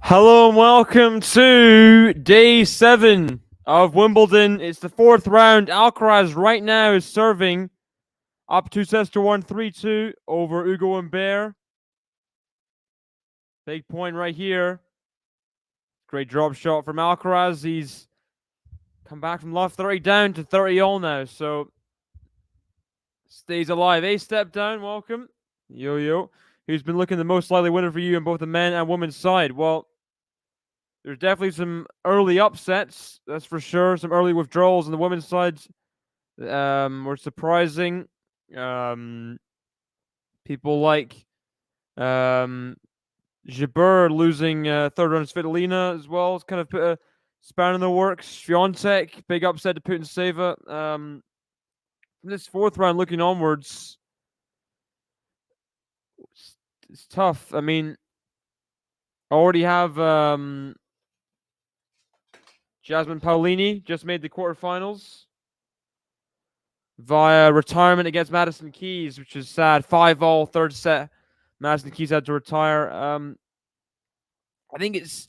Hello and welcome to day 7 of Wimbledon. It's the 4th round. Alcaraz right now is serving up 2-1, 3-2 over Hugo and Bear. Big point right here. Great drop shot from Alcaraz. He's come back from love 30 down to 30 all now. So stays alive. A step down. Welcome. Yo. Who's been looking the most likely winner for you on both the men and women's side? Well, there's definitely some early upsets. That's for sure. Some early withdrawals on the women's side were surprising. People like Jabeur losing third round to Svitolina as well. It's kind of put a span in the works. Swiatek, big upset to Putin-Seva. From this fourth round looking onwards, it's tough. I mean, I already have Jasmine Paolini just made the quarterfinals via retirement against Madison Keys, which is sad. 5-all, third set. Madison Keys had to retire. I think it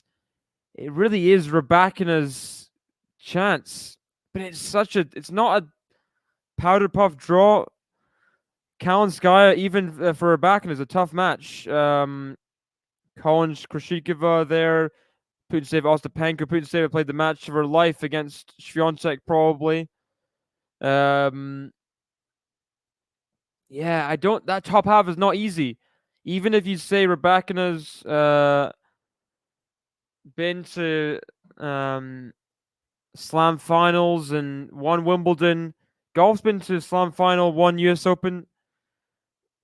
really is Raducanu's chance, but it's not a powder puff draw. Kalinskaya, even for Raducanu, is a tough match. Collins, Krashikova there. Putin-Seva, Ostapenko. Putin-Seva played the match of her life against Swiatek, probably. Yeah, that top half is not easy. Even if you say Raducanu's been to Slam finals and won Wimbledon. Gauff's been to Slam final, won US Open.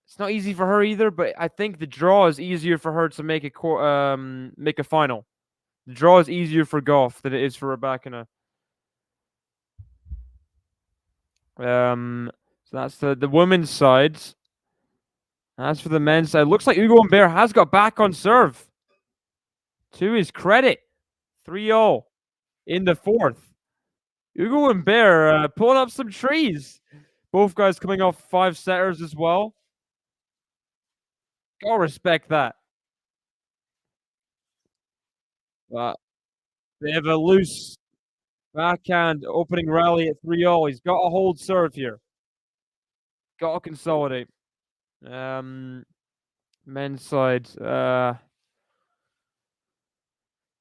It's not easy for her either, but I think the draw is easier for her to make a final. The draw is easier for Gauff than it is for Raducanu. So that's the women's side. As for the men's side, looks like Ugo Humbert has got back on serve. To his credit, 3-0 in the fourth. Ugo Humbert pulling up some trees. Both guys coming off 5 setters as well. Gotta respect that. They have a loose backhand opening rally at 3-0. He's got to hold serve here. Got to consolidate. Men's side.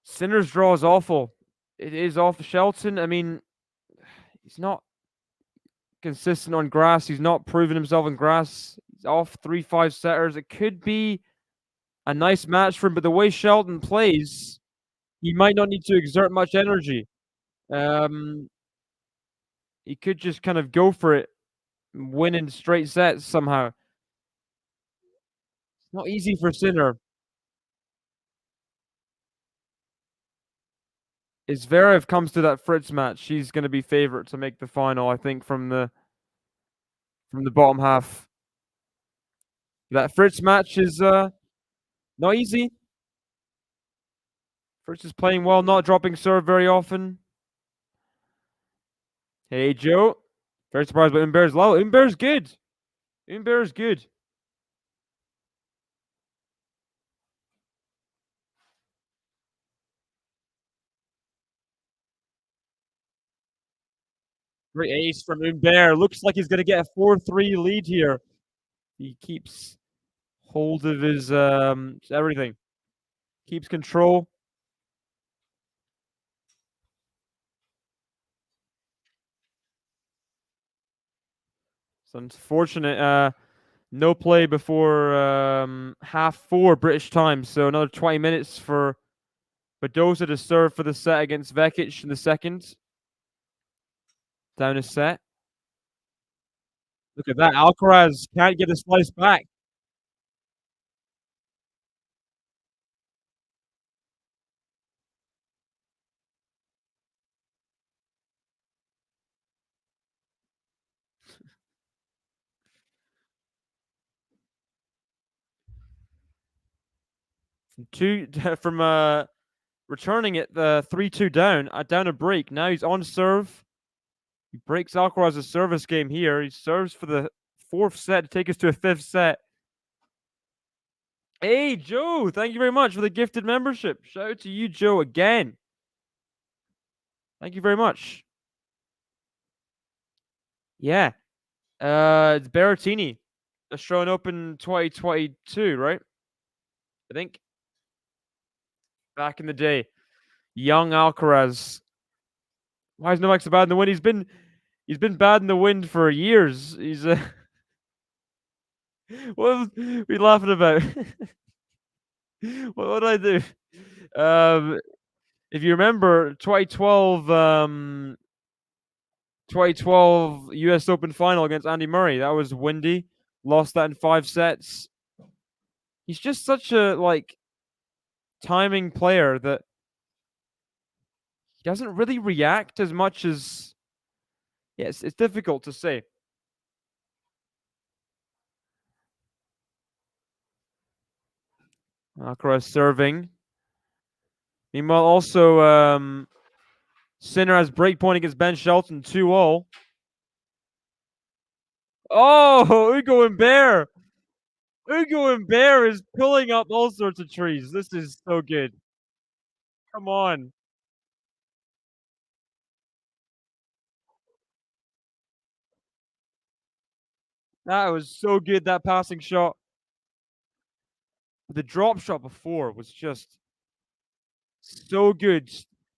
Sinner's draw is awful. It is awful. Shelton, I mean, he's not consistent on grass. He's not proven himself on grass. He's off 3-5 setters. It could be a nice match for him, but the way Shelton plays, he might not need to exert much energy. He could just kind of go for it, win in straight sets somehow. It's not easy for Sinner. If Zverev comes to that Fritz match, she's going to be favorite to make the final, I think, from the bottom half. That Fritz match is not easy. Fritz is playing well, not dropping serve very often. Hey, Joe. Very surprised by Humbert's low. Humbert's good. Humbert's good. Great ace from Humbert. Looks like he's going to get a 4-3 lead here. He keeps hold of his everything. Keeps control. It's unfortunate. No play before half 4 British time. So another 20 minutes for Badosa to serve for the set against Vekic in the second. Down a set. Look at that. Alcaraz can't get a slice back. From returning it, the 3-2 down, down a break. Now he's on serve. He breaks Alcaraz's service game here. He serves for the 4th set to take us to a 5th set. Hey, Joe, thank you very much for the gifted membership. Shout out to you, Joe, again. Thank you very much. Yeah. It's Berrettini. Australian Open 2022, right? I think. Back in the day. Young Alcaraz Why is Novak so bad in the wind? He's been bad in the wind for years. He's what are we laughing about? What did I do? If you remember 2012 US Open final against Andy Murray, that was windy. Lost that in 5 sets. He's just such a timing player that he doesn't really react as much as it's difficult to say. Alcaraz serving. Meanwhile, also Sinner has break point against Ben Shelton 2-0. Oh, Ugo and Bear. Ugo and Bear is pulling up all sorts of trees. This is so good. Come on. That was so good, that passing shot. The drop shot before was just so good.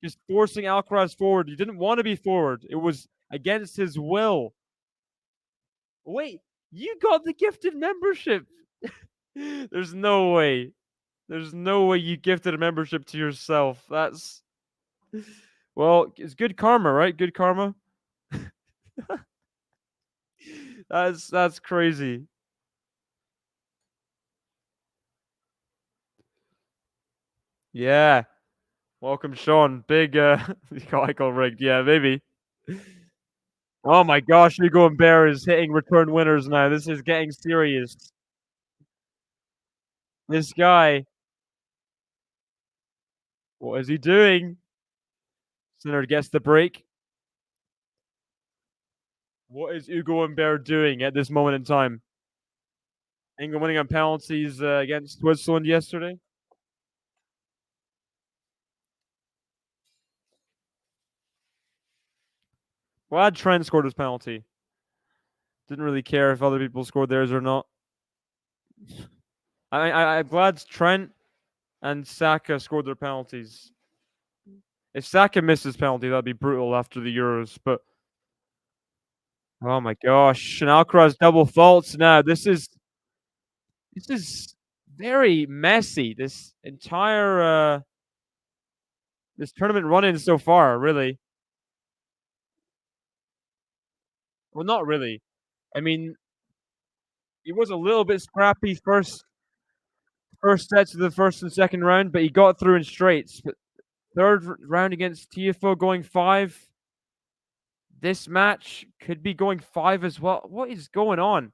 Just forcing Alcaraz forward. He didn't want to be forward. It was against his will. Wait, you got the gifted membership. There's no way. There's no way you gifted a membership to yourself. That's well, it's good karma, right? Good karma. That's crazy. Yeah. Welcome, Sean. Big Michael rigged. Yeah, maybe. Oh my gosh, Hugo and Bear is hitting return winners now. This is getting serious. This guy, what is he doing? Sinner gets the break. What is Hugo and Bear doing at this moment in time? England winning on penalties against Switzerland yesterday. Glad Trent scored his penalty. Didn't really care if other people scored theirs or not. I'm glad Trent and Saka scored their penalties. If Saka misses penalty, that'd be brutal after the Euros. But oh my gosh, and Alcaraz double faults now. This is very messy. This entire this tournament run-in so far, really. Well, not really. I mean, it was a little bit scrappy first sets of the first and second round, but he got through in straights. But third round against Tiafoe going 5. This match could be going 5 as well. What is going on?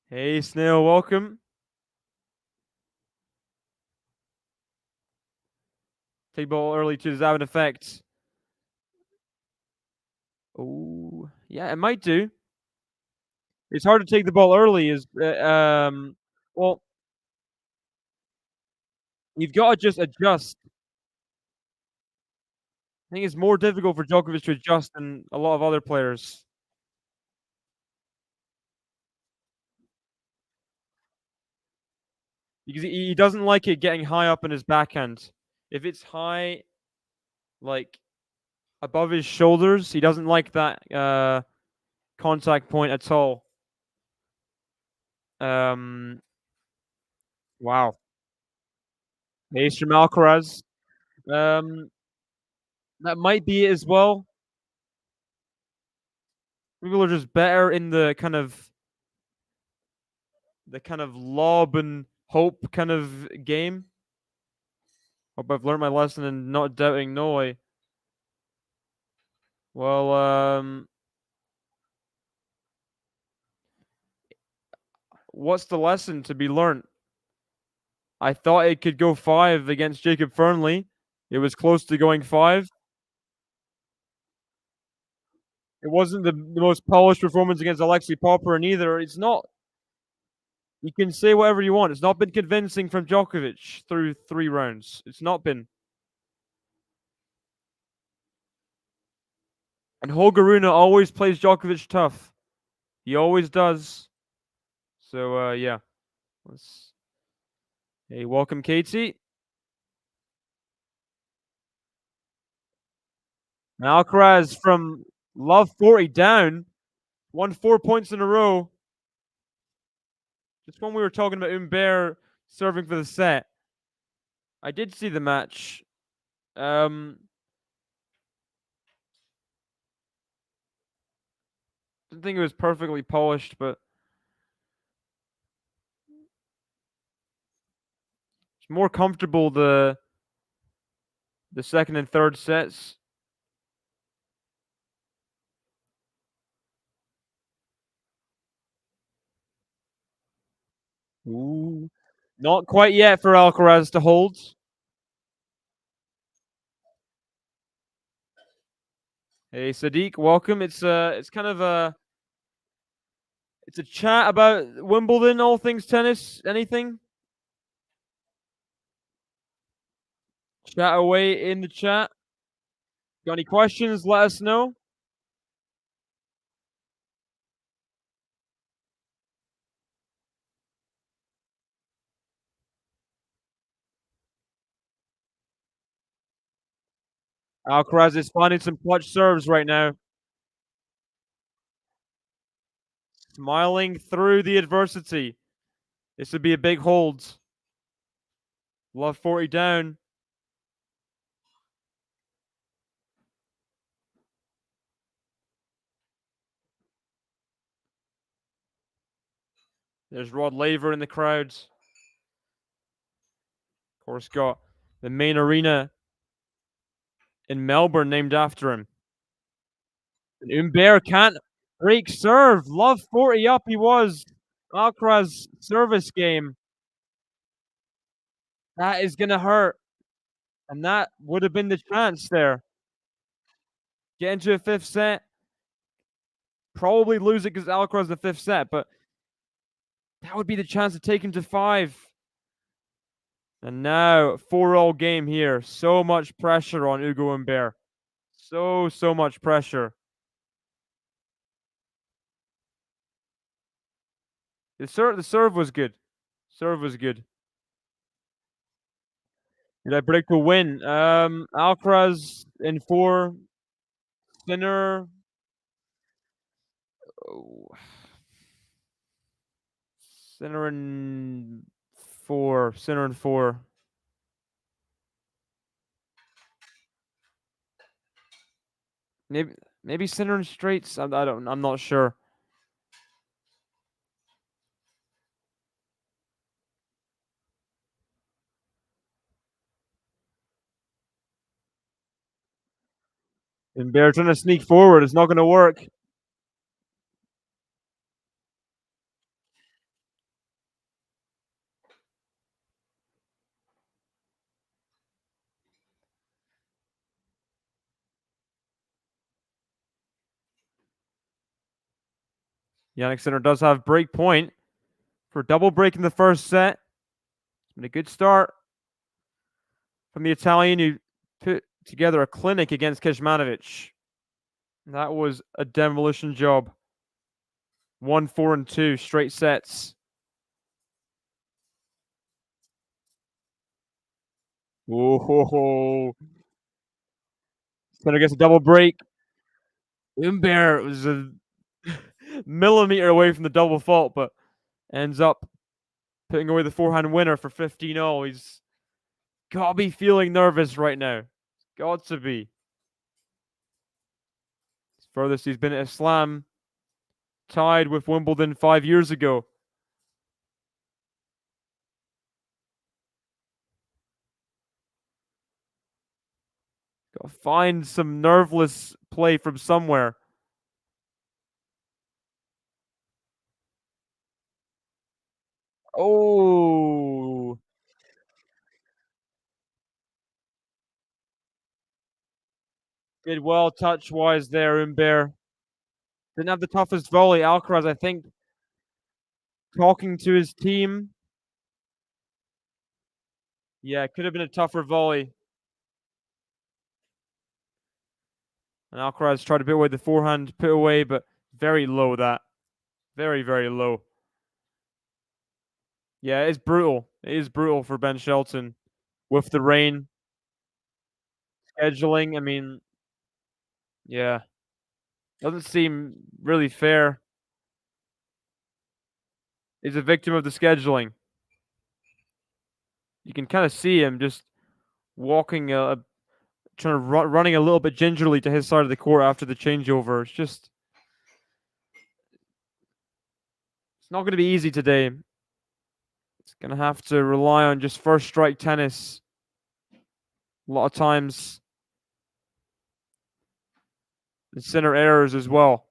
Hey, Snail, welcome. Take ball early to does that have an effect? Oh, yeah, it might do. It's hard to take the ball early. Well, you've got to just adjust. I think it's more difficult for Djokovic to adjust than a lot of other players because he doesn't like it getting high up in his backhand. If it's high, like above his shoulders, he doesn't like that contact point at all. Wow. Ace from Alcaraz. That might be it as well. People are just better in the kind of lob and hope kind of game. Hope I've learned my lesson in not doubting Noi. Well, what's the lesson to be learned? I thought it could go 5 against Jacob Fernley. It was close to going 5. It wasn't the most polished performance against Alexei Popper, and either. It's not. You can say whatever you want. It's not been convincing from Djokovic through 3 rounds. It's not been. And Holger Rune always plays Djokovic tough. He always does. So, yeah. Let's Hey, welcome, Katie. Alcaraz from love 40 down, won 4 points in a row. Just when we were talking about Humbert serving for the set. I did see the match. Didn't think it was perfectly polished, but it's more comfortable the second and third sets. Ooh. Not quite yet for Alcaraz to hold. Hey Sadiq, welcome. It's kind of it's a chat about Wimbledon, all things tennis, anything. Chat away in the chat. Got any questions? Let us know. Alcaraz is finding some clutch serves right now. Smiling through the adversity. This would be a big hold. Love 40 down. There's Rod Laver in the crowds. Of course, got the main arena in Melbourne named after him. And Humbert can't break serve. Love 40 up he was. Alcaraz service game. That is going to hurt. And that would have been the chance there. Get into a fifth set. Probably lose it because Alcaraz the fifth set, but that would be the chance to take him to 5. And now, 4-all game here. So much pressure on Hugo Humbert. So much pressure. The serve was good. Serve was good. Did I break to win? Alcaraz in 4. Sinner. Oh. Sinner in 4. Sinner in 4. Maybe Sinner in straights. I'm not sure. And Bear trying to sneak forward. It's not going to work. Yannick Sinner does have break point for double break in the first set. It's been a good start from the Italian who put together a clinic against Kecmanovic. That was a demolition job. 1, 4, and 2 straight sets. Whoa. Sinner gets a double break. Humbert was a millimeter away from the double fault, but ends up putting away the forehand winner for 15-all. He's got to be feeling nervous right now. Got to be. Furthest he's been at a slam, tied with Wimbledon 5 years ago. Got to find some nerveless play from somewhere. Oh. Did well touch-wise there, Humbert. Didn't have the toughest volley. Alcaraz, I think, talking to his team. Yeah, it could have been a tougher volley. And Alcaraz tried to put away the forehand, put away, but very low that. Very low. Yeah, it's brutal. It is brutal for Ben Shelton with the rain scheduling. I mean, yeah, doesn't seem really fair. He's a victim of the scheduling. You can kind of see him just walking, trying to running a little bit gingerly to his side of the court after the changeover. It's not going to be easy today. It's going to have to rely on just first strike tennis. A lot of times, the center errors as well.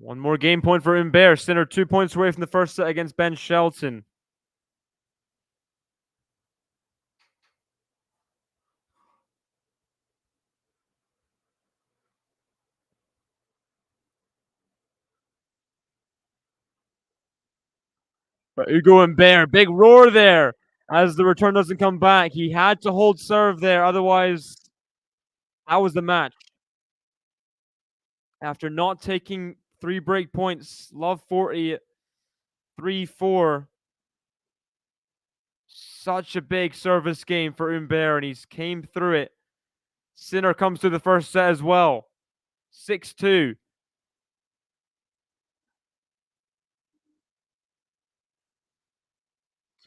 One more game point for Humbert. Sinner 2 points away from the first set against Ben Shelton. But Hugo Humbert, big roar there as the return doesn't come back. He had to hold serve there. Otherwise, that was the match. After not taking 3 break points, love 40, 3-4. Such a big service game for Humbert, and he's came through it. Sinner comes to the first set as well. 6-2.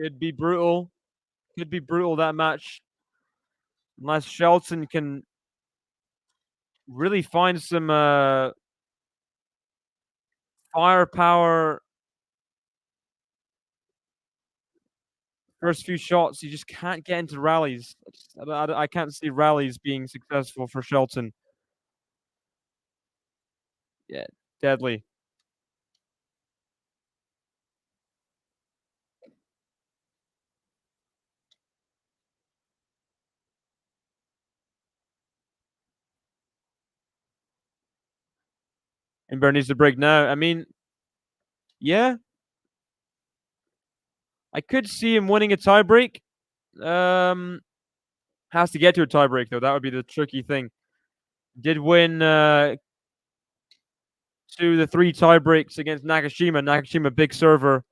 Could be brutal. Could be brutal, that match. Unless Shelton can really find some firepower. First few shots, he just can't get into rallies. I can't see rallies being successful for Shelton. Yeah, deadly. And Bear needs to break now. I mean, yeah, I could see him winning a tiebreak. Has to get to a tiebreak though. That would be the tricky thing. Did win 2 of the 3 tiebreaks against Nakashima. Nakashima, big server.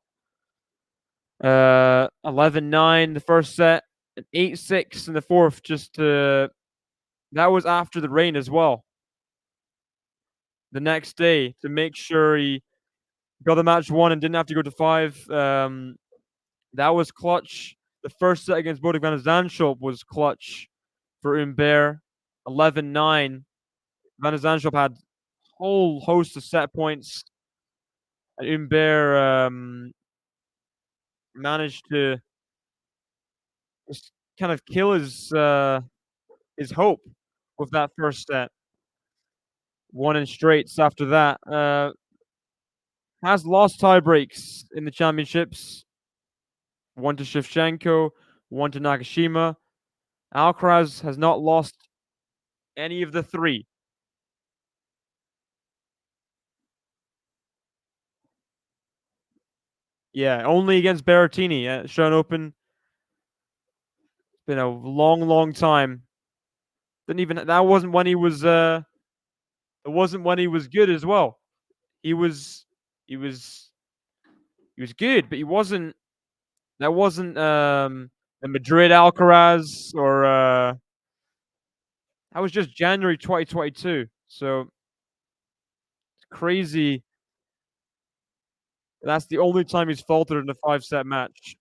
11-9 the first set, and 8-6 in the fourth. That was after the rain as well. The next day to make sure he got the match won and didn't have to go to 5. That was clutch. The first set against Bodø Van Zandsholt was clutch for Humbert. 11-9. Van Zandsholt had a whole host of set points. And Humbert managed to just kind of kill his hope with that first set. 1 in straights after that. Has lost tiebreaks in the championships. 1 to Shevchenko, 1 to Nakashima. Alcaraz has not lost any of the 3. Yeah, only against Berrettini at Australian Open. It's been a long, long time. That wasn't when he was it wasn't when he was good as well. He was good, but he wasn't that wasn't the Madrid Alcaraz or that was just January 2022. So it's crazy. That's the only time he's faltered in a 5-set match.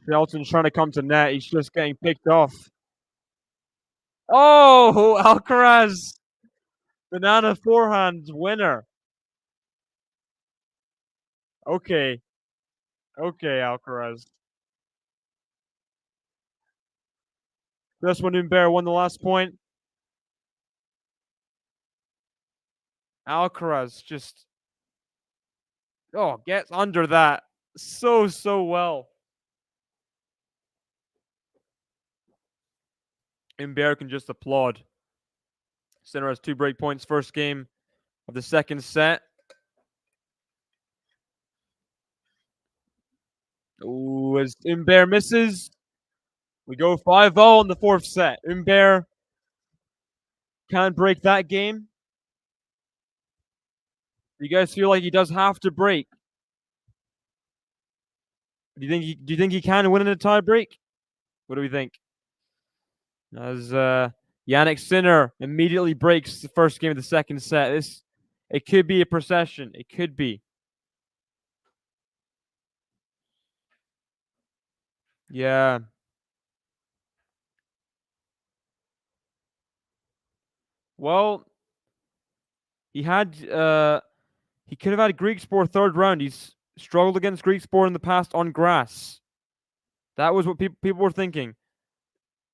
Shelton's trying to come to net. He's just getting picked off. Oh, Alcaraz. Banana forehand winner. Okay. Okay, Alcaraz. That's when Humbert won the last point. Alcaraz just gets under that so well. Humbert can just applaud. Sinner has 2 break points first game of the second set. Ooh, as Humbert misses, we go 5-0 in the fourth set. Humbert can't break that game. Do you guys feel like he does have to break? Do you think he can win in a tie break? What do we think? As Yannick Sinner immediately breaks the first game of the second set. It could be a procession. It could be. Yeah. Well, he could have had Griekspoor third round. He's struggled against Griekspoor in the past on grass. That was what people were thinking.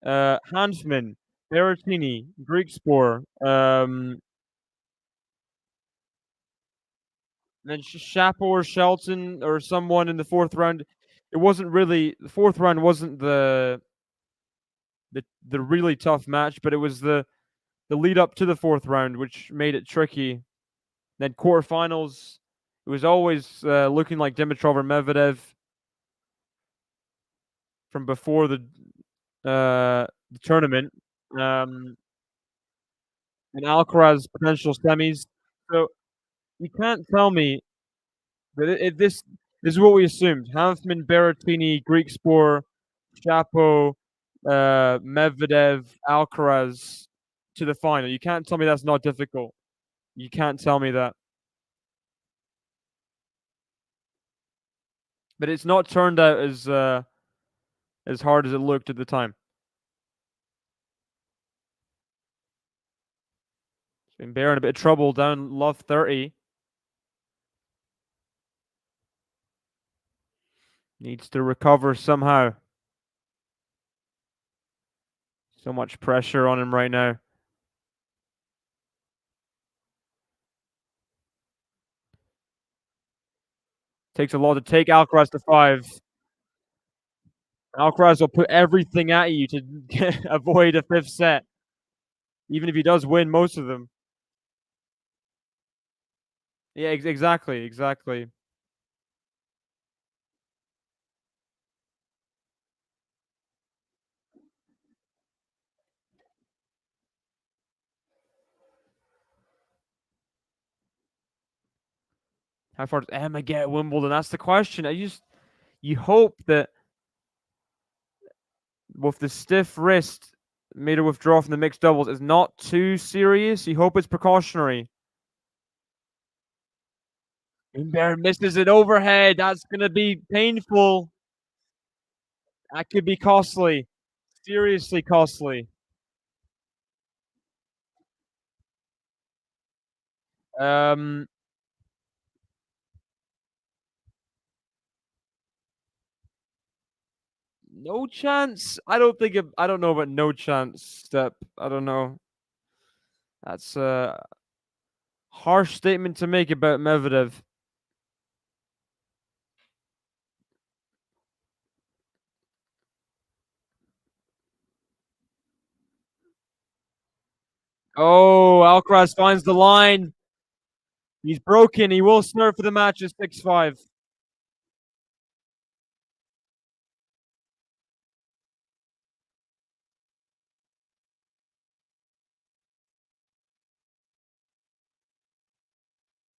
Hanfman, Berrettini, Griekspoor, then Shapo or Shelton or someone in the fourth round. It wasn't really the fourth round wasn't the really tough match, but it was the lead up to the fourth round, which made it tricky. Then quarterfinals, it was always looking like Dimitrov or Medvedev from before the tournament, and Alcaraz potential semis. So you can't tell me that this is what we assumed: Hanfman, Berrettini, Griekspoor, Shapo, Medvedev, Alcaraz to the final. You can't tell me that's not difficult. You can't tell me that. But it's not turned out as hard as it looked at the time. Humbert in a bit of trouble down love 30. Needs to recover somehow. So much pressure on him right now. Takes a lot to take Alcaraz to 5. Alcaraz will put everything at you to avoid a 5th set, even if he does win most of them. Yeah, exactly. How far does Emma get at Wimbledon? That's the question. You hope that with the stiff wrist made her withdraw from the mixed doubles is not too serious. You hope it's precautionary. Humbert misses it overhead. That's going to be painful. That could be costly. Seriously costly. No chance. I don't know about no chance step. I don't know. That's a harsh statement to make about Medvedev. Oh, Alcaraz finds the line. He's broken. He will serve for the match at 6-5.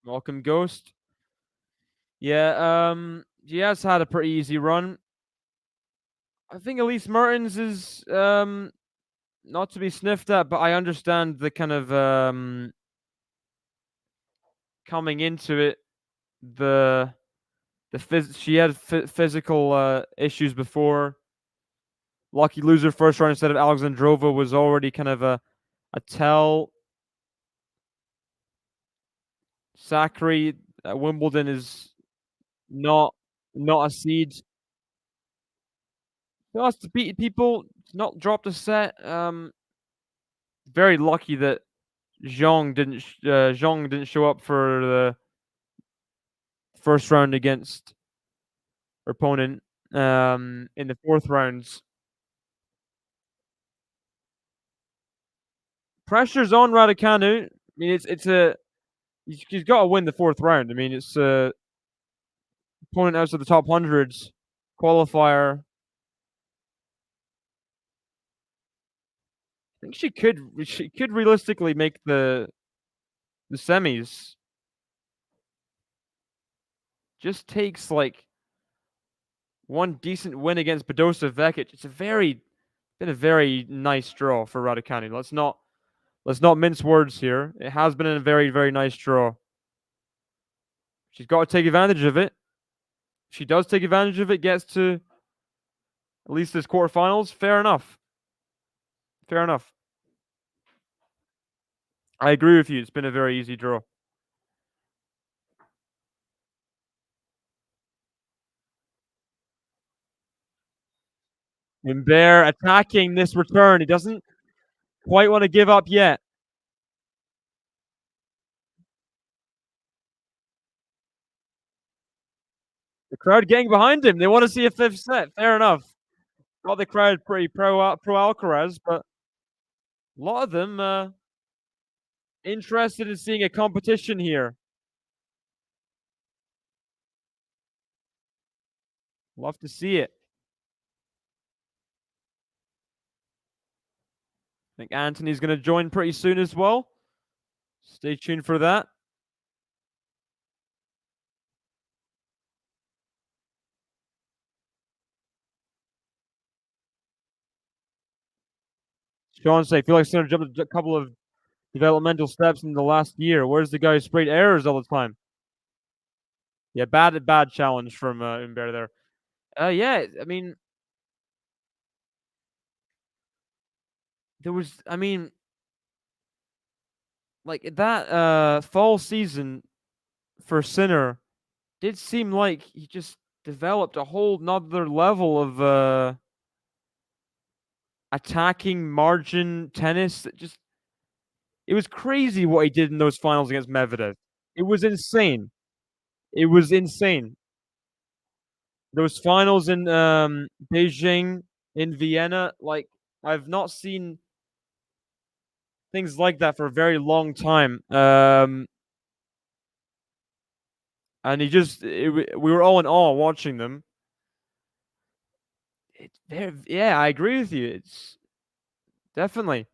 Welcome, Ghost. Yeah, he has had a pretty easy run. I think Elise Mertens is not to be sniffed at, but I understand the kind of coming into it. She had physical issues before. Lucky loser first round instead of Alexandrova was already kind of a tell. Sakari at Wimbledon is not a seed. She has to beat people. He's not dropped a set. Very lucky that Zhang didn't show up for the first round against her opponent in the fourth rounds. Pressure's on Raducanu. I mean, he's got to win the fourth round. I mean, it's opponent out of the top hundreds qualifier. I think she could realistically make the semis. Just takes like one decent win against Badosa Vekic. It's been a very nice draw for Raducanu. Let's not mince words here. It has been a very, very nice draw. She's got to take advantage of it. If she does take advantage of it, gets to at least this quarterfinals, fair enough. Fair enough. I agree with you. It's been a very easy draw. Humbert attacking this return. He doesn't quite want to give up yet. The crowd getting behind him. They want to see a fifth set. Fair enough. Got the crowd pretty pro Alcaraz, but a lot of them interested in seeing a competition here. Love to see it. I think Anthony's going to join pretty soon as well. Stay tuned for that. Sean say, I feel like Sinner jumped a couple of developmental steps in the last year. Where's the guy who sprayed errors all the time? Yeah, bad challenge from Humbert there. Yeah, I mean, I mean, like that fall season for Sinner did seem like he just developed a whole nother level of attacking margin tennis. It was crazy what he did in those finals against Medvedev. It was insane. It was insane. Those finals in Beijing, in Vienna, like I've not seen things like that for a very long time. And we were all in awe watching them. Yeah, I agree with you. It's definitely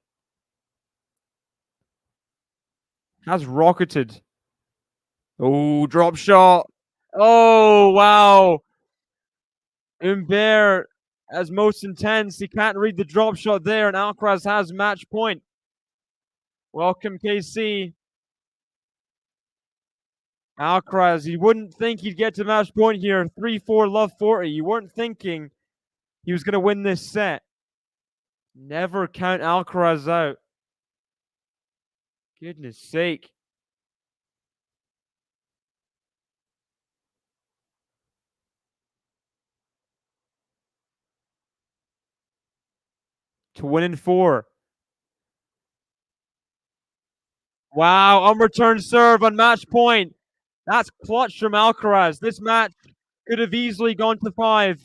has rocketed. Oh, drop shot. Oh, wow. Humbert as most intense. He can't read the drop shot there, and Alcaraz has match point. Welcome, KC. Alcaraz, you wouldn't think he'd get to match point here. 3-4, love 40. You weren't thinking he was going to win this set. Never count Alcaraz out. Goodness sake. To win in 4. Wow, unreturned serve on match point. That's clutch from Alcaraz. This match could have easily gone to 5.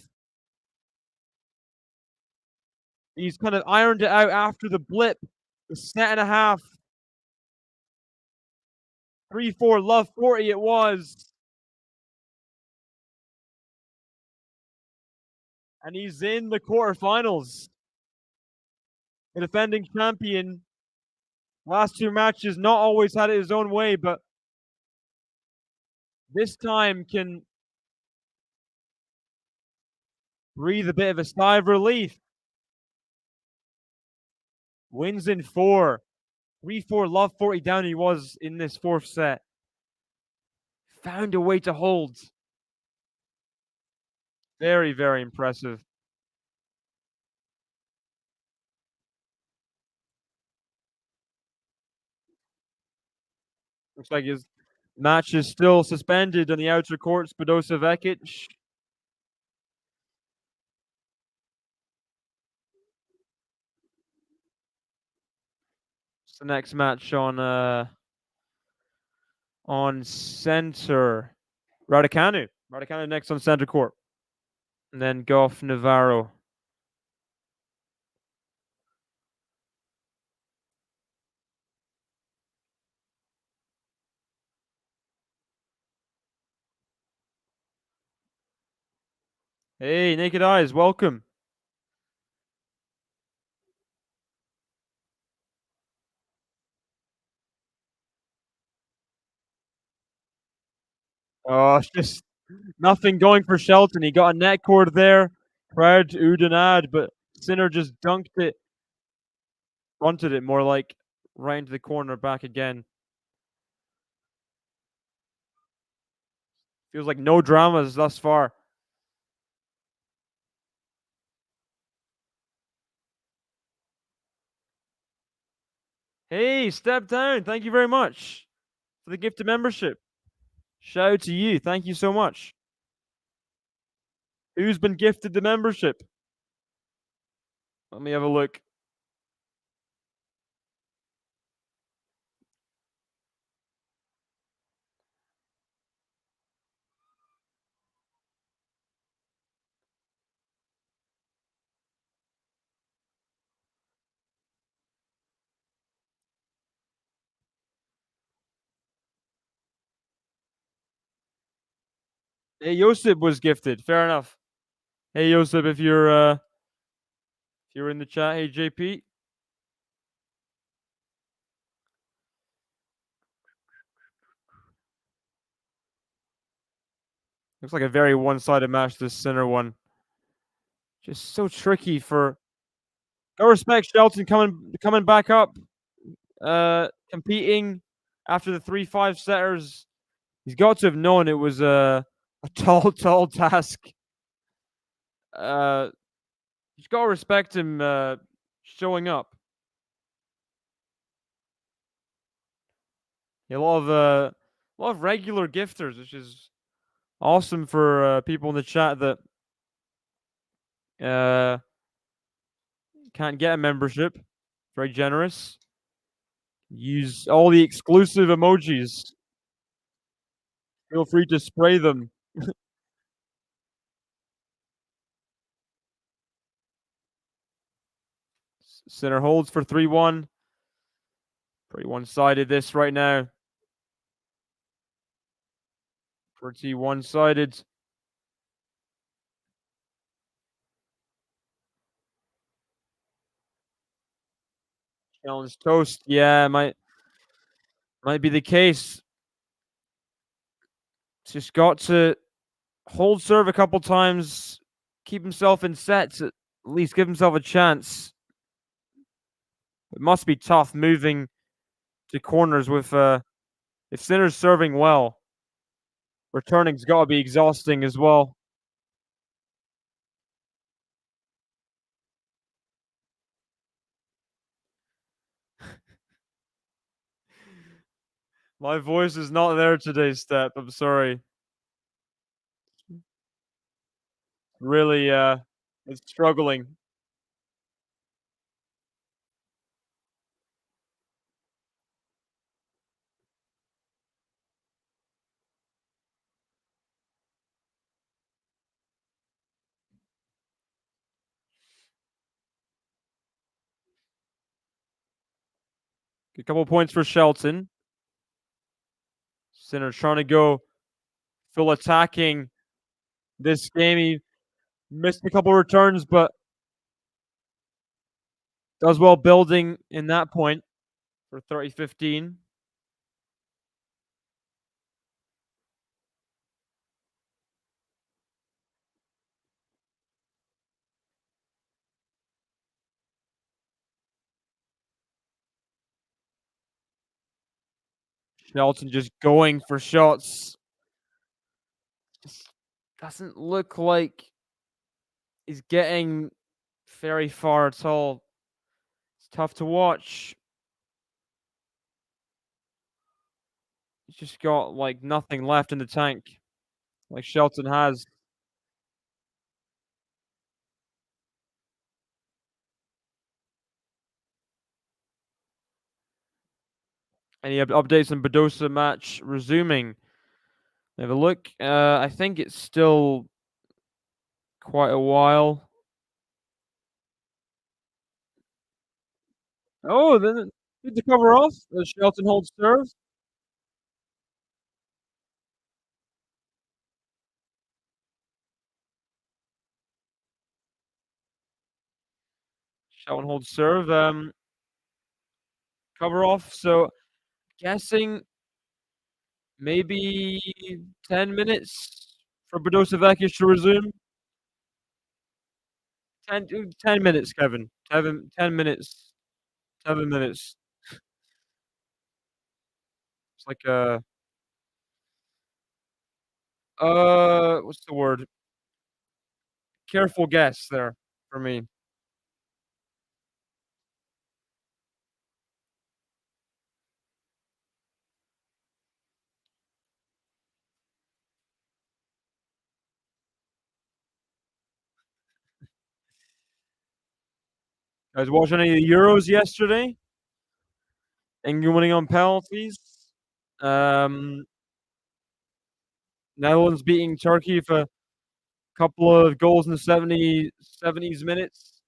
He's kind of ironed it out after the blip. The set and a half. 3-4, love 40 it was. And he's in the quarterfinals. The defending champion. Last 2 matches, not always had it his own way, but this time can breathe a bit of a sigh of relief. Wins in 4. 3-4, love 40 down he was in this 4th set. Found a way to hold. Very, very impressive. Looks like his match is still suspended on the outer courts. Badosa Vekic. the next match on center? Raducanu. Raducanu next on center court. And then Gauff, Navarro. Hey, Naked Eyes, welcome. Oh, it's just nothing going for Shelton. He got a net cord there prior to Udinad, but Sinner just dunked it, bunted it more like right into the corner back again. Feels like no dramas thus far. Hey, step down. Thank you very much for the gift of membership. Shout out to you. Thank you so much. Who's been gifted the membership? Let me have a look. Hey, Josip was gifted. Fair enough. Hey, Josip, if you're in the chat, hey JP. Looks like a very one-sided match. This center one, just so tricky for. No respect, Shelton coming back up, competing after the 3-5 setters. He's got to have known it was a tall task. You've got to respect him showing up. A lot of regular gifters, which is awesome for people in the chat that can't get a membership. Very generous. Use all the exclusive emojis. Feel free to spray them. Center holds for 3-1. Pretty one-sided this right now. Pretty one-sided. Challenge toast. Yeah, might be the case. Just got to hold serve a couple times, keep himself in sets, at least give himself a chance. It must be tough moving to corners with if Sinner's serving well. Returning's got to be exhausting as well. My voice is not there today, Step. I'm sorry. Really, it's struggling. A couple points for Shelton. Sinner trying to go full attacking this game. He missed a couple returns, but does well building in that point for 30-15. Shelton just going for shots. Just doesn't look like he's getting very far at all. It's tough to watch. He's just got like nothing left in the tank, like Shelton has. Any updates on Badosa match resuming? Have a look. I think it's still quite a while. Oh, then did the cover off. Shelton holds serve. Shelton holds serve. Cover off. So guessing maybe 10 minutes for Badosa to resume. 10 minutes, Kevin. 10 minutes. 7 minutes. It's like what's the word? Careful guess there for me. Guys, watch any of the Euros yesterday? England winning on penalties. Um, Netherlands beating Turkey for a couple of goals in the 70s minutes.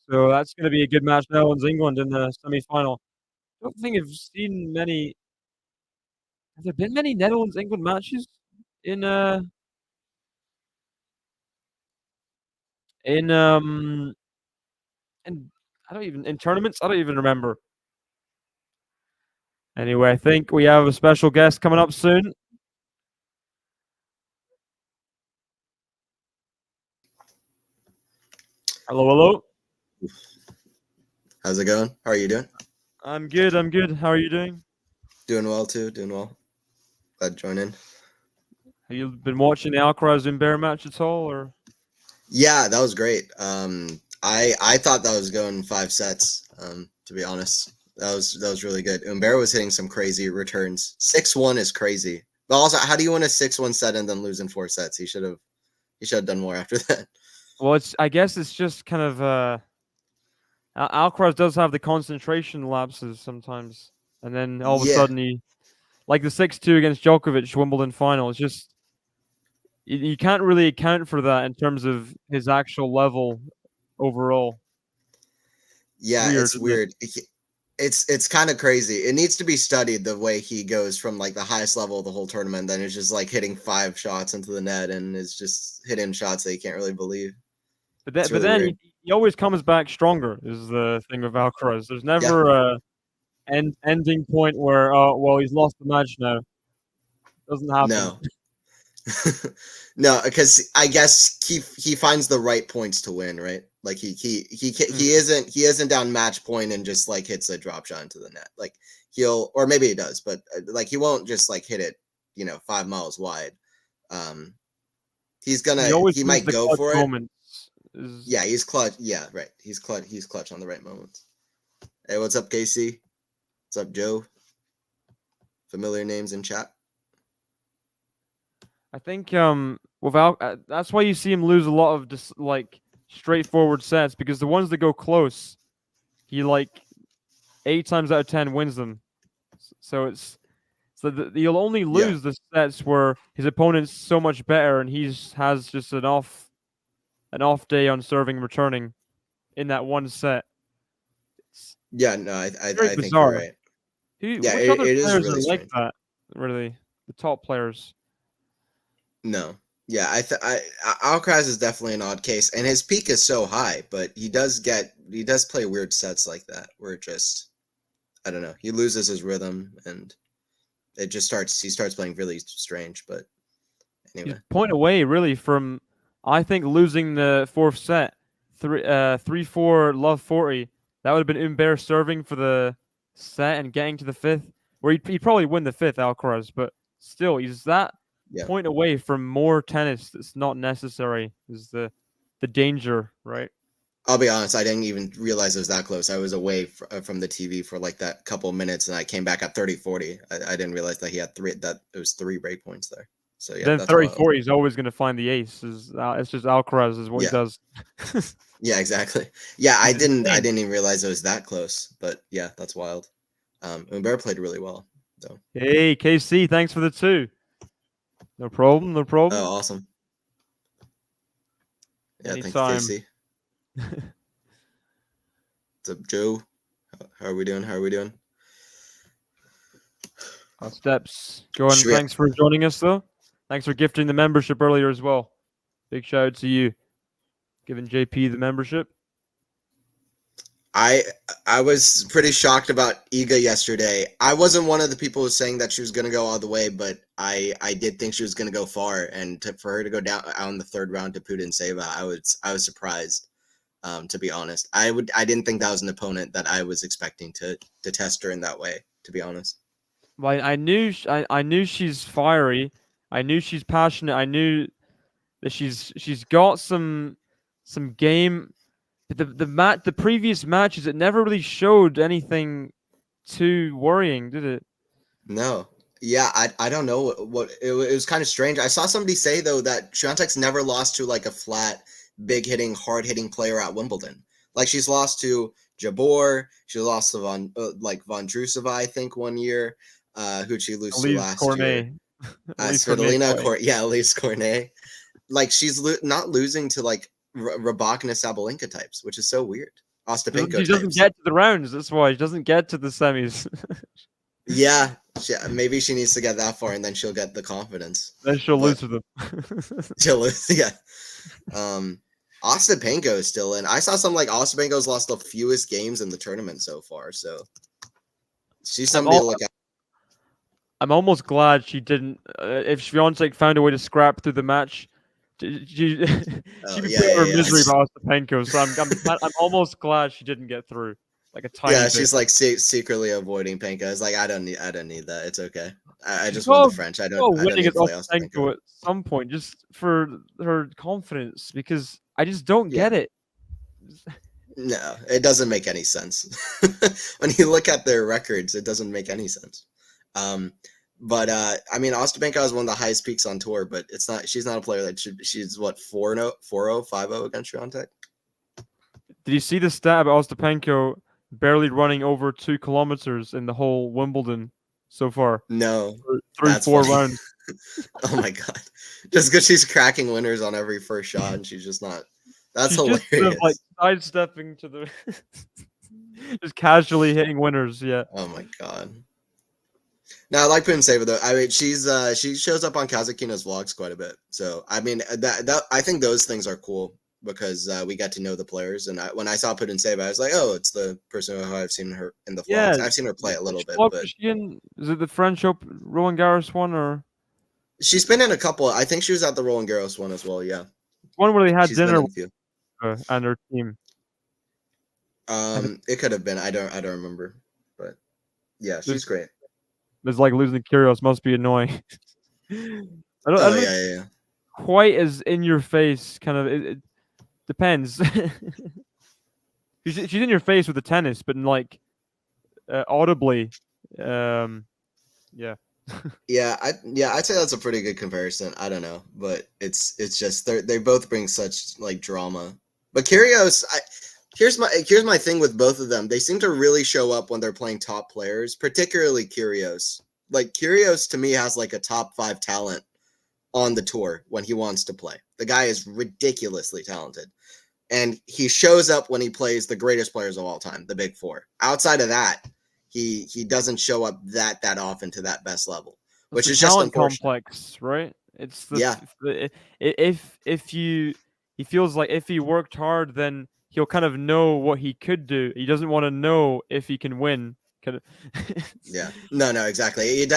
So that's going to be a good match. Netherlands England in the semi-final. I don't think I've seen many. Have there been many Netherlands England matches in in um in I don't even in tournaments? I don't even remember. Anyway, I think we have a special guest coming up soon. Hello, hello. How's it going? How are you doing? I'm good. I'm good. How are you doing? Doing well too. Doing well. Glad to join in. Have you been watching the Alcaraz and Bear match at all, or? Yeah, that was great. I thought that was going 5 sets. To be honest, that was really good. Umber was hitting some crazy returns. 6-1 is crazy. But also, how do you win a 6-1 set and then lose in 4 sets? He should have done more after that. Well, I guess it's just kind of Alcaraz does have the concentration lapses sometimes, and then all of a Yeah, sudden like the 6-2 against Djokovic Wimbledon final. It's just you can't really account for that in terms of his actual level overall. It's yeah, weird, it's isn't it? weird. It's kind of crazy. It needs to be studied the way he goes from like the highest level of the whole tournament, then it's just like hitting 5 shots into the net and it's just hitting shots that you can't really believe. It's But really then weird. he always comes back stronger. Is the thing with Alcaraz. There's Yeah. never a ending point where well he's lost the match now. Doesn't happen. No. No, because I guess he finds the right points to win, right? Like he isn't down match point and just like hits a drop shot into the net. Like he'll, or maybe he does, but like he won't just like hit it, 5 miles wide. Um, He always he wins might the go clutch for it. moments. Yeah, he's clutch. Yeah, right. He's clutch. He's clutch on the right moments. Hey, what's up, Casey? What's up, Joe? Familiar names in chat. I think without that's why you see him lose a lot of just like straightforward sets because the ones that go close, he like 8 times out of 10 wins them. So you'll only Yeah, lose the sets where his opponent's so much better and he's has just an off day on serving returning in that one set. It's yeah. No, very I think you're bizarre. right. Yeah, Which other it is players are really like strange. that? Really, the top players. No. Yeah, Alcaraz is definitely an odd case, and his peak is so high, but he does play weird sets like that where it just, I don't know, he loses his rhythm and he starts playing really strange. But He's anyway, point away really from, I think, losing the fourth set, 3-4 love 40. That would have been Umber serving for the set and getting to the fifth, where he'd probably win the fifth, Alcaraz, but still, he's that yeah, point away from more tennis that's not necessary. Is the danger, right? I'll be honest, I didn't even realize it was that close. I was away from the TV for like that couple of minutes, and I came back at 30-40. I didn't realize that he had that it was 3 break points there. So yeah, Then that's wild. 30-40 is always going to find the ace. It's just Alcaraz is what he Yeah. does. Yeah, exactly. Yeah, I He's didn't insane. even realize it was that close. But yeah, that's wild. Umber played really well, though. Hey, KC, thanks for the 2. No problem, no problem. Oh, awesome. Yeah, thank you, Anytime. Casey. What's up, Joe? How are we doing? How are we doing? Steps. Go on. Should we- Thanks for joining us, though. Thanks for gifting the membership earlier as well. Big shout out to you. Giving JP the membership. I was pretty shocked about Iga yesterday. I wasn't one of the people who was saying that she was going to go all the way, but I did think she was going to go far, and for her to go down out in the 3rd round to Putintseva, I was surprised. To be honest, I didn't think that was an opponent that I was expecting to test her in that way. To be honest, Well, I knew she's fiery. I knew she's passionate. I knew that she's got some game. But the previous matches, it never really showed anything too worrying, did it? no. Yeah, I don't know what it was kind of strange. I saw somebody say though that Swiatek's never lost to like a flat, big hitting, hard hitting player at Wimbledon. Like she's lost to Jabor, she lost to Von Drusova, I think 1 year. Who'd she lose to last year? Elise Cornet. Like she's not losing to like Rybakina Sabalenka types, which is so weird. Ostapenko She doesn't get to the rounds. That's why she doesn't get to the semis. Yeah, maybe she needs to get that far, and then she'll get the confidence. Then she'll lose to them. She'll lose, yeah. Ostapenko is still in. I saw some like Ostapenko's lost the fewest games in the tournament so far, so she's somebody to look at. I'm almost glad she didn't. If Swiatek found a way to scrap through the match, she'd be putting her misery about Ostapenko. So I'm almost glad she didn't get through. Like a tiny bit. She's like secretly avoiding Penko. It's like I don't need that. It's okay. I just want the French. I don't need to play Ostapenko at some point just for her confidence, because I just don't get it. No, it doesn't make any sense. When you look at their records, it doesn't make any sense. But I mean, Ostapenko has one of the highest peaks on tour, but it's not. She's not a player that should. She's what 4-0, 4-0, 5-0 against Swiatek. Did you see the stat about Ostapenko barely running over 2 kilometers in the whole Wimbledon so far? No, 3-4 rounds. Oh my god! Just because she's cracking winners on every first shot, and she's just not. That's hilarious. Just sort of like sidestepping to the, just casually hitting winners. Yeah. Oh my god. Now I like Putintseva though. I mean, she shows up on Kazakina's vlogs quite a bit. So I mean, that I think those things are cool because we get to know the players. And when I saw Putintseva, I was like, oh, it's the person who I've seen her in the vlogs. Yeah, I've seen her play a little bit. But is it the French Open, Roland Garros one, or? She's been in a couple. I think she was at the Roland Garros one as well. Yeah. One where they had dinner and her team. It could have been. I don't remember. But yeah, she's great. It's like losing Kyrgios must be annoying. I don't quite as in your face. Kind of. It depends. She's in your face with the tennis, but like audibly. Yeah. I'd say that's a pretty good comparison. I don't know, but it's just they both bring such like drama. But Kyrgios, here's my thing with both of them. They seem to really show up when they're playing top players, particularly Kyrgios. Like Kyrgios to me has like a top 5 talent on the tour when he wants to play. The guy is ridiculously talented. And he shows up when he plays the greatest players of all time, the big 4. Outside of that, he doesn't show up that often to that best level, which is just unfortunate. Complex, right? It's he feels like if he worked hard, then he'll kind of know what he could do. He doesn't want to know if he can win. Yeah, no, exactly.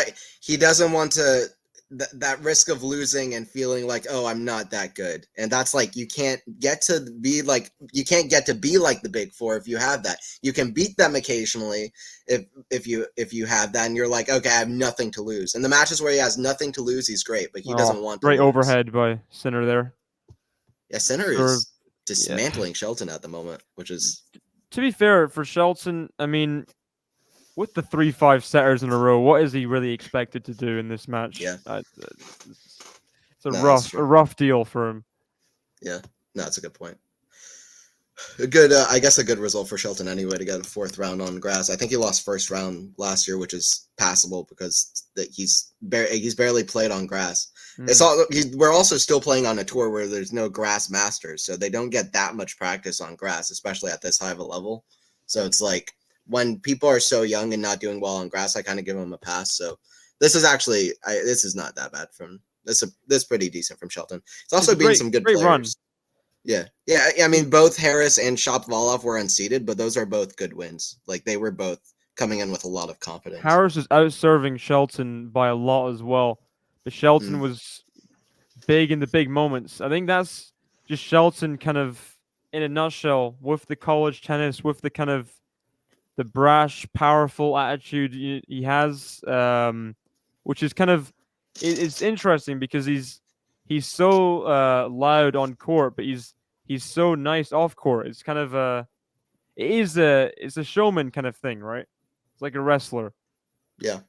He doesn't want to that risk of losing and feeling like, oh, I'm not that good, and that's like you can't get to be like the big 4 if you have that. You can beat them occasionally if you have that, and you're like, okay, I have nothing to lose. And the matches where he has nothing to lose, he's great, but he doesn't want to great lose. Overhead by Sinner there. Yeah, Sinner is dismantling Shelton at the moment, which is, to be fair for Shelton. I mean, with the 3-5 setters in a row, what is he really expected to do in this match? Yeah. It's a No, that's a true. rough deal for him. Yeah, no, that's a good point. A good, I guess, a good result for Shelton anyway to get a 4th round on grass. I think he lost first round last year, which is passable because he's barely played on grass. It's all we're also still playing on a tour where there's no grass masters, so they don't get that much practice on grass, especially at this high of a level. So it's like when people are so young and not doing well on grass, I kind of give them a pass. So this is actually, this is not that bad from this. This pretty decent from Shelton. It's also beaten some good players. Run. Yeah. I mean, both Harris and Shapovalov were unseeded, but those are both good wins. Like they were both coming in with a lot of confidence. Harris is out-serving Shelton by a lot as well, but Shelton was big in the big moments. I think that's just Shelton kind of in a nutshell with the college tennis, with the kind of the brash, powerful attitude he has, which is kind of it's interesting because he's so loud on court, but he's so nice off court. It's kind of it's a showman kind of thing, right? It's like a wrestler. Yeah,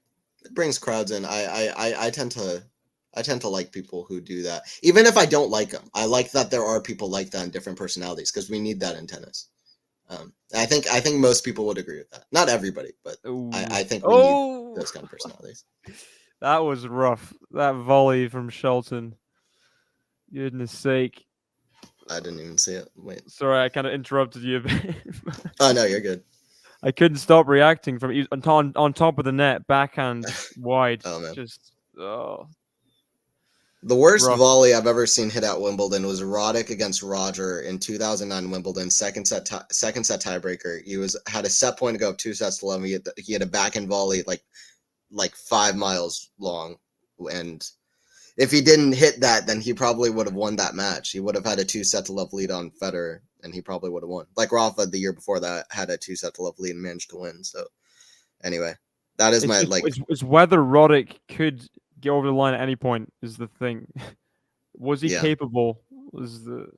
it brings crowds in. I tend to like people who do that, even if I don't like them. I like that there are people like that in different personalities because we need that in tennis. I think most people would agree with that. Not everybody, but I think we need those kind of personalities. That was rough. That volley from Shelton. Goodness sake. I didn't even see it. Wait. Sorry, I kind of interrupted you a bit. Oh, no, you're good. I couldn't stop reacting from on top of the net, backhand wide. Oh, man. Just, The worst rough. volley I've ever seen hit at Wimbledon was Roddick against Roger in 2009 Wimbledon, second set tiebreaker. He had a set point to go up 2 sets to 11. He had a backhand volley like 5 miles long, and if he didn't hit that, then he probably would have won that match. He would have had a 2-set-to-love lead on Federer, and he probably would have won. Like Rafa the year before that had a 2-set-to-love lead and managed to win. So anyway, that is it's whether Roddick could get over the line at any point is the thing. Was he capable? Partly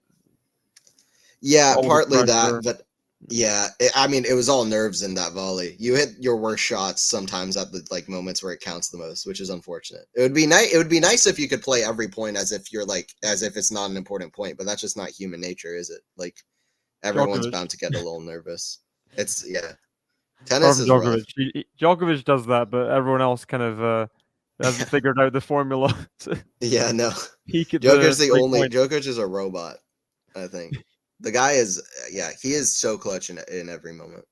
that, but yeah, I mean, it was all nerves in that volley. You hit your worst shots sometimes at the moments where it counts the most, which is unfortunate. It would be nice. It would be nice if you could play every point as if it's not an important point, but that's just not human nature, is it? Like everyone's bound to get a little nervous. It's tennis is rough. Djokovic does that, but everyone else kind of hasn't figured out the formula. Yeah, no. Djokovic is a robot, I think. The guy is, he is so clutch in every moment.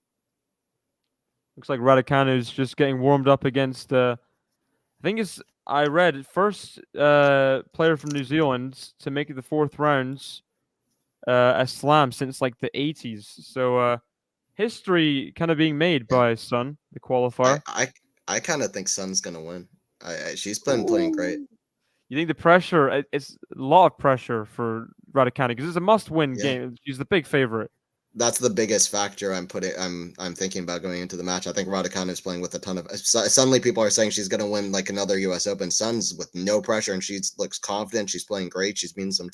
Looks like Raducanu's just getting warmed up against, I read, first player from New Zealand to make it the 4th rounds a slam since like the 80s. So history kind of being made by Sun, the qualifier. I kind of think Sun's going to win. She's been playing great. You think the pressure? It's a lot of pressure for Raducanu because it's a must-win game. She's the big favorite. That's the biggest factor I'm thinking about going into the match. I think Raducanu is playing with a ton of. Suddenly, people are saying she's going to win like another U.S. Open. Sun's with no pressure, and she looks confident. She's playing great. She's beaten some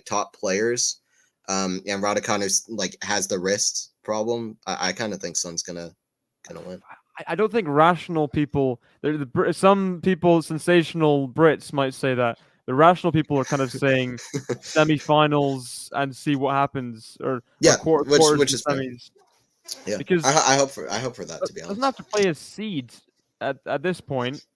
top players. And Raducanu has the wrist problem. I kind of think Sun's gonna win. I don't think rational people. Some people, sensational Brits, might say that. The rational people are kind of saying semifinals and see what happens, or quarters which is semis. Yeah, because I hope for that, to be honest. Doesn't have to play a seed at this point.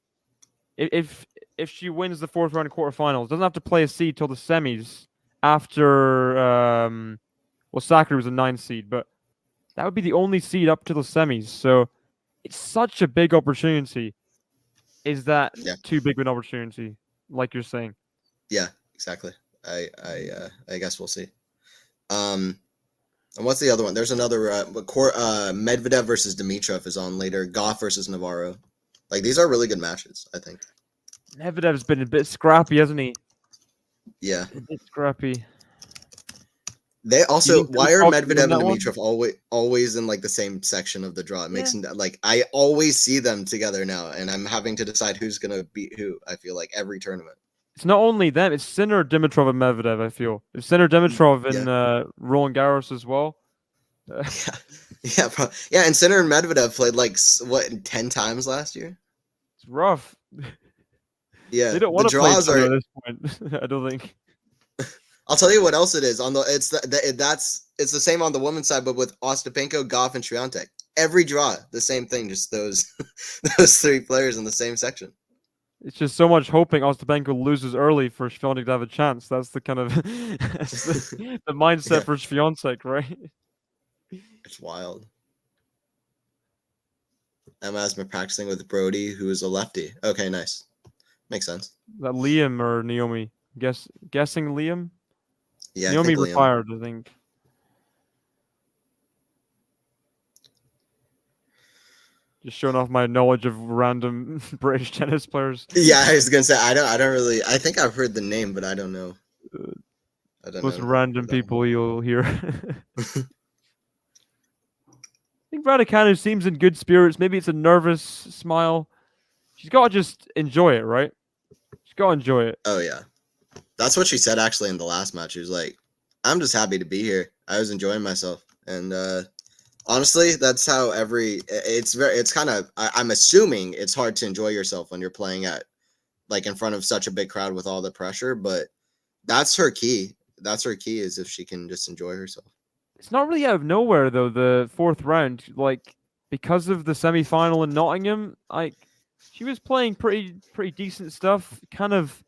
If she wins the 4th round of quarterfinals, doesn't have to play a seed till the semis after. Sakura was a 9 seed, but that would be the only seed up to the semis. So. It's such a big opportunity. Is that too big of an opportunity, like you're saying? Yeah, exactly. I guess we'll see. And what's the other one? There's another Medvedev versus Dimitrov is on later. Gauff versus Navarro. Like these are really good matches, I think. Medvedev's been a bit scrappy, hasn't he? Yeah, a bit scrappy. They also why are Medvedev and Dimitrov always in like the same section of the draw? It makes I always see them together now, and I'm having to decide who's gonna beat who. I feel like every tournament. It's not only them; it's Sinner, Dimitrov, and Medvedev. I feel it's Sinner, Dimitrov, and Roland Garros as well. Yeah, yeah, and Sinner and Medvedev played like what 10 times last year. It's rough. Yeah, They don't the want to play each draws other are. at this point. I don't think. I'll tell you what else it is on the. It's the same on the women's side, but with Ostapenko, Gauff, and Swiatek. Every draw, the same thing. Just those those three players in the same section. It's just so much hoping Ostapenko loses early for Swiatek to have a chance. That's the kind of that's the mindset Yeah, for Swiatek, right? it's wild. Emma has been practicing with Brody, who is a lefty. Okay, nice. Makes sense. That Liam or Naomi? Guessing Liam. Yeah, I Naomi think Liam. retired, I think. Just showing off my knowledge of random British tennis players. Yeah, I was gonna say I don't really. I think I've heard the name, but I don't know. I don't Most know random who that people you'll hear. I think Raducanu seems in good spirits. Maybe it's a nervous smile. She's got to just enjoy it, right? She's got to enjoy it. Oh yeah, that's what she said actually in the last match. She was like, "I'm just happy to be here. I was enjoying myself." And honestly, that's how it's kind of. I'm assuming it's hard to enjoy yourself when you're playing at like in front of such a big crowd with all the pressure, but that's her key. That's her key is if she can just enjoy herself. It's not really out of nowhere though. The fourth round, like because of the semi-final in Nottingham, like she was playing pretty decent stuff. Kind of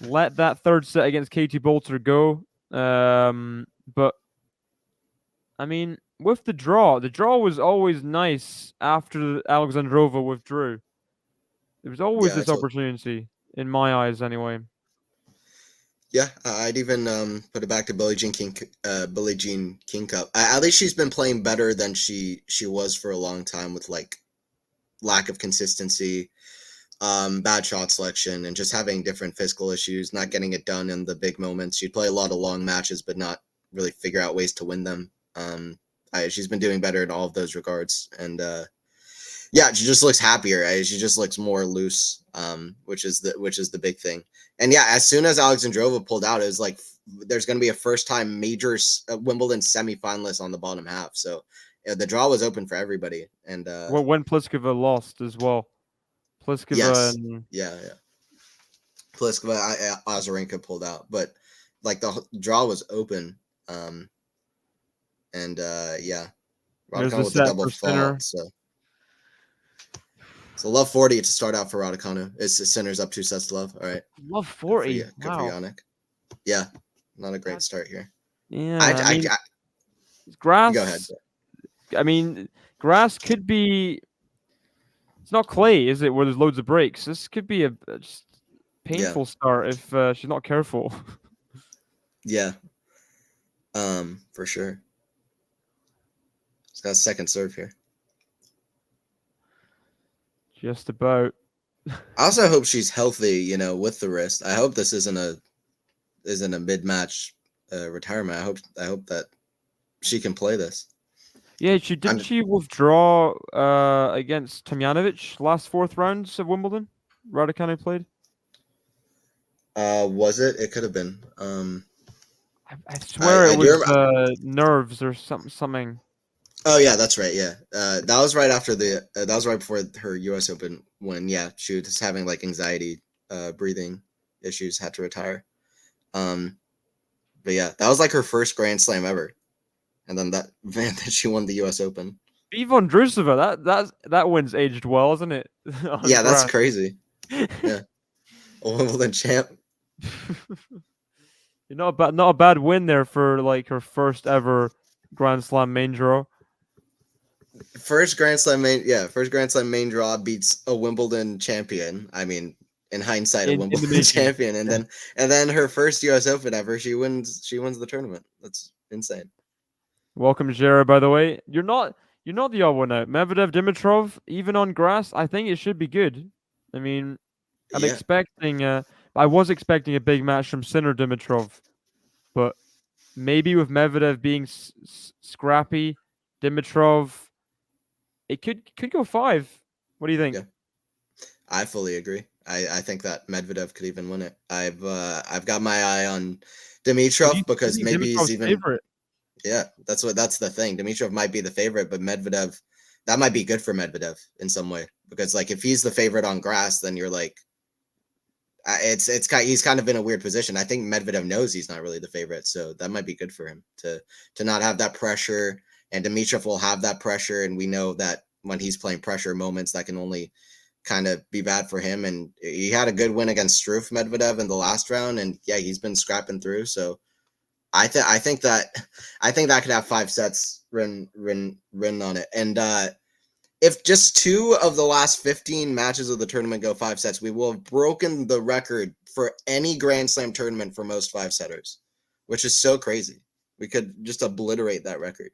let that third set against Katie Bolter go. But I mean, with the draw was always nice after Alexandrova withdrew. There was always Yeah, this opportunity in my eyes, anyway. yeah, I'd even put it back to Billie Jean King Cup. At least she's been playing better than she was for a long time with like lack of consistency, bad shot selection, and just having different physical issues, not getting it done in the big moments. She'd play a lot of long matches, but not really figure out ways to win them. She's been doing better in all of those regards, and yeah, she just looks happier. She just looks more loose, which is the big thing. And yeah, as soon as Alexandrova pulled out, it was like there's going to be a first-time major Wimbledon semifinalist on the bottom half. So yeah, the draw was open for everybody. And Well, when Pliskova lost as well, Pliskova yes, and yeah. Pliskova, Azarenka pulled out, but like the draw was open. And yeah, there's the Raducanu with a set double for fault. Sinner. So love 40 to start out for Raducanu. It's Sinner's up 2-0. All right. Love 40. Good for Wow. Yannick. Yeah, not a great start here. Yeah, I mean, go grass. ahead. I mean, grass could be. It's not clay, is it? Where there's loads of breaks. This could be a just painful start if she's not careful. Yeah. For sure. He's got a second serve here. Just about. I also hope she's healthy, with the wrist. I hope this isn't a mid-match retirement. I hope that she can play this. Yeah, she withdraw against Tomjanovic last fourth rounds of Wimbledon? Raducanu played. Was it? It could have been. I swear I it do was nerves or something. Oh yeah, that's right. Yeah, that was right after that was right before her U.S. Open when she was having like anxiety, breathing issues, had to retire. But yeah, that was like her first Grand Slam ever, and then that she won the U.S. Open. Ivan Drusova, that win's aged well, isn't it? Yeah, that's crazy. Yeah, a Wimbledon champ. Not a bad win there for like her first ever Grand Slam main draw. First Grand Slam main draw beats a Wimbledon champion. I mean, in hindsight, a Wimbledon champion, and then her first U.S. Open ever, she wins the tournament. That's insane. Welcome, Jera. By the way, you're not the odd one out. Medvedev, Dimitrov, even on grass, I think it should be good. I mean, I was expecting a big match from Sinner Dimitrov, but maybe with Medvedev being scrappy, Dimitrov, it could go 5. What do you think? Yeah, I fully agree. I think that Medvedev could even win it. I've got my eye on Dimitrov because maybe he's even favorite. Yeah, that's the thing. Dimitrov might be the favorite, but Medvedev, that might be good for Medvedev in some way, because like if he's the favorite on grass, then you're like, he's kind of in a weird position. I think Medvedev knows he's not really the favorite, so that might be good for him to not have that pressure. And Dimitrov will have that pressure, and we know that when he's playing pressure moments, that can only kind of be bad for him. And he had a good win against Struff Medvedev in the last round, and yeah, he's been scrapping through. So I think that could have 5 sets written on it. And if just 2 of the last 15 matches of the tournament go 5 sets, we will have broken the record for any Grand Slam tournament for most 5-setters, which is so crazy. We could just obliterate that record.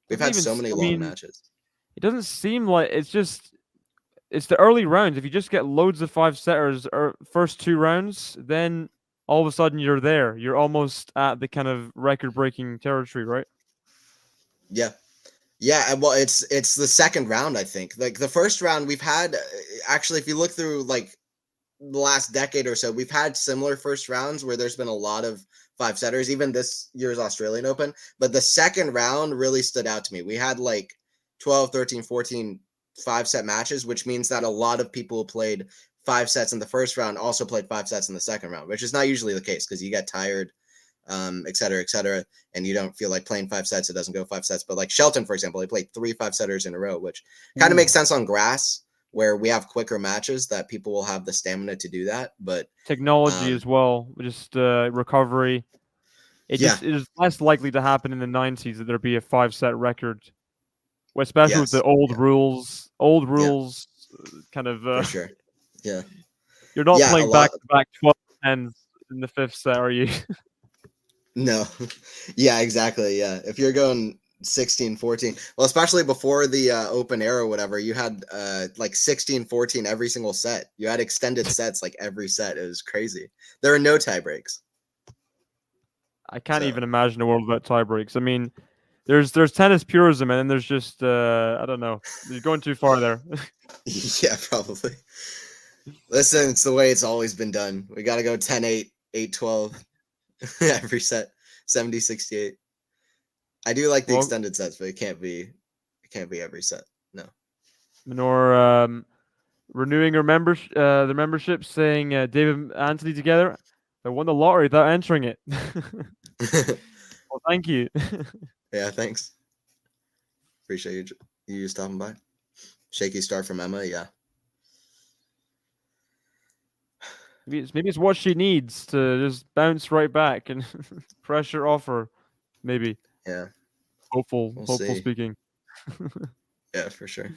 We've had so many long matches. It doesn't seem like it's the early rounds. If you just get loads of 5-setters or first 2 rounds, then all of a sudden you're there. You're almost at the kind of record-breaking territory, right? Yeah. Yeah, well, it's the second round, I think. Like the first round, we've had actually, if you look through like the last decade or so, we've had similar first rounds where there's been a lot of 5-setters, even this year's Australian Open. But the second round really stood out to me. We had like 12, 13, 14 5-set matches, which means that a lot of people who played 5 sets in the first round also played 5 sets in the second round, which is not usually the case because you get tired, et cetera, and you don't feel like playing 5 sets. It doesn't go 5 sets. But like Shelton, for example, he played 3 5-setters in a row, which kind of makes sense on grass where we have quicker matches that people will have the stamina to do that. But technology as well, just recovery. It is less likely to happen in the 90s that there'd be a 5-set record, especially with the old rules. Old rules, kind of. For sure. Yeah. You're not playing back-to-back 12 ends in the 5th set, are you? No. Yeah, exactly. Yeah. If you're going 16, 14, well, especially before the open era or whatever, you had like 16, 14 every single set. You had extended sets like every set. It was crazy. There are no tie breaks. I can't even imagine a world without tie breaks. I mean, there's tennis purism, and then there's just I don't know. You're going too far there. Yeah, probably. Listen, it's the way it's always been done. We got to go 10-8, 8-12 every set, 70-68. I do like the extended sets, but it can't be every set. No. Minor renewing her the membership, saying David Anthony together. I won the lottery without entering it. Well, thank you. Yeah, thanks. Appreciate you stopping by. Shaky start from Emma, yeah. Maybe it's what she needs to just bounce right back and pressure off her. Maybe. Yeah. Hopeful speaking. Yeah, for sure.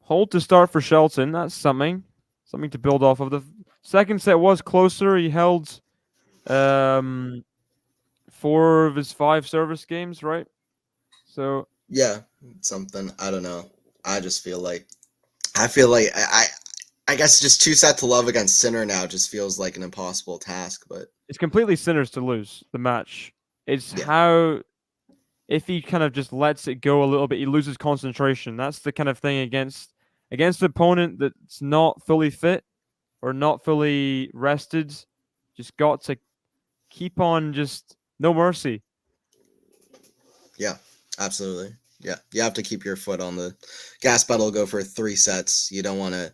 Hold to start for Shelton. That's something to build off of. The second set was closer. He held 4 of his 5 service games, right? So yeah, something. I don't know. I just feel like I guess just 2 set to love against Sinner now just feels like an impossible task. But it's completely Sinner's to lose the match. It's how if he kind of just lets it go a little bit, he loses concentration. That's the kind of thing against the opponent that's not fully fit or not fully rested. Just got to keep on, just no mercy. Yeah, absolutely. Yeah, you have to keep your foot on the gas pedal. Go for 3 sets. You don't want to.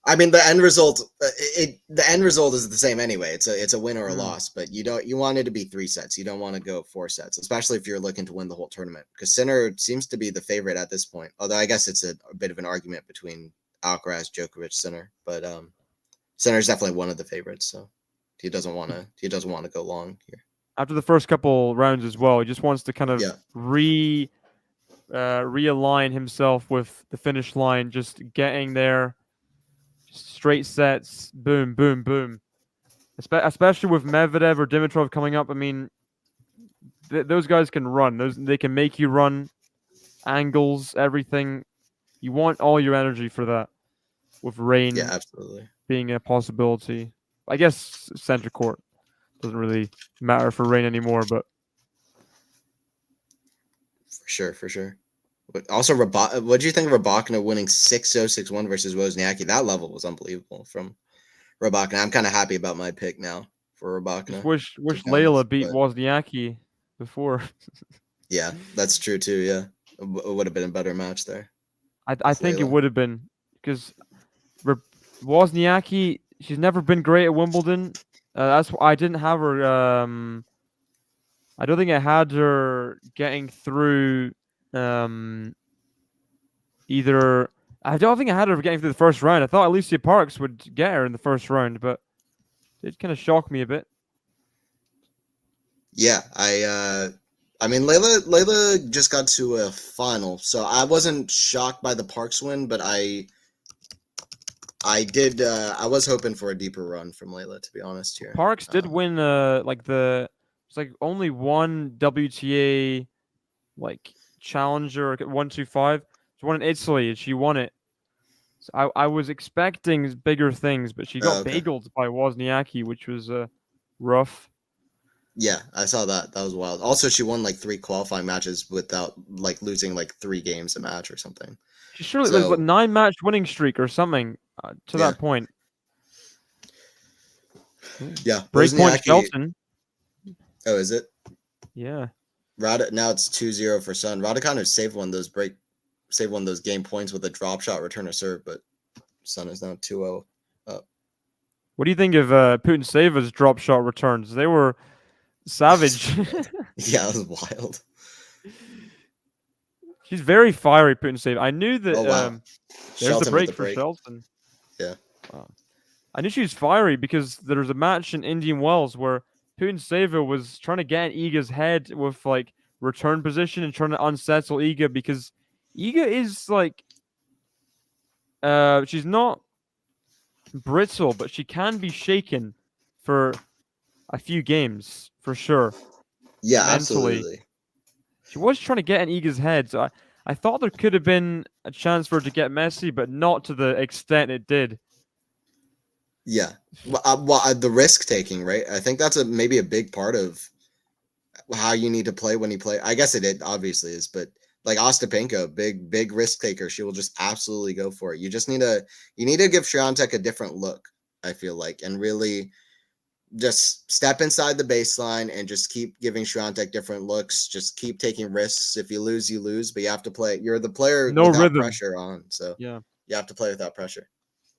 I mean, the end result is the same anyway. It's a win or a loss, but you want it to be 3 sets. You don't want to go 4 sets, especially if you're looking to win the whole tournament. Because Sinner seems to be the favorite at this point. Although I guess it's a bit of an argument between Alcaraz, Djokovic, Sinner, but Sinner's definitely one of the favorites. So he doesn't want to go long here. After the first couple rounds as well, he just wants to kind of realign himself with the finish line, just getting there. Straight sets, boom, boom, boom. Especially with Medvedev or Dimitrov coming up. I mean, those guys can run. They can make you run, angles, everything. You want all your energy for that. With rain, absolutely, being a possibility. I guess center court doesn't really matter for rain anymore, but for sure. But also, what do you think of Raducanu winning 6-0, 6-1 versus Wozniacki? That level was unbelievable from Raducanu. I'm kind of happy about my pick now for Just Raducanu, wish to be Layla honest. beat But Wozniacki before. yeah, that's true too. Yeah, it would have been a better match there I with think it Layla. would have been because Wozniacki, she's never been great at Wimbledon. That's why I didn't have her. I don't think I had her getting through. Um, either I don't think I had her getting through the first round. I thought Alicia Parks would get her in the first round, but it kind of shocked me a bit. Yeah, I mean Layla just got to a final, so I wasn't shocked by the Parks win, but I did I was hoping for a deeper run from Layla, to be honest here. Parks did win it's like only one WTA like challenger 125. She won in Italy and she won it. So I was expecting bigger things, but she got Okay. bageled by Wozniacki, which was rough. Yeah, I saw that. That was wild. Also, she won like 3 qualifying matches without like losing like 3 games a match or something. She surely there's like So 9-match winning streak or something to yeah, that point. yeah. Breakpoint Wozniacki. Shelton. Oh, is it? Yeah. Now it's 2-0 for Sun. Raducanu saved one of those game points with a drop shot return or serve, but Sun is now 2-0 up. What do you think of Putinseva's drop shot returns? They were savage. Yeah, that was wild. She's very fiery, Putintseva. I knew that. Oh wow. There's Shelton the with break the for break. Shelton. Yeah. Wow. I knew she was fiery because there was a match in Indian Wells where Putintseva was trying to get in Iga's head with like return position and trying to unsettle Iga because Iga is like she's not brittle, but she can be shaken for a few games for sure. Yeah, Mentally. absolutely. She was trying to get in Iga's head, so I thought there could have been a chance for her to get messy, but not to the extent it did. Yeah. The risk taking, right? I think that's maybe a big part of how you need to play when you play. I guess it obviously is, but like Ostapenko, big risk taker. She will just absolutely go for it. You just need to give Swiatek a different look, I feel like, and really just step inside the baseline and just keep giving Swiatek different looks. Just keep taking risks. If you lose, you lose, but you have to play. You're the player No without rhythm. pressure on, so Yeah. you have to play without pressure.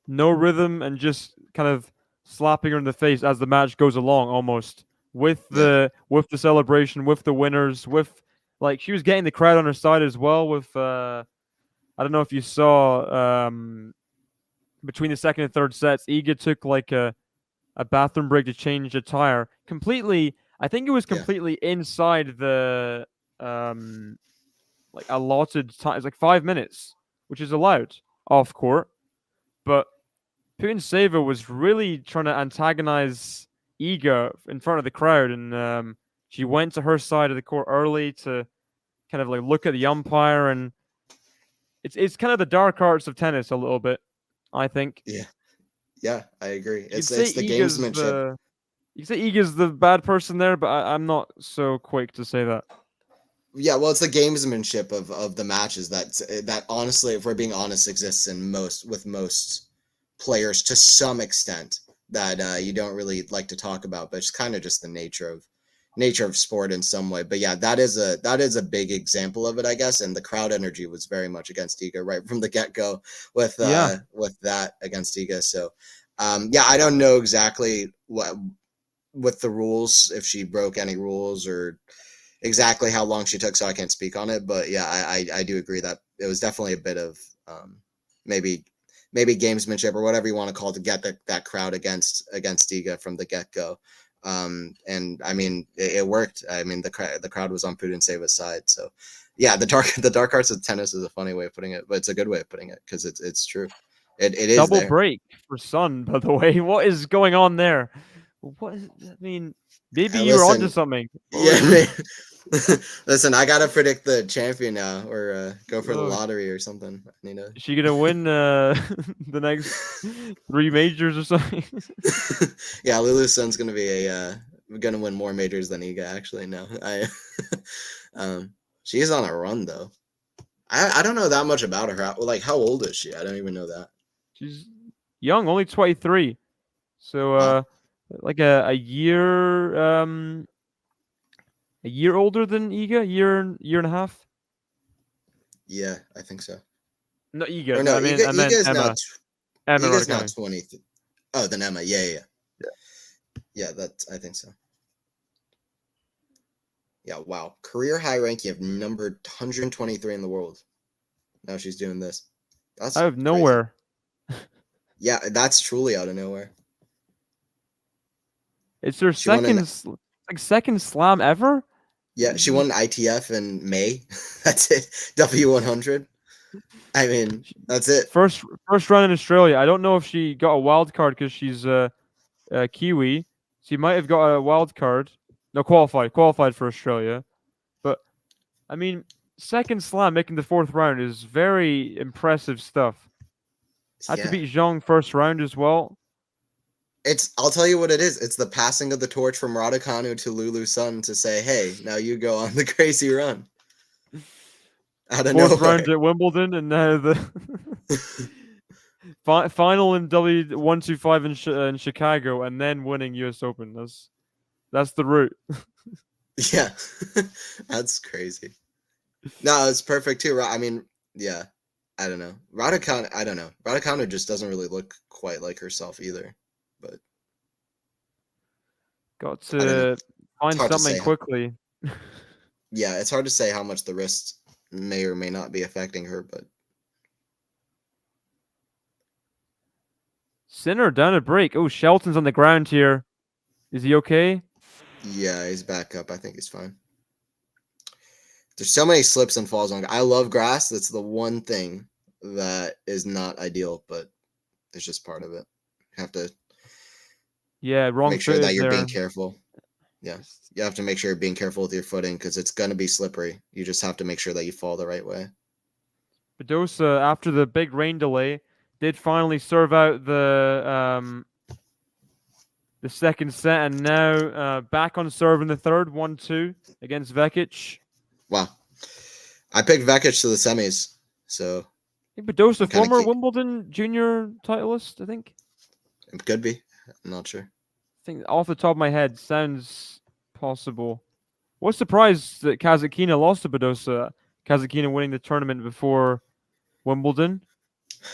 No rhythm and just kind of slapping her in the face as the match goes along almost with the celebration, with the winners, with like she was getting the crowd on her side as well with I don't know if you saw between the second and third sets, Iga took like a bathroom break to change attire. Completely, I think it was completely inside the like allotted time. It's like 5 minutes, which is allowed off court. But Putintseva was really trying to antagonize Iga in front of the crowd, and she went to her side of the court early to kind of like look at the umpire, and it's kind of the dark arts of tennis a little bit, I think. Yeah, I agree. You could It's say the Iga's gamesmanship. you could say Iga's the bad person there, but I'm not so quick to say that. Yeah, well, it's the gamesmanship of the matches that honestly, if we're being honest, exists in most players to some extent that you don't really like to talk about, but it's kind of just the nature of sport in some way. But yeah, that is a big example of it, I guess. And the crowd energy was very much against Iga right from the get go with that against Iga. So yeah, I don't know exactly what with the rules, if she broke any rules or exactly how long she took, so I can't speak on it. But yeah, I do agree that it was definitely a bit of maybe gamesmanship or whatever you want to call it to get that crowd against Iga from the get go. And I mean, it worked. I mean, the crowd was on Putinseva's side. So yeah, the dark arts of tennis is a funny way of putting it, but it's a good way of putting it because it's true. It is Double there. break for Sun, by the way. What is going on there? What is, I mean, maybe you were onto something. Yeah, listen, I gotta predict the champion now, or go for the lottery or something. I need to. Is she gonna win the next 3 majors or something? Yeah, Lulu Sun's gonna be gonna win more majors than Iga. Actually, no, she's on a run though. I don't know that much about her. Like, how old is she? I don't even know that. She's young, only 23. So Wow. like a year older than Iga, year and a half. Yeah, I think so. No, Iga. Or No, no, I Iga meant is not Emma Iga's not Raducanu. 20. Oh, then Emma. Yeah, yeah, yeah. Yeah. Yeah, that's I think so. Yeah, wow. Career high ranking of number 123 in the world. Now she's doing this. That's Out of crazy. nowhere. Yeah, that's truly out of nowhere. It's her She won an second slam ever. Yeah, she won an ITF in May. That's it. W100. I mean, that's it. First run in Australia. I don't know if she got a wild card because she's Kiwi. She might have got a wild card. No, qualified for Australia. But I mean, second slam making the fourth round is very impressive stuff. Had to Yeah. beat Zhang first round as well. I'll tell you what it is. It's the passing of the torch from Raducanu to Lulu Sun to say, hey, now you go on the crazy run. Out of Fourth round nowhere. at Wimbledon, and now the final in W125 in Chicago, and then winning U.S. Open. That's the route. Yeah. That's crazy. No, it's perfect too. I mean, yeah. I don't know. Raducanu, I don't know. Raducanu just doesn't really look quite like herself either. But Got I don't know. to It's find hard to something say. quickly. Yeah, it's hard to say how much the wrist may or may not be affecting her, but Sinner down a break. Oh, Shelton's on the ground here. Is he okay? yeah, he's back up. I think he's fine. There's so many slips and falls on. I love grass. That's the one thing that is not ideal, but it's just part of it. You have to Yeah, wrong make sure footed that you're being there. careful. Yeah, you have to make sure you're being careful with your footing because it's going to be slippery. You just have to make sure that you fall the right way. Badosa, after the big rain delay, did finally serve out the second set, and now back on serve in the third, 1-2 against Vekic. Wow. I picked Vekic to the semis, so I think Badosa, I'm kind of former Wimbledon junior titleist, I think. it could be. I'm not sure. I think off the top of my head, sounds possible. Was surprised that Kazakina lost to Badosa. Kazakina winning the tournament before Wimbledon.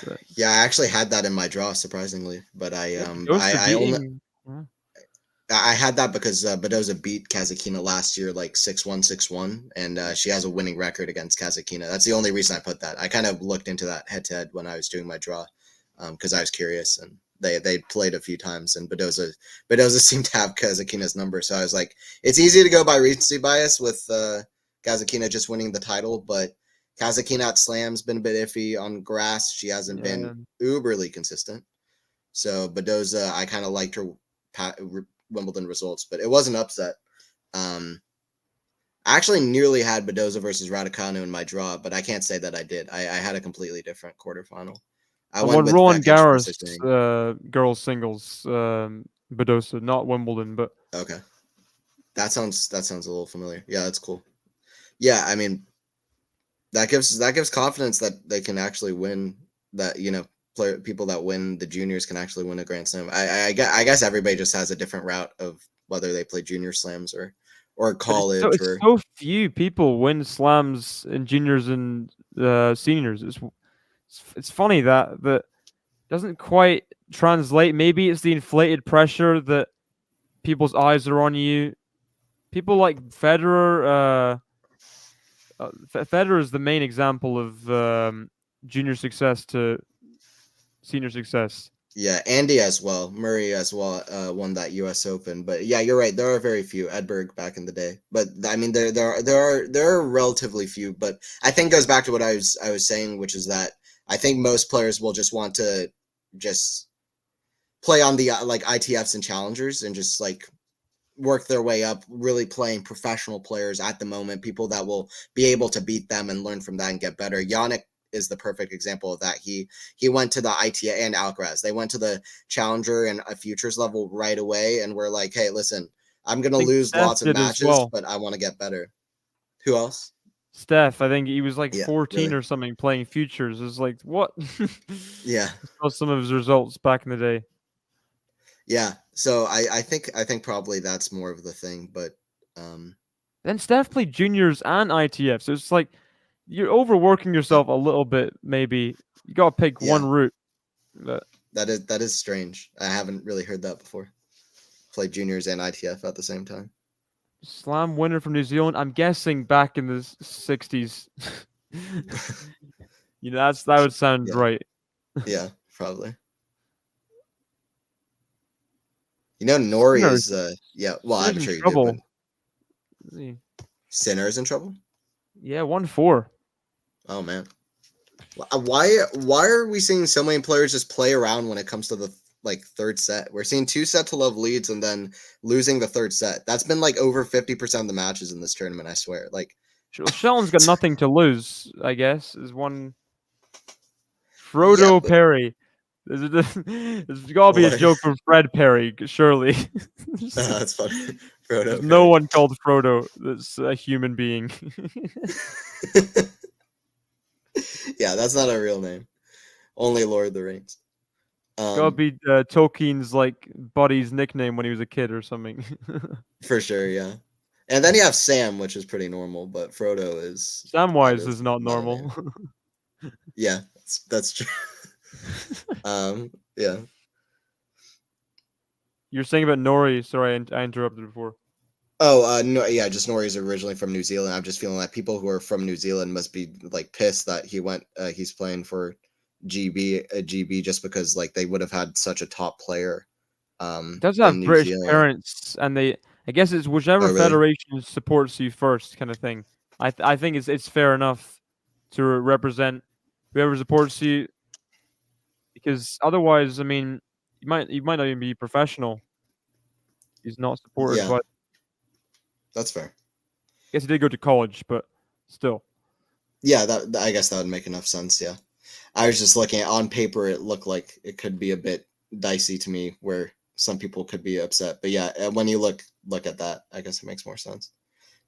But Yeah, I actually had that in my draw, surprisingly, but yeah, Badosa I only beating. I had that because Badoza beat Kazakina last year like 6-1, 6-1, and she has a winning record against Kazakina. That's the only reason I put that. I kind of looked into that head to head when I was doing my draw because I was curious, and they played a few times, and Badoza seemed to have Kazakina's number, so I was like, it's easy to go by recency bias with Kazakina just winning the title, but Kazakina at Slam's been a bit iffy on grass. She hasn't been uberly consistent. So Badoza, I kind of liked her Wimbledon results, but it was an upset. I actually nearly had Badoza versus Raducanu in my draw, but I can't say that I did. I had a completely different quarterfinal. I went won with Roland Vekic Garros versus Zhang. girls singles Badosa, not Wimbledon, but Okay, that sounds a little familiar. Yeah, that's cool. Yeah, I mean, that gives confidence that they can actually win. That people that win the juniors can actually win a Grand Slam. I guess everybody just has a different route of whether they play junior slams or but college it's or so few people win slams in juniors and seniors. It's funny that doesn't quite translate. Maybe it's the inflated pressure that people's eyes are on you. People like Federer. Federer is the main example of junior success to senior success. yeah, Andy as well, Murray as well won that U.S. Open. But yeah, you're right. There are very few. Edberg back in the day, but I mean there are relatively few. But I think it goes back to what I was saying, which is that I think most players will just want to just play on the like ITFs and challengers and just like work their way up, really playing professional players at the moment, people that will be able to beat them and learn from that and get better. Yannick is the perfect example of that. He went to the ITA and Alcaraz. They went to the challenger and a futures level right away, and we're like, hey, listen, I'm gonna I think lose Steph lots of did as matches, well. but I want to get better. Who else? Steph, I think he was like Yeah, 14 really. or something playing futures. It's like what? Yeah. Saw some of his results back in the day. Yeah. So I think probably that's more of the thing, but Then Steph played juniors and ITF, so it's like you're overworking huh, yourself a little bit. Maybe you gotta pick yeah, one route. But that is strange. I haven't really heard that before. Play juniors and ITF at the same time. Slam winner from New Zealand. I'm guessing back in the '60s. That would sound Yeah. right. Yeah, probably. Nori Sinners, is yeah, well, Sinners I'm in sure you do, but trouble. Let's see. Sinner's in trouble? Yeah, 1-4. Oh man. Why are we seeing so many players just play around when it comes to the like third set? We're seeing 2-set-to-love leads and then losing the third set. That's been like over 50% of the matches in this tournament, I swear. Like Shelton's got nothing to lose. I guess is one. yeah, Frodo but Perry. There's gotta be a what? joke from Fred Perry, surely. That's funny. There's Frodo no Perry. one called Frodo that's a human being. Yeah, that's not a real name. Only Lord of the Rings. It's gotta be Tolkien's like buddy's nickname when he was a kid or something. For sure, yeah. And then you have Sam, which is pretty normal, but Frodo that Samwise is is not not a name. normal. Yeah, that's true. Yeah. You're saying about Nori. Sorry, I interrupted before. Oh, no, yeah, just Nori's originally from New Zealand. I'm just feeling like people who are from New Zealand must be like pissed that he's playing for GB just because like they would have had such a top player Does in have New British Zealand. parents, and I guess it's whichever Oh, really? federation supports you first, kind of thing. I think it's fair enough to represent whoever supports you, because otherwise, I mean, you might not even be professional. He's not supported, Yeah, but that's fair. I guess he did go to college, but still. Yeah, I guess that would make enough sense, yeah. I was just looking at on paper it looked like it could be a bit dicey to me where some people could be upset. But yeah, when you look at that, I guess it makes more sense.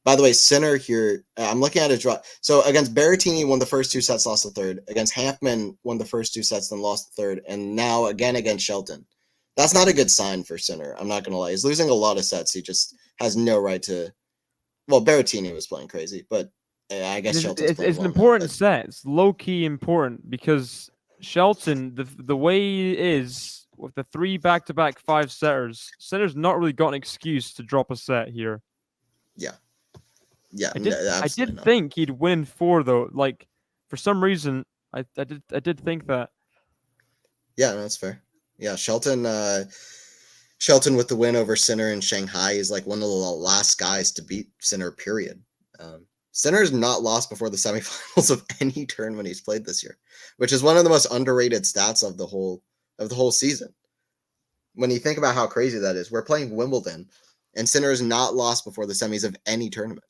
By the way, Sinner here, I'm looking at a draw. So against Berrettini, won the first 2 sets, lost the third. Against Hampman, won the first 2 sets, then lost the third. And now again against Shelton. That's not a good sign for Sinner. I'm not going to lie. He's losing a lot of sets. He just has no right to. Well, Berrettini was playing crazy, but I guess Shelton's playing It's an well now. important set. It's low key important because Shelton, the way he is with the 3 back-to-back 5-setters, Sinner's not really got an excuse to drop a set here. Yeah. Yeah, I no, did absolutely not. think he'd win in 4 though. Like for some reason, I did think that. Yeah, no, that's fair. Yeah, Shelton with the win over Sinner in Shanghai is like one of the last guys to beat Sinner, period. Sinner's not lost before the semifinals of any tournament he's played this year, which is one of the most underrated stats of the whole season. When you think about how crazy that is, we're playing Wimbledon, and Sinner is not lost before the semis of any tournament,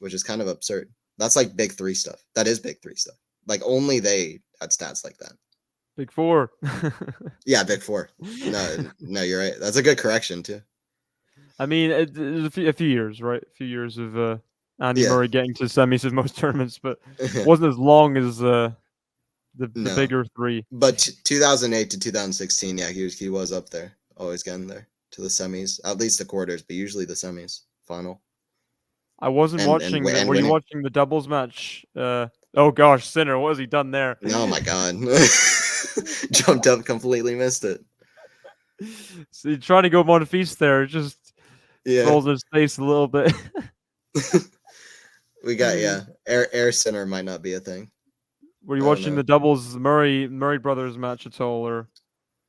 which is kind of absurd. That's like big three stuff. That is big three stuff. Like only they had stats like that. Big 4. Yeah, big 4. No, you're right. That's a good correction too. I mean, it's a few years, right? A few years of Andy Yeah. Murray getting to semis of most tournaments, but wasn't as long as the No, bigger 3. but 2008 to 2016, yeah, he was up there, always getting there to the semis, at least the quarters, but usually the semis, final, I wasn't and watching the. Were you winning. watching the doubles match? Oh gosh, Sinner, what has he done there? Oh my god, jumped up, completely missed it. So you're trying to go Monfils there, just Yeah, falls in his face a little bit. we got air center might not be a thing. Were you I don't watching know. the doubles Murray brothers match at all, or?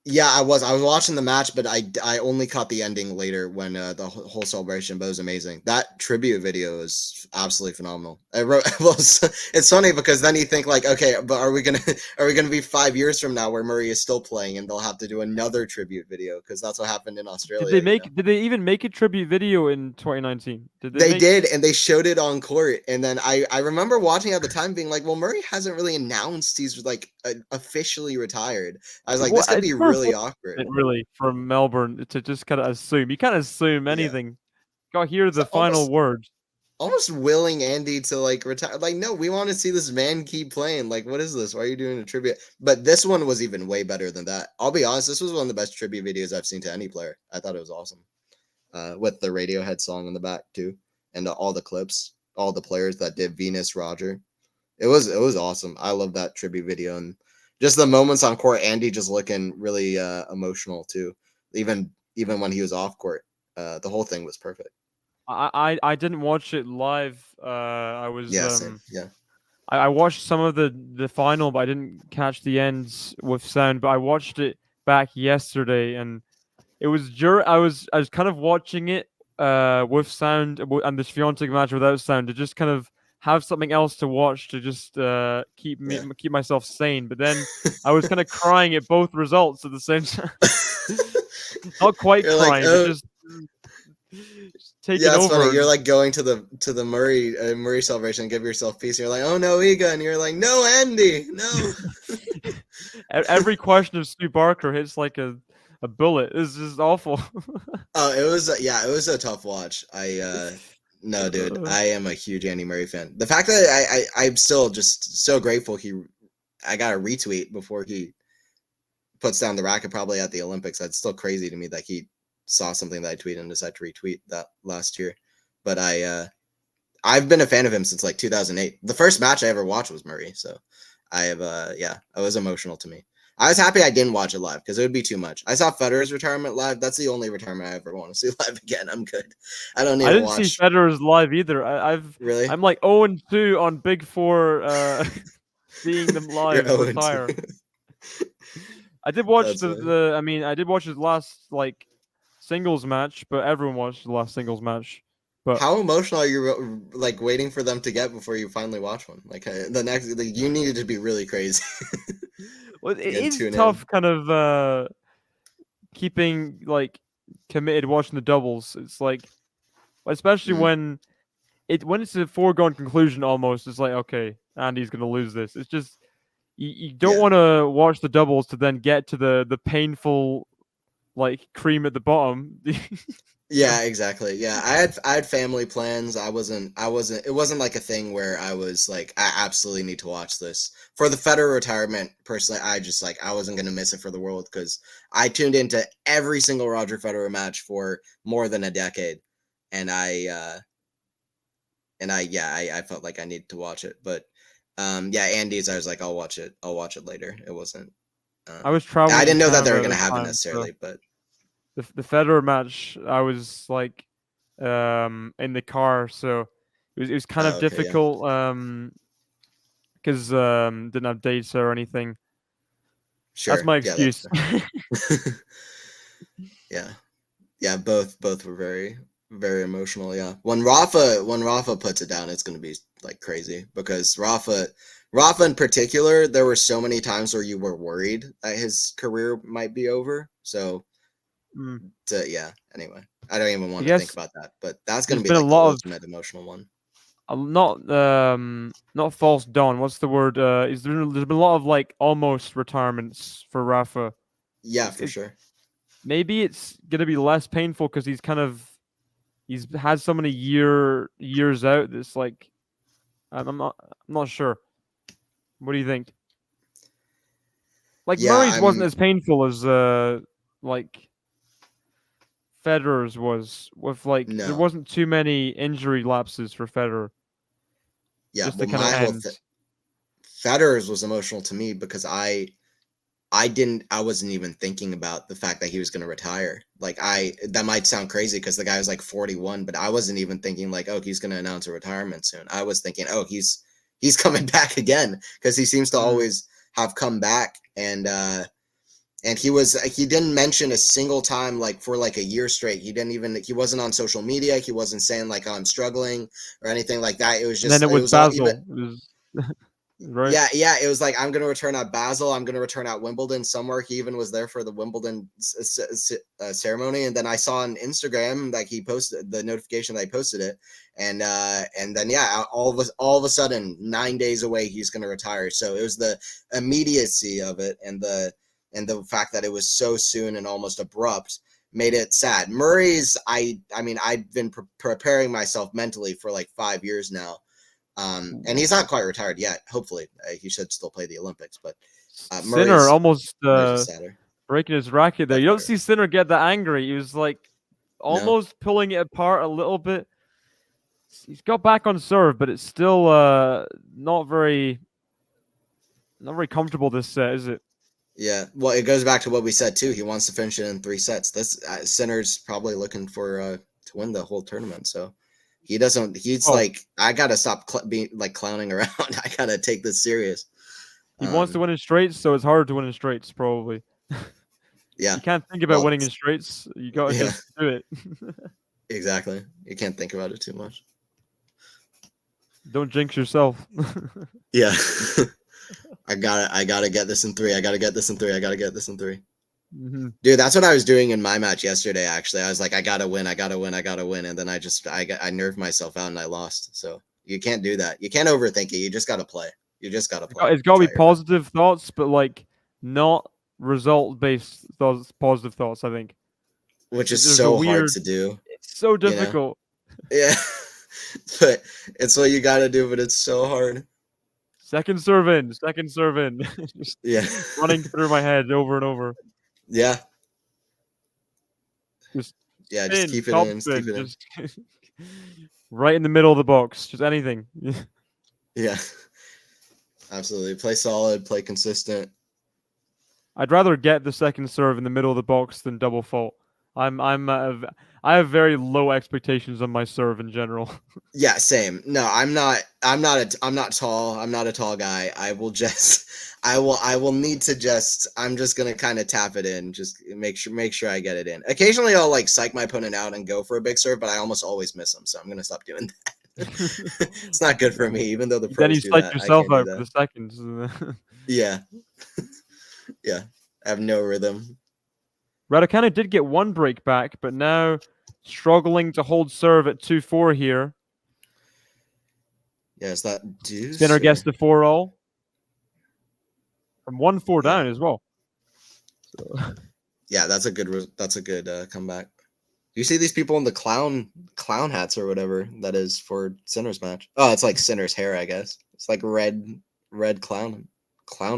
Yeah, I was watching the match, but I only caught the ending later when the whole celebration. But it was amazing. That tribute video is absolutely phenomenal. It's funny because then you think like, okay, but are we gonna be 5 years from now where Murray is still playing and they'll have to do another tribute video because that's what happened in Australia. Did they even make a tribute video in 2019? They did, and they showed it on court. And then I remember watching at the time being like, well, Murray hasn't really announced he's like officially retired. I was like, this could be really awkward. Really, from Melbourne to just kind of assume. You can't assume Yeah. anything. Got to hear It's the final almost word. almost willing Andy to like retire. Like, no, we want to see this man keep playing. Like, what is this? Why are you doing a tribute? But this one was even way better than that. I'll be honest, this was one of the best tribute videos I've seen to any player. I thought it was awesome. With the Radiohead song in the back too, and all the clips, all the players that did Venus, Roger. It was awesome. I love that tribute video, and just the moments on court, Andy just looking really emotional too. Even when he was off court, the whole thing was perfect. I didn't watch it live. I was Same. Yeah. I watched some of the final, but I didn't catch the ends with sound. But I watched it back yesterday, and it was I was kind of watching it with sound and the Swiatek match without sound to just kind of have something else to watch to just keep myself sane. But then I was kind of crying at both results at the same time. Not quite You're crying, like, oh. but just taking Yeah, it's over. funny. You're like going to the Murray celebration and give yourself peace. And you're like, oh no, Iga, and you're like, no, Andy, no. Every question of Stu Barker hits like a bullet. It's just awful. Oh, it was it was a tough watch. No, dude, I am a huge Andy Murray fan. The fact that I'm still just so grateful I got a retweet before he puts down the racket, probably at the Olympics. That's still crazy to me that he saw something that I tweeted and decided to retweet that last year. But I've been a fan of him since like 2008. The first match I ever watched was Murray, so I have it was emotional to me. I was happy I didn't watch it live because it would be too much. I saw Federer's retirement live. That's the only retirement I ever want to see live again. I'm good. I didn't see Federer's live either. Really? I'm like 0-2 on Big Four seeing them live retire. I did watch I did watch his last like singles match, but everyone watched the last singles match. But how emotional are you like waiting for them to get before you finally watch one? Like the next, you needed to be really crazy. Well, it is tough, kind of keeping like committed watching the doubles. It's like, especially when it's a foregone conclusion almost. It's like, okay, Andy's gonna lose this. It's just you don't want to watch the doubles to then get to the painful like cream at the bottom. Yeah, exactly. Yeah, I had family plans. It wasn't like a thing where I was like, I absolutely need to watch this. For the Federer retirement, personally, I wasn't going to miss it for the world because I tuned into every single Roger Federer match for more than a decade. And I felt like I needed to watch it. But Andy's, I was like, I'll watch it later. It wasn't. I was traveling. I didn't know that they were going to have it necessarily, but the Federer match, I was like in the car, so it was kind of difficult because didn't have data or anything. Sure, that's my excuse. Yeah, both were very, very emotional. Yeah, when Rafa puts it down, it's going to be like crazy because Rafa in particular, there were so many times where you were worried that his career might be over. So. Anyway, I don't even want to think about that, but that's going to be like the ultimate emotional one. Not false dawn. What's the word? There's been a lot of like almost retirements for Rafa. Yeah, for sure. Maybe it's going to be less painful because he's had so many years out. It's like I'm not sure. What do you think? Like Murray's wasn't as painful as like Federer's was, with like there wasn't too many injury lapses for Federer. Yeah, but my whole Federer's was emotional to me because I wasn't even thinking about the fact that he was going to retire. Like that might sound crazy because the guy was like 41, but I wasn't even thinking like, oh, he's going to announce a retirement soon. I was thinking, oh, he's coming back again because he seems to always have come back. And he didn't mention a single time, like for like a year straight. He wasn't on social media. He wasn't saying like, oh, I'm struggling or anything like that. It was just, and then it was Basel. Right. Yeah. It was like, I'm going to return at Basel. I'm going to return at Wimbledon somewhere. He even was there for the Wimbledon ceremony. And then I saw on Instagram that he posted the notification that I posted it. And then, all of a sudden 9 days away, he's going to retire. So it was the immediacy of it and the fact that it was so soon and almost abrupt made it sad. Murray's, I mean, I've been preparing myself mentally for like 5 years now. And he's not quite retired yet. Hopefully, he should still play the Olympics. But Sinner almost Murray's sadder. breaking his racket there. That's You don't better. see Sinner get that angry. He was like almost pulling it apart a little bit. He's got back on serve, but it's still not very comfortable this set, is it? Yeah, well, it goes back to what we said too. He wants to finish it in 3 sets. This Sinner's probably looking for to win the whole tournament. So he doesn't. He's like, I gotta stop being like clowning around. I gotta take this serious. He wants to win in straights, so it's harder to win in straights, probably. Yeah, you can't think about winning in straights. You gotta just do it. Exactly. You can't think about it too much. Don't jinx yourself. Yeah. I gotta get this in 3. I gotta get this in 3. I gotta get this in 3. Mm-hmm. Dude, that's what I was doing in my match yesterday. Actually, I was like, I gotta win, and then I nerved myself out and I lost. So you can't do that. You can't overthink it. You just gotta play. You just gotta play. It's gotta be positive thoughts, but like not result-based thoughts. Positive thoughts, I think. Which is so hard to do. It's so difficult. You know? Yeah, but it's what you gotta do. But it's so hard. Second serve in. Just running through my head over and over. Yeah. Just keep it in. Keep it in. Right in the middle of the box. Just anything. Yeah. Absolutely. Play solid. Play consistent. I'd rather get the second serve in the middle of the box than double fault. I have very low expectations on my serve in general. Yeah, same. No, I'm not tall. I'm not a tall guy. I will need to I'm just going to kind of tap it in, just make sure I get it in. Occasionally I'll like psych my opponent out and go for a big serve, but I almost always miss them. So I'm going to stop doing that. It's not good for me, even though the pros then you do psych that. yourself out for the seconds. Yeah. Yeah. I have no rhythm. Raducanu did get one break back, but now struggling to hold serve at 2-4 here. Yeah, is that deuce? Sinner gets the 4-all. From 1-4 down as well. So. Yeah, that's a good comeback. You see these people in the clown hats or whatever that is for Sinner's match. Oh, it's like Sinner's hair, I guess. It's like red clown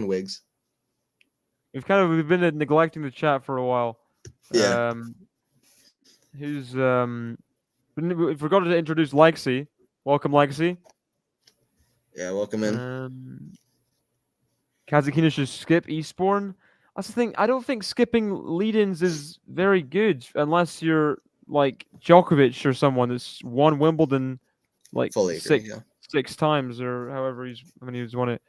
wigs. We've been neglecting the chat for a while. Yeah. We forgot to introduce Lexi. Welcome, Lexi. Yeah, welcome in. Kazakina should skip Eastbourne. That's the thing. I don't think skipping lead-ins is very good unless you're like Djokovic or someone that's won Wimbledon like six times or however he's won it.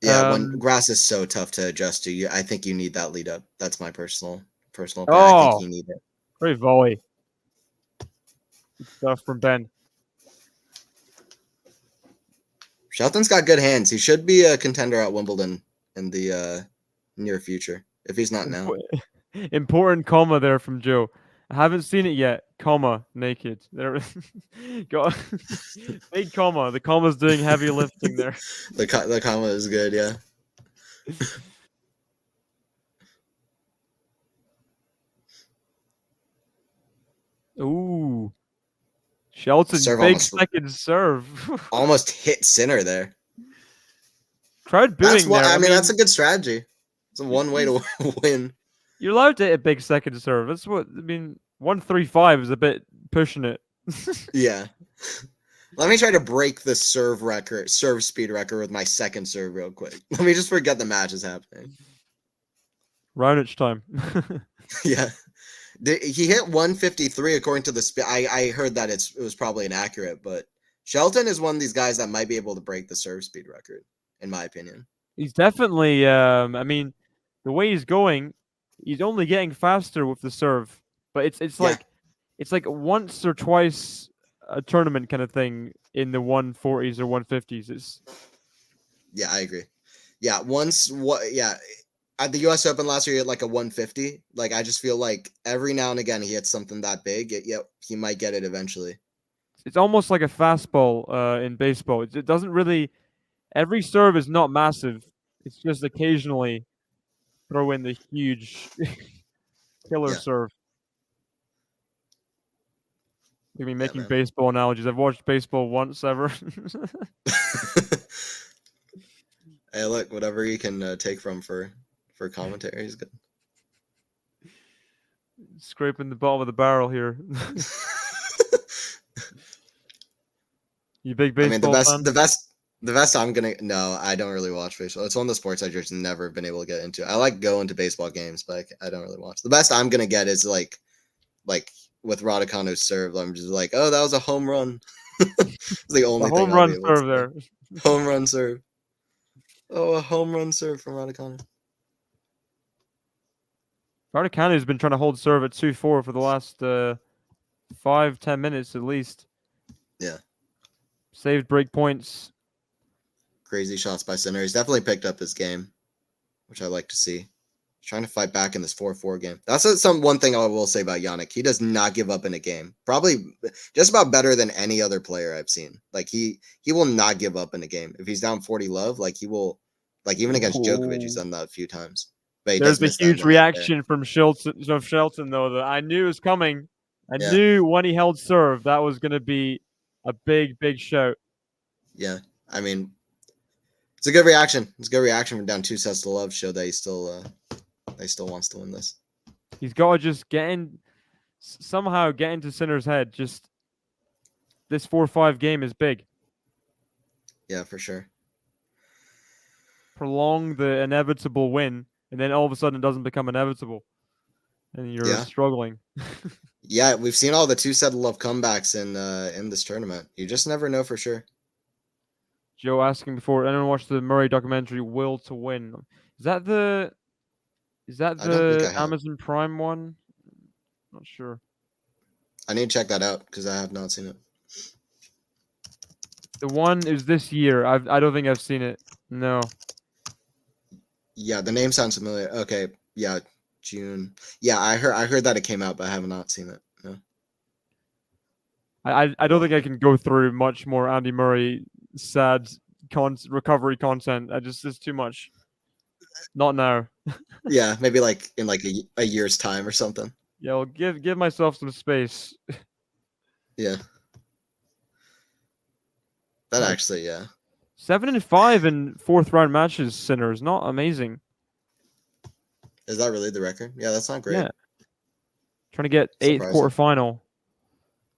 Yeah, when grass is so tough to adjust to, I think you need that lead up. That's my personal opinion. I think you need it. Great volley. Good stuff from Ben. Shelton's got good hands. He should be a contender at Wimbledon in the near future, if he's not now. Important comma there from Joe. I haven't seen it yet. Comma naked. There, got big comma. The comma's doing heavy lifting there. The comma is good, yeah. Ooh, Shelton, big second serve. Almost hit Sinner there. Crowd booing there. I mean, that's a good strategy. It's one way to win. You're allowed to hit a big second serve. That's what I mean. 135 is a bit pushing it. Yeah. Let me try to break the serve speed record with my second serve real quick. Let me just forget the match is happening. Roundage time. Yeah. He hit 153 according to the speed. I heard that it was probably inaccurate, but Shelton is one of these guys that might be able to break the serve speed record, in my opinion. He's definitely, I mean, the way he's going, he's only getting faster with the serve. But it's like once or twice a tournament kind of thing in the 140s or 150s. Yeah, I agree. Yeah, at the US Open last year he had like a 150. Like I just feel like every now and again he hits something that big. He might get it eventually. It's almost like a fastball in baseball. It doesn't really. Every serve is not massive. It's just occasionally throw in the huge killer serve. Look at me Yeah, making man. baseball analogies. I've watched baseball once ever. Hey, look, whatever you can take from for commentary is good. Scraping the bottom of the barrel here. You big I mean, baseball fan? the best I'm gonna. No, I don't really watch baseball. It's one of the sports I just never been able to get into. I like going to baseball games, but I don't really watch. The best I'm gonna get is like with Raducanu's serve. I'm just like, oh, that was a home run. It's the The only thing home I'll be run able to serve say. there. Home run serve. Oh, a home run serve from Raducanu. Raducanu has been trying to hold serve at 2-4 for the last 5-10 minutes at least. Yeah. Saved break points. Crazy shots by center. He's definitely picked up his game, which I like to see. He's trying to fight back in this 4-4 game. That's one thing I will say about Yannick. He does not give up in a game. Probably just about better than any other player I've seen. Like he will not give up in a game. If he's down 40 love, like he will, like even against Djokovic, he's done that a few times. But he There's does a miss that in huge the net there. reaction from Shelton though that I knew was coming. I Yeah. knew when he held serve that was going to be a big shout. Yeah. I mean, it's a good reaction. It's a good reaction from down 2-0 show that he still wants to win this. He's got to just somehow get into Sinner's head. Just this 4-5 game is big. Yeah, for sure. Prolong the inevitable win, and then all of a sudden it doesn't become inevitable, and you're struggling. Yeah, we've seen all the 2-0 comebacks in this tournament. You just never know for sure. Joe asking before anyone watched the Murray documentary "Will to Win." Is that the Amazon Prime one? Not sure. I need to check that out because I have not seen it. The one is this year. I don't think I've seen it. No. Yeah, the name sounds familiar. Okay, yeah, June. Yeah, I heard that it came out, but I have not seen it. No. I don't think I can go through much more Andy Murray sad recovery content. It's too much. Not now. Yeah, maybe like in like a year's time or something. Yeah, I'll give myself some space. Yeah. That actually, yeah. 7-5 in fourth round matches, Sinner is not amazing. Is that really the record? Yeah, that's not great. Yeah. Trying to get eighth quarterfinal.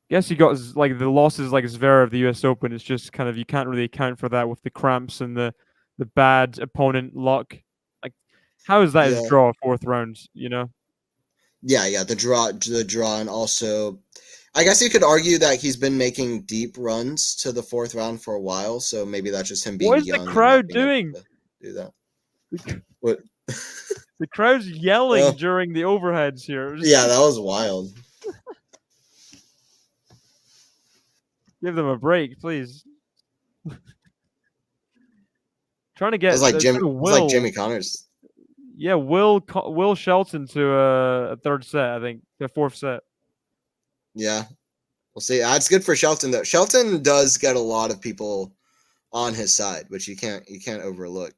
Guess you got like the losses like Zverev of the US Open. It's just kind of you can't really account for that with the cramps and the bad opponent luck. Like, how is that his draw fourth round? You know? Yeah, the draw, and also, I guess you could argue that he's been making deep runs to the fourth round for a while. So maybe that's just him being young. What is the crowd doing? Do that. What? The crowd's yelling during the overheads here. Yeah, that was wild. Give them a break, please. Trying to get it's like Jimmy Connors. Yeah, Will Shelton to a third set, I think, the fourth set. Yeah, we'll see. That's good for Shelton though. Shelton does get a lot of people on his side, which you can't overlook.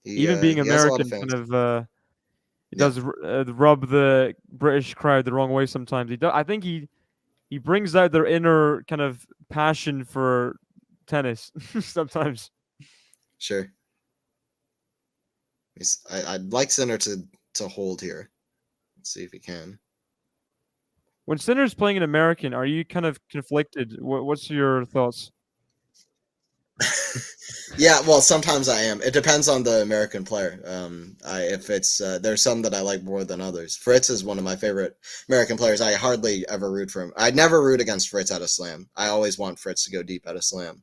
Even being American, kind of, does rub the British crowd the wrong way sometimes. I think he brings out their inner kind of passion for tennis sometimes. Sure. I'd like Sinner to hold here. Let's see if he can. When Sinner's playing an American, are you kind of conflicted? What's your thoughts? Yeah, well, sometimes I am. It depends on the American player. If it's there's some that I like more than others. Fritz is one of my favorite American players. I hardly ever root for him. I'd never root against Fritz at a slam. I always want Fritz to go deep at a slam.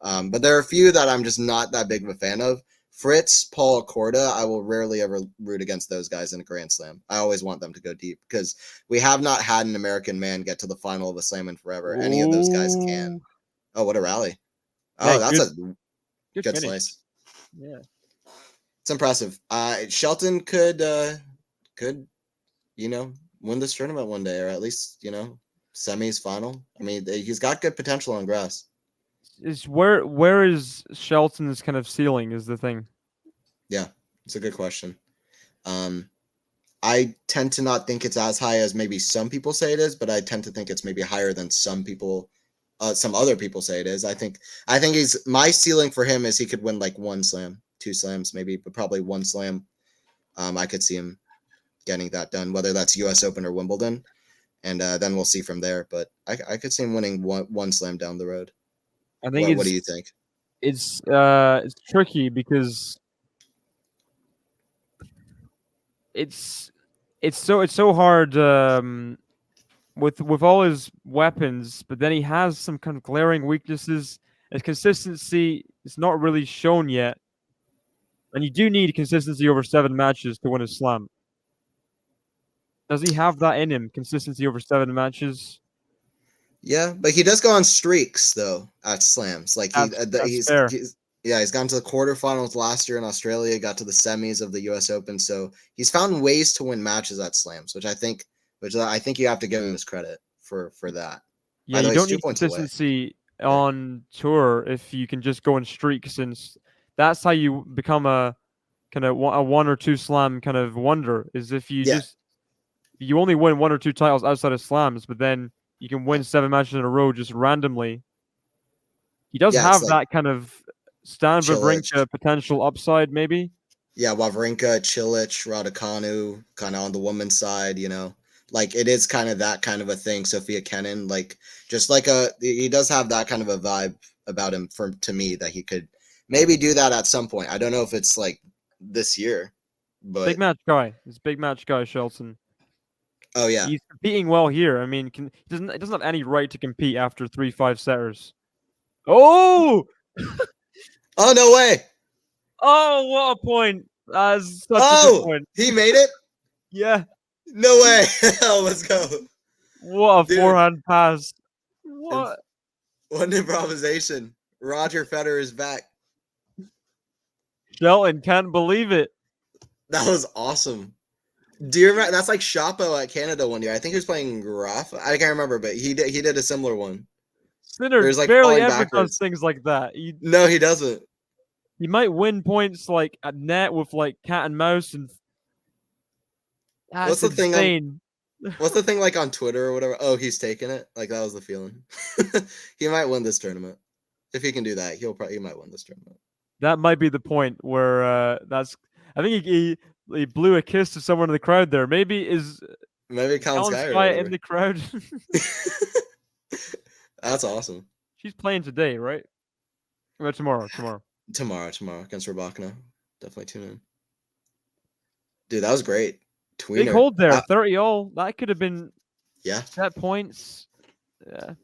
But there are a few that I'm just not that big of a fan of. Fritz, Paul, Korda, I will rarely ever root against those guys in a Grand Slam. I always want them to go deep because we have not had an American man get to the final of a slam in forever. Ooh. Any of those guys can. Oh, what a rally. Oh, yeah, that's a good slice. Yeah. It's impressive. Shelton could win this tournament one day, or at least, semis, final. I mean, he's got good potential on grass. Where is Shelton's kind of ceiling is the thing. Yeah, it's a good question. I I tend to not think it's as high as maybe some people say it is, but I tend to think it's maybe higher than some other people say it is. I think my ceiling for him is he could win like 1 slam, 2 slams maybe, but probably 1 slam. I could see him getting that done, whether that's U.S. Open or Wimbledon, and then we'll see from there. But I could see him winning one slam down the road. I think What do you think? It's tricky because it's so hard with all his weapons, but then he has some kind of glaring weaknesses. His consistency is not really shown yet, and you do need consistency over 7 matches to win a slam. Does he have that in him? Consistency over 7 matches? Yeah, but he does go on streaks though at slams. Like he's gone to the quarterfinals last year in Australia, got to the semis of the U.S. Open, so he's found ways to win matches at slams, which I think you have to give him his credit for that. Yeah, you don't need consistency on tour if you can just go on streaks, and that's how you become a kind of a 1 or 2 slam kind of wonder. Is if you you only win 1 or 2 titles outside of slams, but then you can win 7 matches in a row just randomly. He does have that kind of Stan Wawrinka potential upside, maybe. Yeah, Wawrinka, Cilic, Raducanu, kind of on the women's side, like it is kind of that kind of a thing. Sophia Kenin, like just like he does have that kind of a vibe about him to me that he could maybe do that at some point. I don't know if it's like this year, but big match guy. He's a big match guy, Shelton. Oh yeah, he's competing well here. I mean, he doesn't have any right to compete after 3 5-setters. Oh! Oh no way! Oh, what a point! That's such a good point. He made it. Yeah. No way! Let's go. What a forehand pass! What? What an improvisation! Roger Federer is back. Shelton can't believe it. That was awesome. Do you remember? That's like Chapo at Canada one year. I think he was playing Gauff. I can't remember, but he did a similar one. Sinner barely ever does things like that. No, he doesn't. He might win points like at net with like cat and mouse and. That's insane. What's the thing like on Twitter or whatever? Oh, he's taking it. Like that was the feeling. He might win this tournament. If he can do that, he might win this tournament. That might be the point where I think he blew a kiss to someone in the crowd there. Maybe Colin Sky in the crowd. That's awesome. She's playing today, right? Or tomorrow. Tomorrow against Raducanu. Definitely tune in. Dude, that was great. Tweener. Big hold there, 30-all. That could have been set points. Yeah.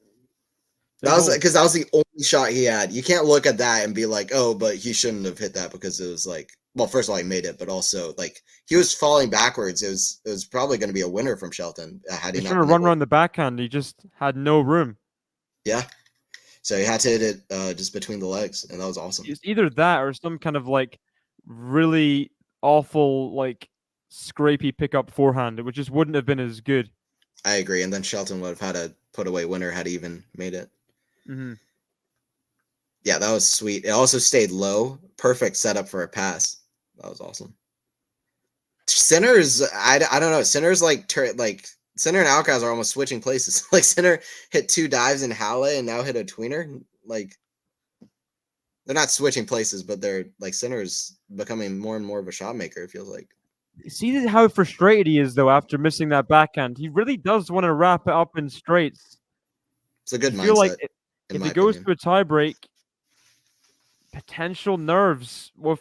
That was because that was the only shot he had. You can't look at that and be like, oh, but he shouldn't have hit that because it was like, well, first of all, he made it, but also like he was falling backwards. It was probably going to be a winner from Shelton had he not. He trying to run around the backhand. He just had no room. Yeah. So he had to hit it just between the legs, and that was awesome. It's either that or some kind of like really awful, like scrapey pickup forehand, which just wouldn't have been as good. I agree. And then Shelton would have had a put away winner had he even made it. Mm-hmm. Yeah, that was sweet. It also stayed low. Perfect setup for a pass. That was awesome. Sinners, I don't know. Sinners like Sinner and Alcaraz are almost switching places. Like Sinner hit 2 dives in Halle and now hit a tweener. Like they're not switching places, but they're like Sinner's becoming more and more of a shot maker. It feels like. See how frustrated he is though after missing that backhand. He really does want to wrap it up in straights. It's a good mindset. I feel like if it goes to a tiebreak, potential nerves with.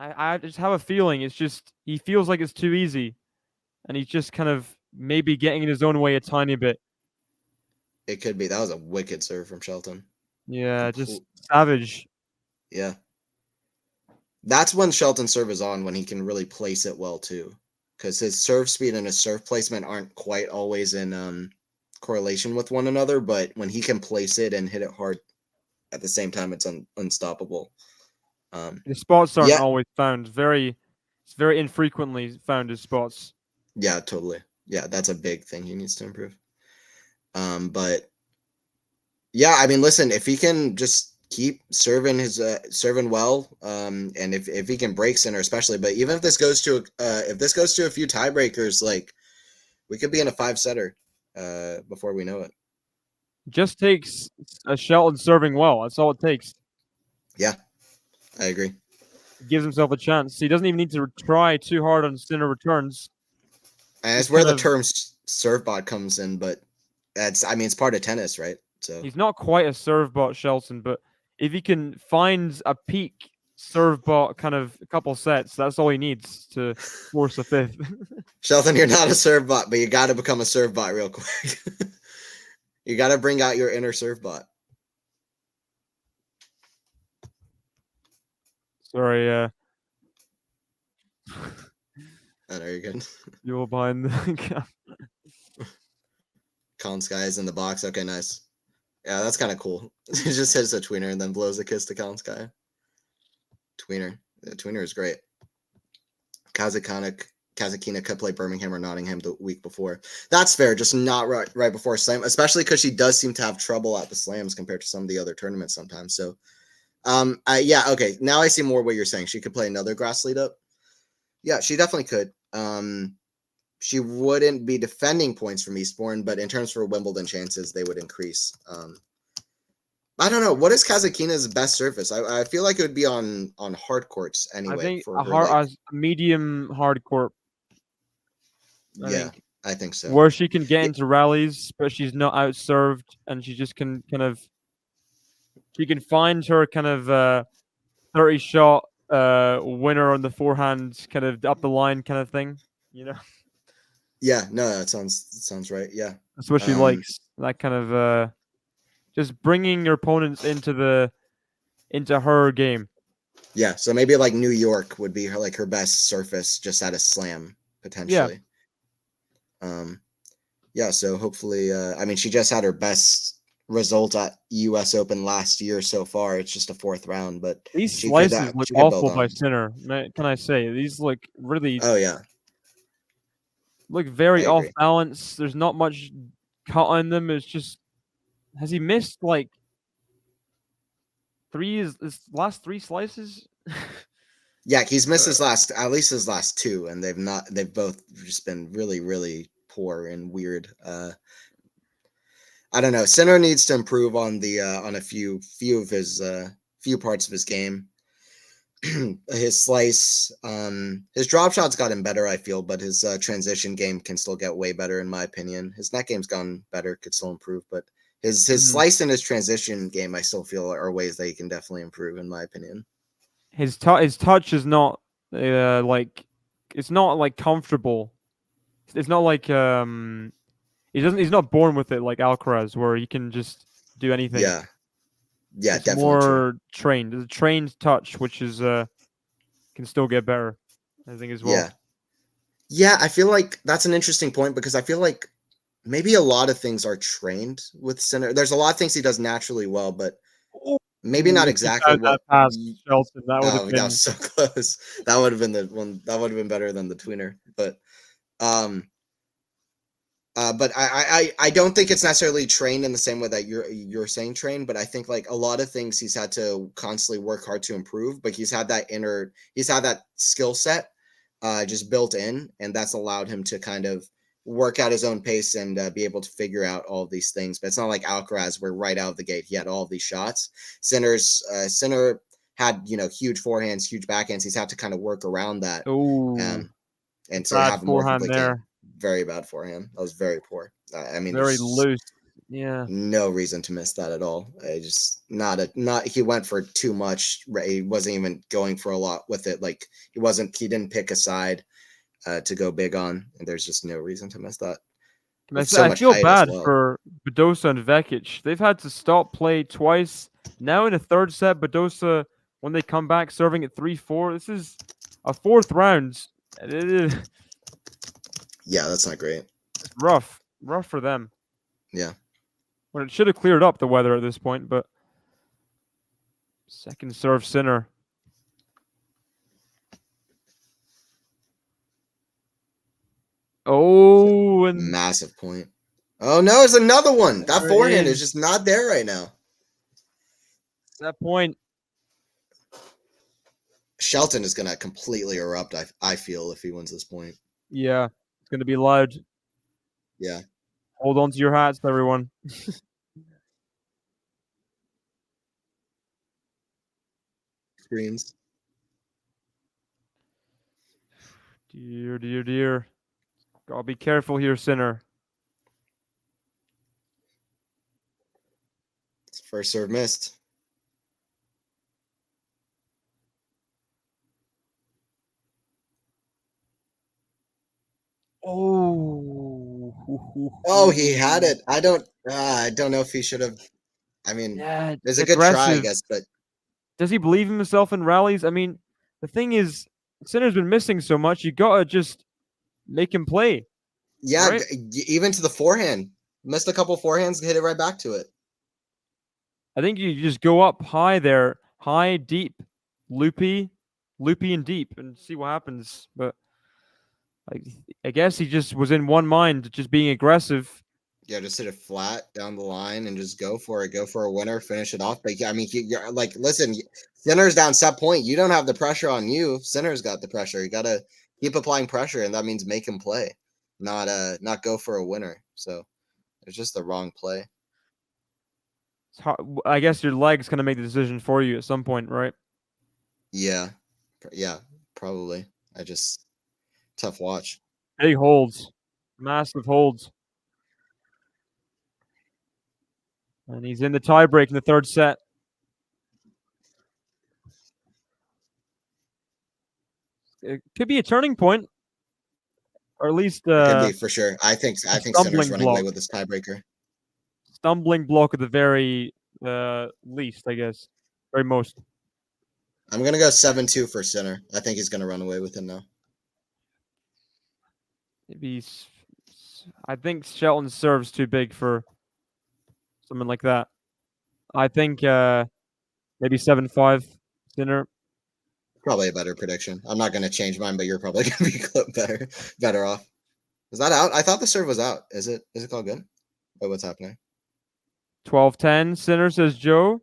I just have a feeling it's just he feels like it's too easy. And he's just kind of maybe getting in his own way a tiny bit. It could be. That was a wicked serve from Shelton. Yeah, just savage. Yeah. That's when Shelton's serve is on, when he can really place it well, too. Because his serve speed and his serve placement aren't quite always in correlation with one another. But when he can place it and hit it hard at the same time, it's unstoppable. The spots aren't always found. It's very infrequently found his spots. Yeah, totally. Yeah, that's a big thing he needs to improve. But yeah, I mean, listen, if he can just keep serving his serving well. And if he can break Sinner especially, but even if this goes to a few tiebreakers, like we could be in a 5-setter before we know it. Just takes a Shelton serving well. That's all it takes. Yeah, I agree. He gives himself a chance. He doesn't even need to try too hard on Sinner returns. And that's where the term serve bot comes in, but it's part of tennis, right? So he's not quite a serve bot, Shelton, but if he can find a peak serve bot kind of a couple sets, that's all he needs to force a 5th. Shelton, you're not a serve bot, but you got to become a serve bot real quick. You got to bring out your inner serve bot. Sorry, Oh, no, you're good. you're behind the Colin Sky is in the box. Okay, nice. Yeah, that's kind of cool. He just hits a tweener and then blows a kiss to Colin Sky. Tweener. The tweener is great. Kazakina could play Birmingham or Nottingham the week before. That's fair, just not right before Slam, especially because she does seem to have trouble at the Slams compared to some of the other tournaments sometimes. So, yeah, okay. Now I see more what you're saying. She could play another grass lead up. Yeah, she definitely could. She wouldn't be defending points from Eastbourne, but in terms for Wimbledon chances, they would increase. I don't know. What is Kazakina's best surface? I feel like it would be on hard courts anyway. I think for a medium hard court. I think so. Where she can get into rallies, but she's not outserved, and she just can she can find her kind of 30-shot winner on the forehand, kind of up the line kind of thing, you know? Yeah, no, that sounds right. Yeah, that's what she likes. That kind of just bringing your opponents into her game. Yeah, so maybe like New York would be her best surface, just at a Slam potentially. Yeah. So hopefully, she just had her best result at U.S. Open last year so far. It's just a 4th round, but these slices look awful by Sinner. Can I say these look really? Oh yeah. Look very off balance. There's not much cut on them. It's just, has he missed like his last 3 slices? Yeah, he's missed his last 2, and they've both just been really, really poor and weird. I don't know. Sinner needs to improve on a few of his few parts of his game. His slice, his drop shot's gotten better, I feel, but his transition game can still get way better, in my opinion. His net game's gotten better, could still improve, but his slice and his transition game, I still feel, are ways that he can definitely improve, in my opinion. His touch is not it's not like comfortable. It's not like he's not born with it like Alcaraz, where he can just do anything. Yeah, it's definitely more trained. It's a trained touch, which is can still get better, I think, as well. Yeah, I feel like that's an interesting point, because I feel like maybe a lot of things are trained with Sinner. There's a lot of things he does naturally well, but maybe not exactly what. Shelton, that would have been. That was so close. That would have been the one. That would have been better than the tweener. But I don't think it's necessarily trained in the same way that you're saying trained. But I think like a lot of things he's had to constantly work hard to improve. But he's had that skill set just built in, and that's allowed him to kind of work at his own pace and be able to figure out all of these things. But it's not like Alcaraz, where right out of the gate he had all of these shots. Sinner had huge forehands, huge backhands. He's had to kind of work around that. And to have a more complete game. Very bad forehand. That was very poor. Very loose. Yeah. No reason to miss that at all. He went for too much. He wasn't even going for a lot with it. Like he didn't pick a side to go big on, and there's just no reason to miss that. I feel bad for Badosa and Vekic. They've had to stop play twice. Now in a 3rd set, Badosa, when they come back serving at 3-4, this is a 4th round. Yeah, that's not great. It's rough for them. Yeah. Well, it should have cleared up the weather at this point, but second serve Sinner. Oh, and massive point. Oh no, there's another one. That forehand is just not there right now. Set point. Shelton is gonna completely erupt. I feel if he wins this point. Yeah, it's gonna be loud. Yeah. Hold on to your hats, everyone. Screens. Dear, dear, dear. Gotta be careful here, Sinner. First serve missed. Oh. Oh, he had it. I don't know if he should have. I mean, Yeah, there's a good try, I aggressive. guess, but Does he believe in himself in rallies? I mean, the thing is, Sinner's been missing so much. You gotta just make him play, yeah, right? even to the forehand, missed a couple forehands, hit it right back to it. I think you just go up high there, high, deep, loopy, and deep, and see what happens. But I guess he just was in one mind, just being aggressive. Yeah, just hit it flat down the line and just go for it. Go for a winner, finish it off. But I mean, you're like, listen, Sinner's down set point. You don't have the pressure on you. Sinner's got the pressure. You gotta keep applying pressure, and that means make him play, not go for a winner. So it's just the wrong play. I guess your leg's gonna make the decision for you at some point, right? Yeah, probably. Tough watch. Big holds, massive holds, and he's in the tiebreak in the third set. It could be a turning point, or at least It could be for sure. I think Sinner's stumbling running away block. with this tiebreaker. Stumbling block at the very least, I guess, very most. I'm gonna go 7-2 for Sinner. I think he's gonna run away with it now. Maybe I think Shelton serves too big for someone like that. I think maybe 7-5 Sinner. Probably a better prediction. I'm not gonna change mine, but you're probably gonna be better off. Is that out? I thought the serve was out. Is it called good? Wait, what's happening? 12-10 Sinner, says Joe.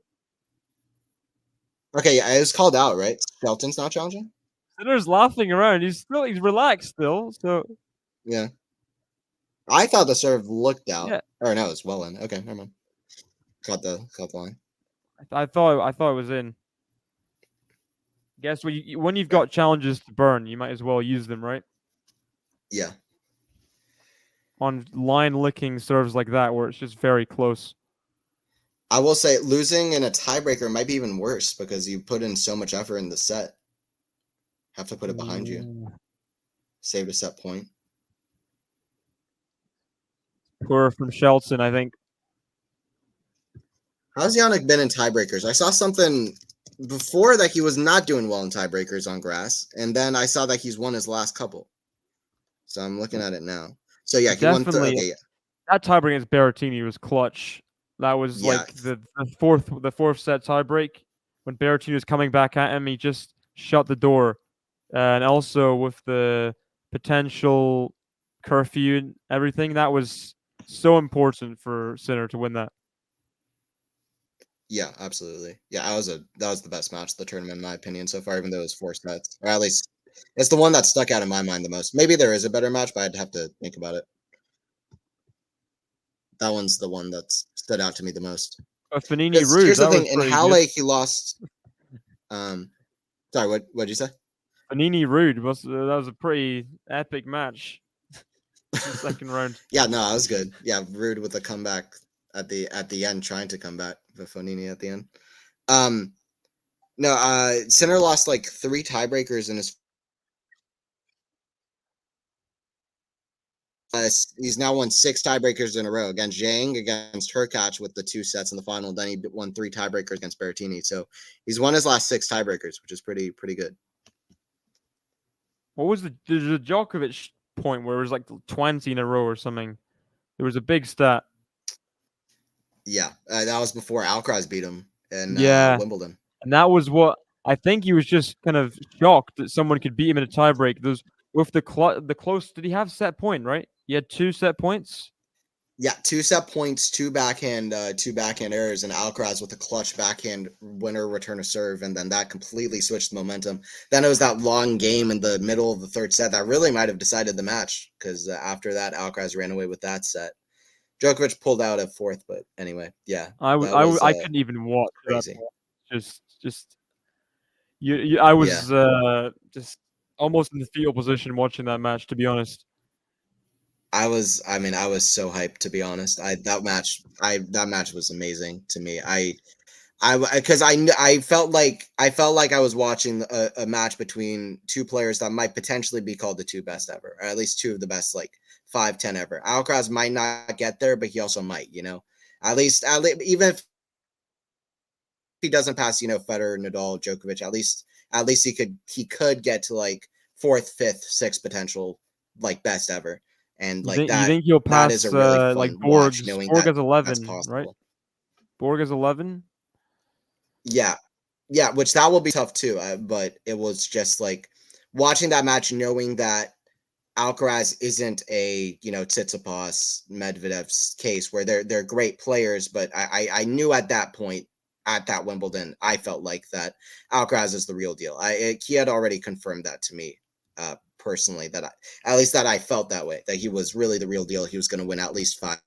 Okay, yeah, it was called out, right? Shelton's not challenging? Sinner's laughing around. He's relaxed still. So Yeah. I thought the serve looked out. yeah, Or no, it's well in. Okay, never mind. Caught the line. I thought it was in. Guess when you've got challenges to burn, you might as well use them, right? Yeah. On line licking serves like that, where it's just very close. I will say losing in a tiebreaker might be even worse because you put in so much effort in the set. Have to put it behind you. Saved a set point. Poor from Shelton, I think. How's Yannick been in tiebreakers? I saw something before that he was not doing well in tiebreakers on grass, and then I saw that he's won his last couple. So I'm looking at it now. So yeah, he Definitely, won. Okay, yeah. That tiebreak against Berrettini was clutch. That was like the fourth set tiebreak when Berrettini was coming back at him. He just shut the door, and also with the potential curfew and everything, that was so important for Sinner to win that. Yeah, absolutely. Yeah, that was the best match of the tournament in my opinion so far, even though it was 4 sets. Or at least it's the one that stuck out in my mind the most. Maybe there is a better match, but I'd have to think about it. That one's the one that stood out to me the most. Fanini Rude. Here's the thing: in Halle, good. he lost. Sorry, what'd you say? Fanini Rude that was a pretty epic match. The second round. Yeah, no, that was good. Yeah, Rude with a comeback at the end, trying to come back with Fonini at the end. No, Sinner lost like 3 tiebreakers in his. He's now won 6 tiebreakers in a row against Zhang, against Hurkacz with the 2 sets in the final. Then he won 3 tiebreakers against Berrettini. So he's won his last 6 tiebreakers, which is pretty good. What was the Djokovic point where it was like 20 in a row or something? There was a big stat. Yeah, that was before Alcaraz beat him in Wimbledon. And that was what I think he was just kind of shocked that someone could beat him in a tiebreak. Those with the close. Did he have set point, right? He had 2 set points. Yeah, 2 set points, two backhand errors, and Alcaraz with a clutch backhand winner return of serve, and then that completely switched the momentum. Then it was that long game in the middle of the third set that really might have decided the match, because after that, Alcaraz ran away with that set. Djokovic pulled out at fourth, but anyway, yeah, that was I couldn't even watch that crazy. point. Just I Yeah, was just almost in the fetal position watching that match, to be honest. I mean, I was so hyped, to be honest. That match was amazing to me. Because I felt like I was watching a match between two players that might potentially be called the two best ever, or at least two of the best, like 5-10 ever. Alcaraz might not get there, but he also might. At least even if he doesn't pass, Federer, Nadal, Djokovic, at least he could get to like fourth, fifth, sixth potential, like best ever, and like You think he'll that is a pass really like fun watch, Borg's? knowing Borg that has that's 11, right? possible. Borg has 11. Yeah, yeah, which that will be tough too. But it was just like watching that match, knowing that Alcaraz isn't a Tsitsipas, Medvedev's case where they're great players, but I knew at that point at that Wimbledon I felt like that Alcaraz is the real deal. He had already confirmed that to me personally, that at least that I felt that way, that he was really the real deal. He was going to win at least five.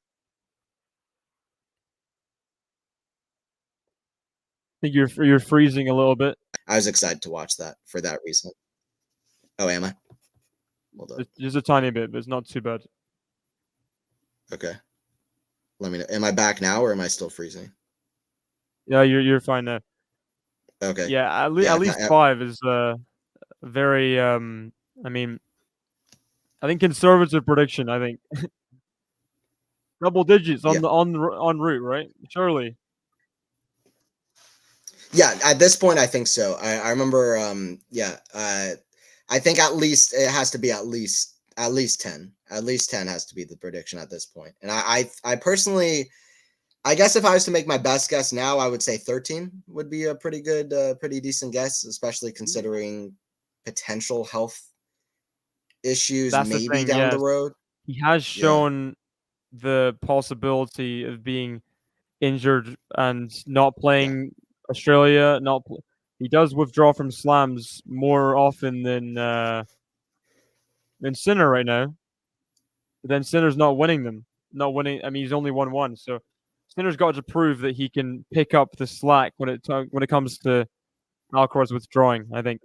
I think you're freezing a little bit. I was excited to watch that for that reason. Oh, am I? Hold up. Just a tiny bit, but it's not too bad. Okay. Let me know. Am I back now or am I still freezing? Yeah, you're fine now. Okay. Yeah, Yeah. at least 5 is very I mean, I think conservative prediction. I think double digits Yeah. on route, right? Surely. Yeah. At this point, I think so. I remember. Yeah. I think at least it has to be at least 10. At least 10 has to be the prediction at this point. And I personally, I guess if I was to make my best guess now, I would say 13 would be a pretty good, pretty decent guess, especially considering potential health issues That's the maybe thing. down the Yes, road. he has Yeah. shown the possibility of being injured and not Yeah. playing Australia. He does withdraw from slams more often than Sinner right now. But then Sinner's not winning them. Not winning. I mean, he's only won one. So Sinner's got to prove that he can pick up the slack when it comes to Alcaraz withdrawing. I think.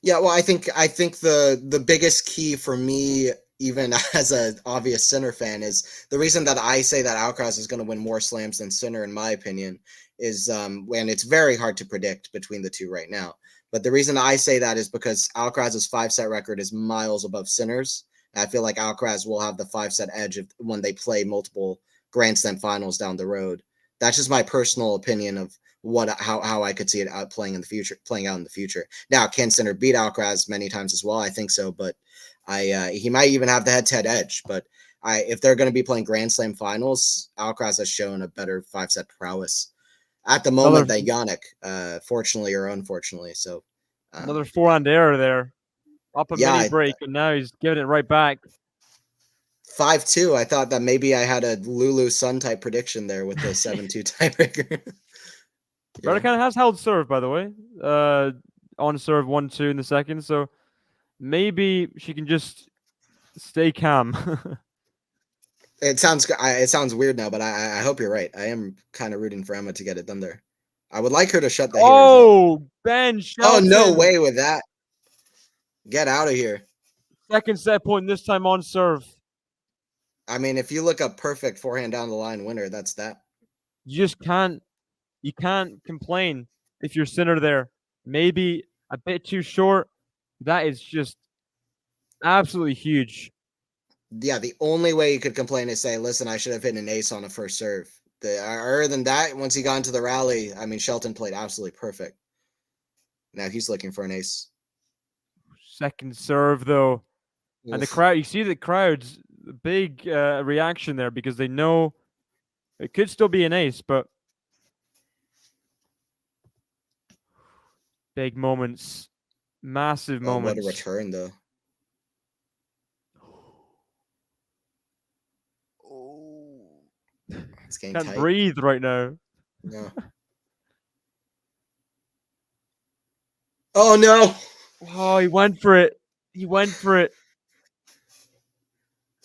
Yeah, well, I think the biggest key for me, even as an obvious Sinner fan, is the reason that I say that Alcaraz is going to win more slams than Sinner, in my opinion, is when it's very hard to predict between the two right now. But the reason I say that is because Alcaraz's 5-set record is miles above Sinner's. And I feel like Alcaraz will have the 5-set edge when they play multiple Grand Slam finals down the road. That's just my personal opinion of how I could see it playing out in the future. Now, can Sinner beat Alcaraz many times as well? I think so, but he might even have the head-to-head edge. But if they're going to be playing Grand Slam finals, Alcaraz has shown a better 5-set prowess at the moment than Jannik, fortunately or unfortunately. So Another forehand error there, up a mini yeah, break, and now he's giving it right back. 5-2. I thought that maybe I had a Lulu Sun type prediction there with the 7-2 tiebreaker. Raducanu has held serve, by the way. On serve 1-2 in the second, so maybe she can just stay calm. It sounds weird now, but I hope you're right. I am kind of rooting for Emma to get it done there. I would like her to shut the haters up. Oh, Ben Oh, no Shelton. way with that. Get out of here. Second set point, this time on serve. I mean, if you look up perfect forehand down the line winner, that's that. You just can't complain if you're Sinner there. Maybe a bit too short. That is just absolutely huge. Yeah, the only way you could complain is say, listen, I should have hit an ace on a first serve. Other than that, once he got into the rally, I mean, Shelton played absolutely perfect. Now he's looking for an ace. Second serve, though. And the Oof. crowd, you see the crowd's big reaction there because they know it could still be an ace, but big moments, massive Oh, what a moments. return, though. It's getting Can't tight. breathe right now. No. Oh no! Oh, he went for it. He went for it.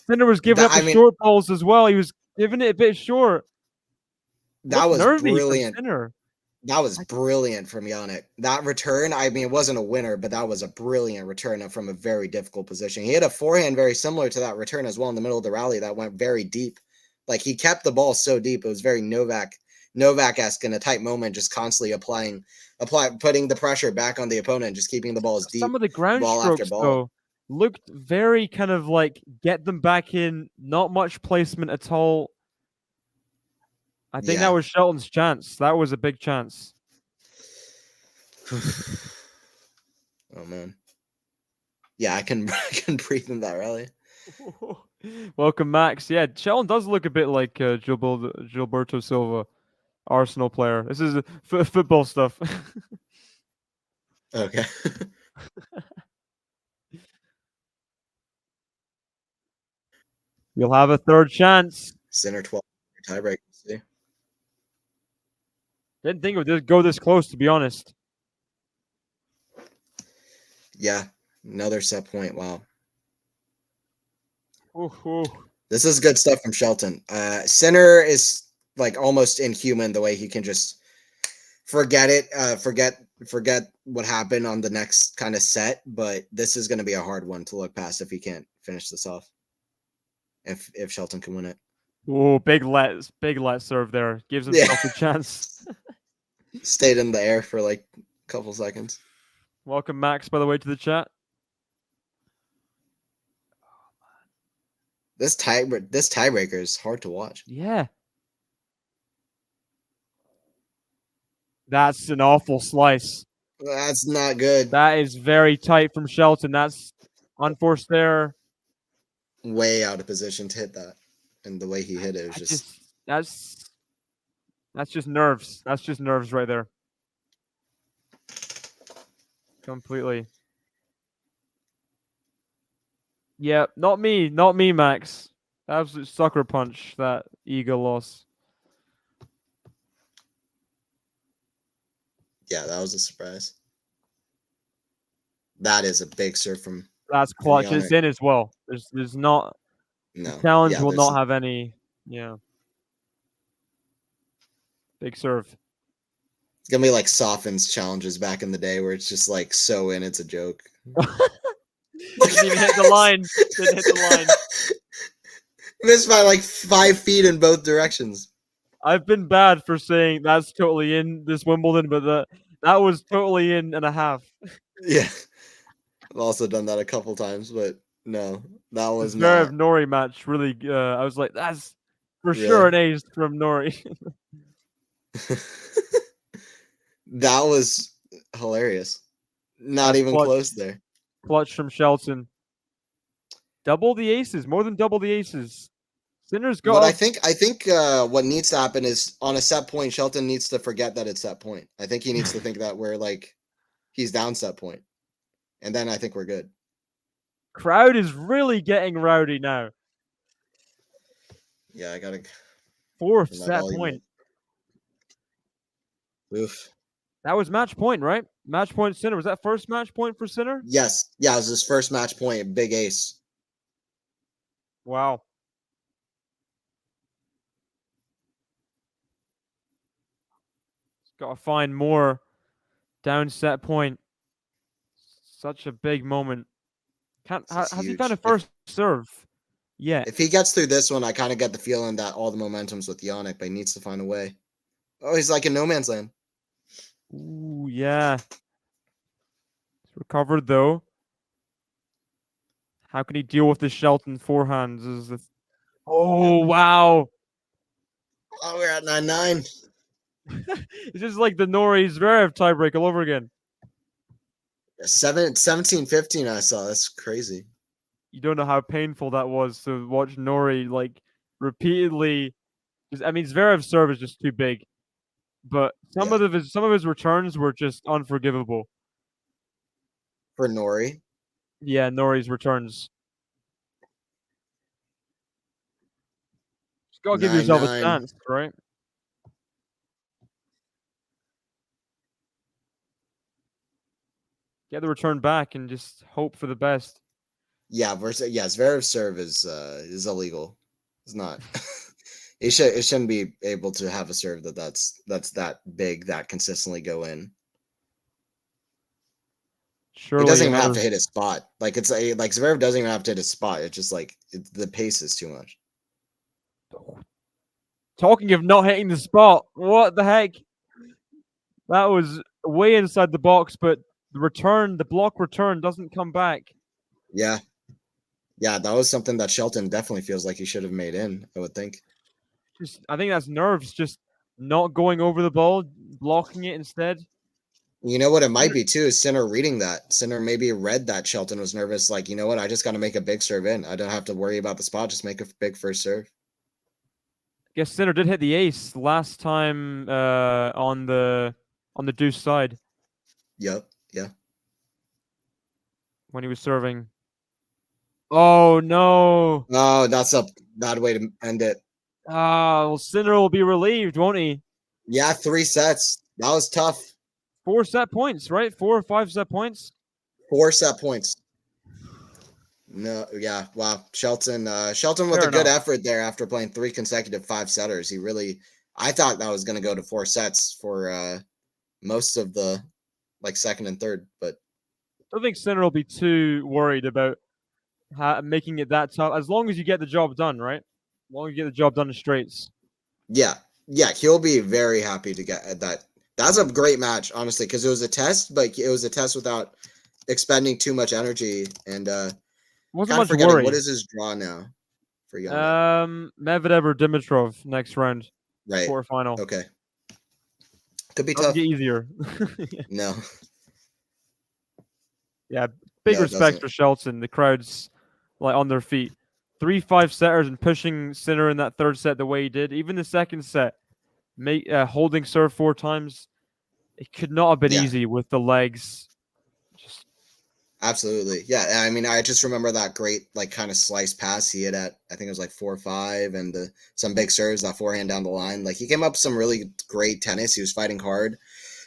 Sinner was giving up the short balls as well. He was giving it a bit short. That Looked was nervy from brilliant. Sinner. That was brilliant from Yannick. That return, I mean, it wasn't a winner, but that was a brilliant return from a very difficult position. He had a forehand very similar to that return as well in the middle of the rally that went very deep. Like, he kept the ball so deep. It was very Novak-esque in a tight moment, just constantly putting the pressure back on the opponent, just keeping the balls deep. Some of the ground ball after strokes, ball. though, looked very kind of like get them back in. Not much placement at all. I think that was Shelton's chance. That was a big chance. Oh man. Yeah, I can breathe in that rally. Welcome, Max. Yeah, Shelton does look a bit like Gilberto Silva, Arsenal player. This is football stuff. Okay. You'll have a third chance. Center 12 tiebreak. See? Didn't think it would go this close, to be honest. Yeah, another set point. Wow. Ooh. This is good stuff from Shelton. Sinner is like almost inhuman the way he can just forget it, forget what happened on the next kind of set. But this is going to be a hard one to look past if he can't finish this off. If Shelton can win it. Oh, big let serve there. Gives himself a chance. Stayed in the air for like a couple seconds. Welcome, Max, by the way, to the chat. This tiebreaker is hard to watch. Yeah. That's an awful slice. That's not good. That is very tight from Shelton. That's unforced there. Way out of position to hit that. And the way he hit it was just that's just nerves. That's just nerves right there. Completely. Yeah, not me, Max. Absolute sucker punch, that Eagle loss. Yeah, that was a surprise. That is a big serve from. That's clutch. It's in as well. There's not. No. The challenge will not have any. Yeah. Big serve. It's gonna be like Soften's challenges back in the day where it's just like so in, it's a joke. Didn't even hit the line. Didn't hit the line. Missed by like 5 feet in both directions. I've been bad for saying that's totally in this Wimbledon, but that was totally in and a half. Yeah. I've also done that a couple times, but no, that was not. not. Nori match really. I was like, that's for sure an ace from Nori. That was hilarious. Not even close there. Clutch from Shelton. Double the aces, more than double the aces. Sinner's got. But I think what needs to happen is on a set point, Shelton needs to forget that it's set point. I think he needs to think that we're like he's down set point, and then I think we're good. Crowd is really getting rowdy now. Yeah, I gotta. Fourth set point. Oof. That was match point, right? Match point Sinner. Was that first match point for Sinner? Yes. Yeah, it was his first match point. Big ace. Wow. Got to find more down set point. Such a big moment. Has he found a first serve? Yeah. If he gets through this one, I kind of get the feeling that all the momentum's with Yannick, but he needs to find a way. Oh, he's like in no man's land. Ooh, yeah. He's recovered though. How can he deal with the Shelton forehands? Oh, wow. Oh, we're at 9-9. It's just like the Nori Zverev tiebreak all over again. 17-15 I saw. That's crazy. You don't know how painful that was to watch Nori like repeatedly. I mean, Zverev's serve is just too big, but some of his returns were just unforgivable. For Nori? Yeah, Nori's returns. got to give Nine yourself a nine. chance, right? Get the return back and just hope for the best. Yeah, Zverev's serve is illegal. It's not. It shouldn't be able to have a serve that's that big that consistently go in. He Surely doesn't even have another. to hit a spot. Like like Zverev doesn't even have to hit a spot. It's just like the pace is too much. Talking of not hitting the spot, what the heck? That was way inside the box, but the block return doesn't come back. Yeah. Yeah, that was something that Shelton definitely feels like he should have made in, I would think. I think that's nerves, just not going over the ball, blocking it instead. You know what it might be too is Sinner reading that. Sinner maybe read that Shelton was nervous. Like, you know what? I just got to make a big serve in. I don't have to worry about the spot. Just make a big first serve. I guess Sinner did hit the ace last time on the deuce side. Yep. Yeah. When he was serving. Oh no! Oh, that's a bad way to end it. Ah, well, Sinner will be relieved, won't he? Yeah, 3 sets. That was tough. 4 set points, right? 4 or 5 set points. 4 set points. No, yeah, wow. Shelton with Fair a good enough. effort there after playing 3 consecutive 5-setters. He really, I thought that was going to go to 4 sets for most of the like second and third, but I don't think Sinner will be too worried about making it that tough, as long as you get the job done, right? As long as you get the job done in straights. yeah, he'll be very happy to get that. That's a great match, honestly, because it was a test, but it was a test without expending too much energy. And Wasn't kind of much forgetting worry. what is his draw now for Yana? Medvedev or Dimitrov next round, Right. quarterfinal. Okay. Could be Doesn't tough. get easier. No. Yeah, big No, it respect doesn't. for Shelton. The crowd's like on their feet. 3 5-setters and pushing Sinner in that third set the way he did. Even the second set, holding serve 4 times. It could not have been Yeah. easy with the legs. Just Absolutely. Yeah. I mean, I just remember that great, like, kind of slice pass he had at, I think it was like 4-5, and some big serves, that forehand down the line. Like, he came up with some really great tennis. He was fighting hard.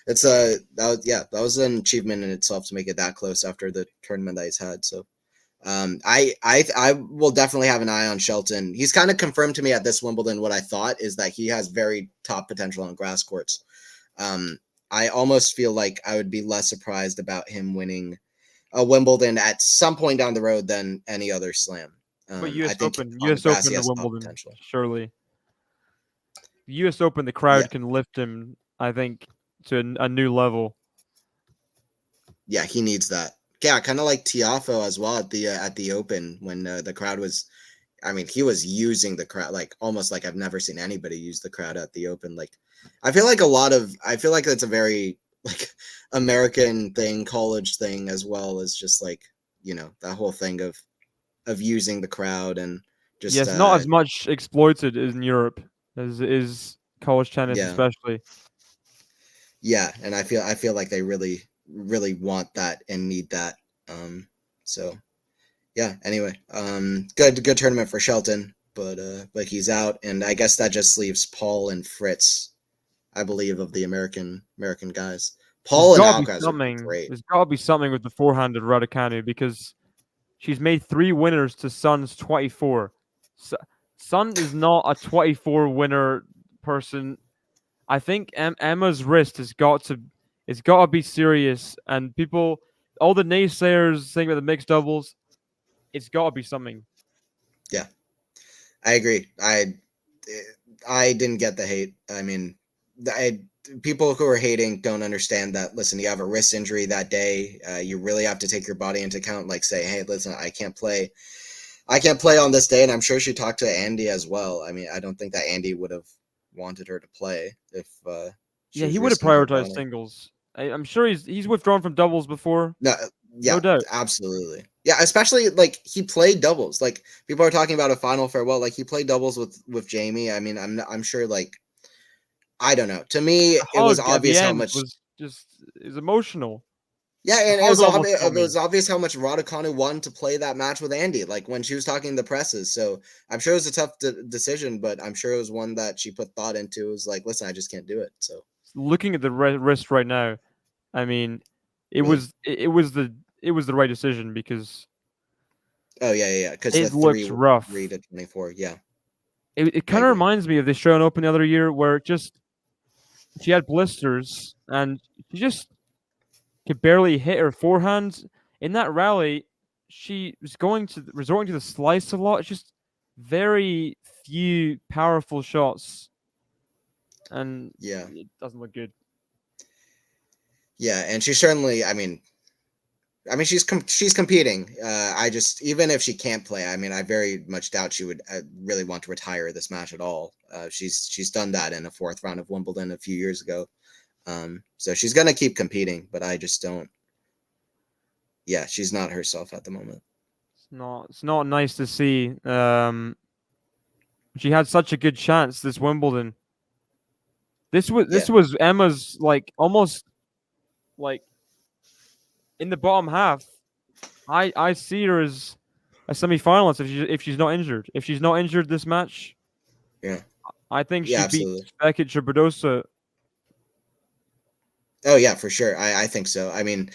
That was an achievement in itself to make it that close after the tournament that he's had. So, I will definitely have an eye on Shelton. He's kind of confirmed to me at this Wimbledon what I thought is that he has very top potential on grass courts. I almost feel like I would be less surprised about him winning a Wimbledon at some point down the road than any other slam. but I US think Open, on the US grass he Open to has top Wimbledon, potential. surely. The US Open, the Yeah, crowd can lift him, I think, to a new level. yeah, he needs that. Yeah, kind of like Tiafoe as well at the Open when the crowd was. I mean, he was using the crowd like almost like I've never seen anybody use the crowd at the Open. Like, I feel like that's a very like American thing, college thing, as well as just like, that whole thing of using the crowd and just Yes, not as much exploited as in Europe as is college tennis, yeah. especially. Yeah, and I feel like they really want that and need that. So yeah, anyway, good tournament for Shelton, but he's out, and I guess that just leaves Paul and Fritz, I believe, of the American guys. Paul and Alcaraz would be great. There's got to be something with the forehanded Raducanu, because she's made 3 winners to Sun's 24. Sun is not a 24 winner person. I think Emma's wrist has got to be serious, and all the naysayers saying about the mixed doubles, it's got to be something. Yeah, I agree. I didn't get the hate. I mean, people who are hating don't understand that. Listen, you have a wrist injury that day. You really have to take your body into account. Like, say, hey, listen, I can't play on this day. And I'm sure she talked to Andy as well. I mean, I don't think that Andy would have wanted her to play if she was He would have risking her prioritized body. singles. I'm sure he's withdrawn from doubles before. No, yeah, No doubt. absolutely. Yeah, especially like he played doubles. Like, people are talking about a final farewell. Like, he played doubles with Jamie. I mean, I'm sure, like, I don't know. To me, The it was hug at the obvious how end much. was emotional. Yeah, and it Hug was, almost got it me. was obvious how much Raducanu wanted to play that match with Andy, like when she was talking to the presses. So I'm sure it was a tough decision, but I'm sure it was one that she put thought into. It was like, listen, I just can't do it. So Looking at the wrist right now, I mean, it really, was it was the right decision because oh yeah, because the it looks three rough. to 24, yeah, It I kind of agree. reminds me of the Australian Open the other year where she had blisters and she just could barely hit her forehand. In that rally, she was resorting to the slice a lot. It's just very few powerful shots, and Yeah, it doesn't look good. yeah, and she certainly, I mean, she's competing. I just, even if she can't play, I mean, I very much doubt she would really want to retire this match at all. She's done that in a fourth round of Wimbledon a few years ago. So she's gonna keep competing, but I just don't. Yeah, she's not herself at the moment. It's not nice to see. She had such a good chance this Wimbledon. This Yeah, was Emma's like almost like in the bottom half. I see her as a semi-finalist if she's not injured. If she's not injured this match, yeah, I think yeah, she beats absolutely. Beckett or Badosa. Oh yeah, for sure. I think so. I mean,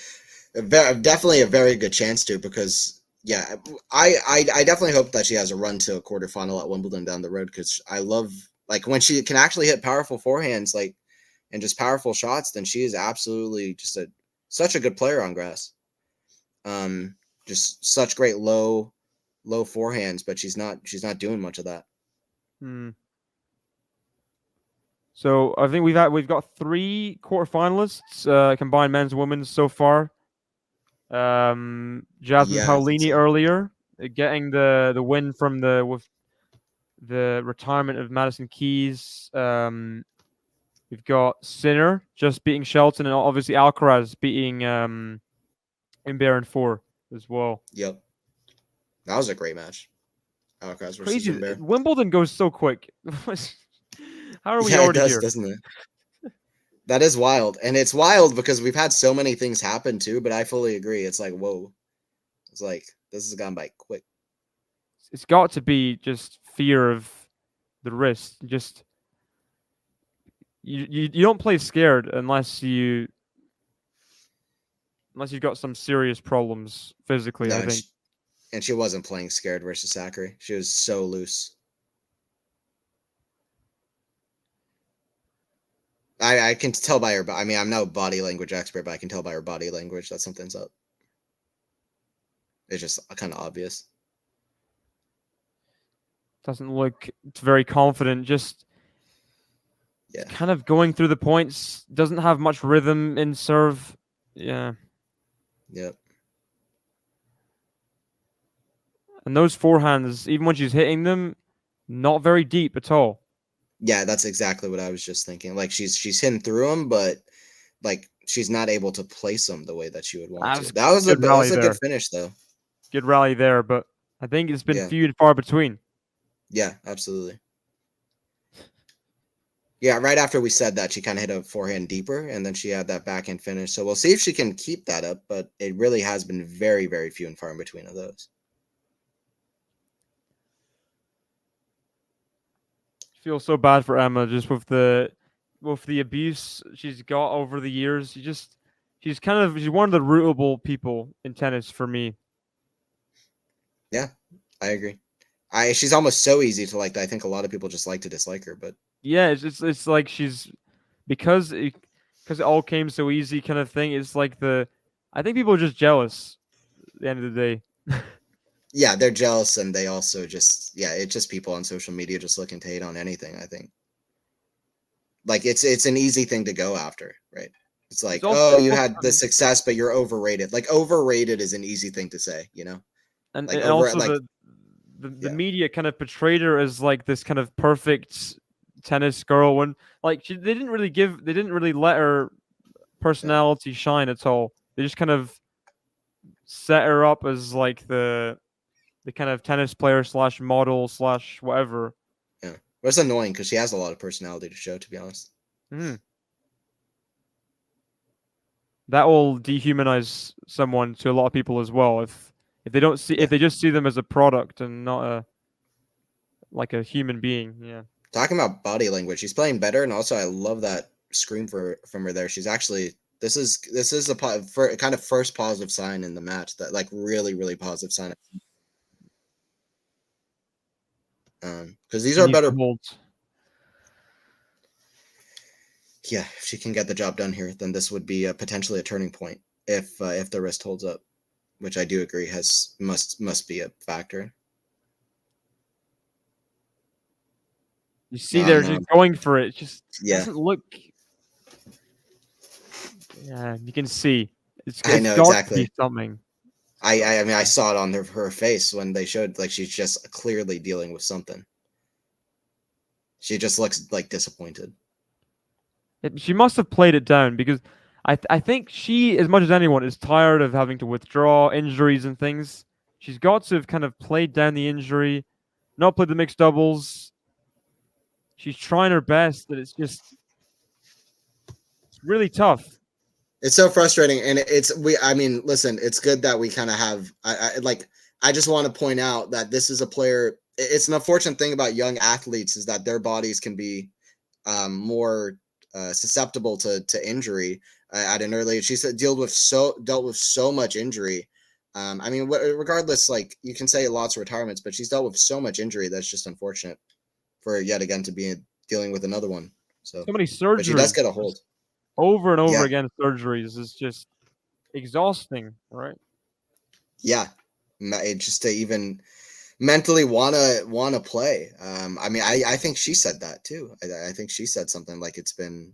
definitely a very good chance to, because yeah, I definitely hope that she has a run to a quarterfinal at Wimbledon down the road, because I love, like, when she can actually hit powerful forehands, like, and just powerful shots, then she is absolutely just such a good player on grass. Um, just such great low forehands, but she's not doing much of that. Hmm. So I think we've got three quarterfinalists, combined men's and women's so far. Jasmine Yeah, I think Paolini so. earlier, getting the win from with the retirement of Madison Keys. We've got Sinner just beating Shelton, and obviously Alcaraz beating Imber in four as well. Yep, that was a great match. Alcaraz versus Crazy. Zimber. Wimbledon goes so quick. How are we Yeah, it already does, here? doesn't it? That is wild. And it's wild because we've had so many things happen too, but I fully agree. It's like, whoa. It's like, this has gone by quick. It's got to be just fear of the wrist. Just you don't play scared unless you've got some serious problems physically, No, I think. and she wasn't playing scared versus Zachary. She was so loose. I can tell by her, I mean, I'm no body language expert, but I can tell by her body language that something's up. It's just kind of obvious. Doesn't look very confident. Just Yeah. kind of going through the points. Doesn't have much rhythm in serve. Yeah. Yep. And those forehands, even when she's hitting them, not very deep at all. Yeah, that's exactly what I was just thinking. Like, she's hitting through them, but like she's not able to place them the way that she would want to. That's That was good rally a good there. finish though. Good rally there, but I think it's been Yeah. few and far between. Yeah, absolutely. Yeah, right after we said that, she kind of hit a forehand deeper, and then she had that backhand finish. So we'll see if she can keep that up, but it really has been very, very few and far in between of those. Feel so bad for Emma just with the abuse she's got over the years. She's one of the rootable people in tennis for me. Yeah, I agree. She's almost so easy to like that I think a lot of people just like to dislike her, but Yeah, it's like she's because it all came so easy kind of thing. It's like I think people are just jealous at the end of the day. yeah, they're jealous, and they also just, yeah, it's just people on social media just looking to hate on anything, I think. Like, it's an easy thing to go after, right? It's like, oh, It's you also had the success, but you're overrated. Like, overrated is an easy thing to say, you know? and Like, over, also like, the yeah, media kind of portrayed her as like this kind of perfect tennis girl when like they didn't really let her yeah, personality shine at all. They just kind of set her up as like the kind of tennis player slash model slash whatever. yeah. But it's annoying because she has a lot of personality to show, to be honest. Hmm. that will dehumanize someone to a lot of people as well. If they don't see Yeah. if they just see them as a product and not a human being. Yeah. Talking about body language, she's playing better, and also I love that scream from her there. She's actually this is a kind of first positive sign in the match, that like really positive sign. Because these She are needs to better. hold. Yeah, if she can get the job done here, then this would be potentially a turning point if the wrist holds up, which I do agree must be a factor. You see, Oh they're no, just going for it. It just yeah, doesn't look. Yeah, you can see I it's know got to be exactly. something. I mean I saw it on her face when they showed, like, she's just clearly dealing with something. She just looks like disappointed. She must have played it down because I think she, as much as anyone, is tired of having to withdraw injuries and things. She's got to have kind of played down the injury, not played the mixed doubles. She's trying her best, but it's really tough. It's so frustrating, and I mean, listen, it's good that we kind of have. I just want to point out that this is a player. It's an unfortunate thing about young athletes is that their bodies can be more susceptible to injury at an early age. She's dealt with so much injury. I mean, regardless, like, you can say lots of retirements, but she's dealt with so much injury that's just unfortunate for yet again to be dealing with another one. So, So many but she does surgeries, get a just hold. over and over Yeah, again. Surgeries is just exhausting, right? yeah. Just to even mentally wanna play. I mean, I think she said that too. I think she said something like it's been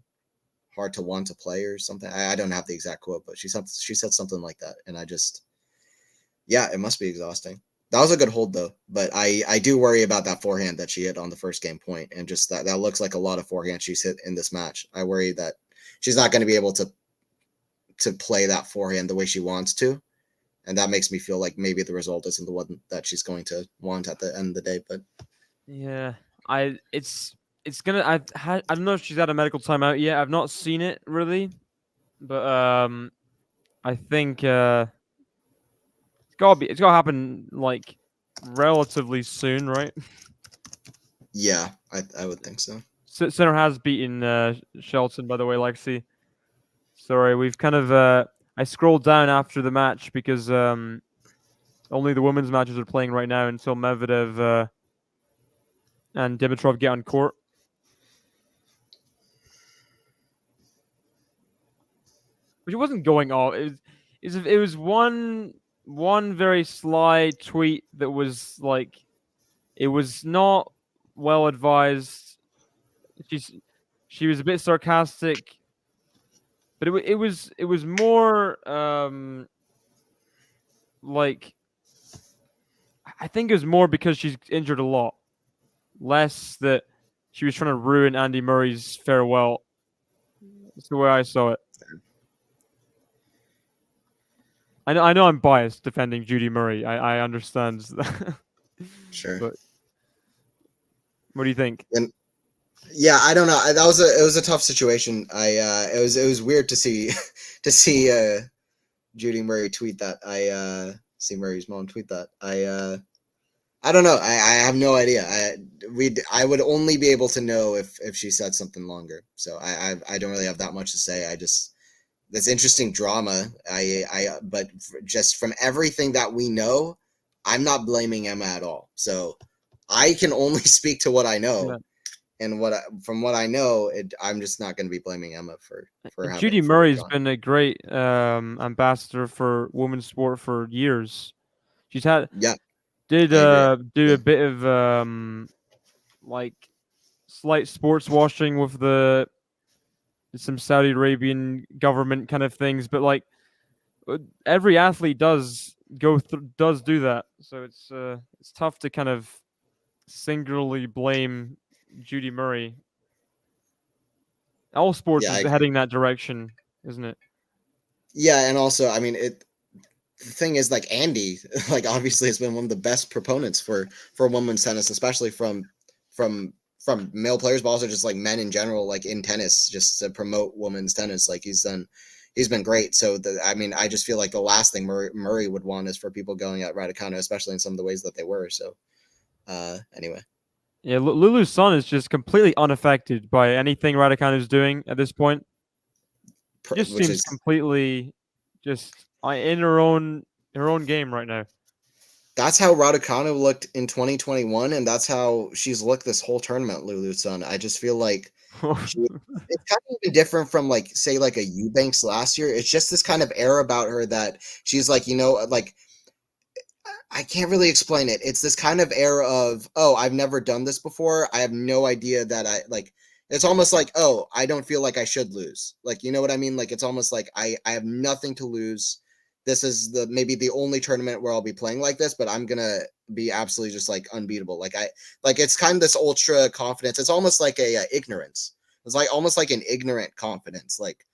hard to want to play or something. I don't have the exact quote, but she said something like that, and I just, yeah, it must be exhausting. That was a good hold though, but I do worry about that forehand that she hit on the first game point, and just that looks like a lot of forehand she's hit in this match. I worry that she's not going to be able to play that forehand the way she wants to, and that makes me feel like maybe the result isn't the one that she's going to want at the end of the day. But Yeah, it's gonna. I don't know if she's had a medical timeout yet. I've not seen it really, but I think it's gotta happen like relatively soon, right? yeah, I would think so. Center has beaten Shelton, by the way, Lexi. Sorry, we've kind of I scrolled down after the match because only the women's matches are playing right now until Medvedev and Dimitrov get on court. Which it wasn't going off. It was one very sly tweet that was like it was not well advised. She's she was a bit sarcastic, but it was more like I think it was more because she's injured a lot, less that she was trying to ruin Andy Murray's farewell. That's the way I saw it. I know I'm biased defending Judy Murray. I understand that. Sure. But what do you think? And yeah, I don't know. It was a tough situation. It was weird to see to see Judy Murray tweet that. See Murray's mom tweet that. I don't know. I have no idea. I would only be able to know if she said something longer. So I don't really have that much to say. I just, that's interesting drama. But just from everything that we know, I'm not blaming Emma at all. So I can only speak to what I know. Yeah. And from what I know, I'm just not going to be blaming Emma for Judy for Murray's drawing. been a great ambassador for women's sport for years. She's had Yeah, did I agree. do Yeah, a bit of like slight sports washing with the some Saudi Arabian government kind of things, but like every athlete does do that. So it's tough to kind of singularly blame Judy Murray. All sports yeah, I is agree. heading that direction, isn't it? Yeah, and also, I mean, the thing is, like, Andy, like, obviously has been one of the best proponents for women's tennis, especially from male players, but also just like men in general, like in tennis, just to promote women's tennis. Like, he's been great. So I mean, I just feel like the last thing Murray would want is for people going at Raducanu, especially in some of the ways that they were. So anyway, Yeah, Lulu's son is just completely unaffected by anything Raducanu is doing at this point. Just which seems is completely just in her own game right now. that's how Raducanu looked in 2021, and that's how she's looked this whole tournament, Lulu's son. I just feel like it's kind of even different from like say like a Eubanks last year. It's just this kind of air about her that she's like, like I can't really explain it. It's this kind of air of, oh, I've never done this before. I have no idea that I like. It's almost like, oh, I don't feel like I should lose. Like, you know what I mean? Like, it's almost like I have nothing to lose. This is maybe the only tournament where I'll be playing like this, but I'm gonna be absolutely just like unbeatable. Like it's kind of this ultra confidence. It's almost like a ignorance. It's like almost like an ignorant confidence. Like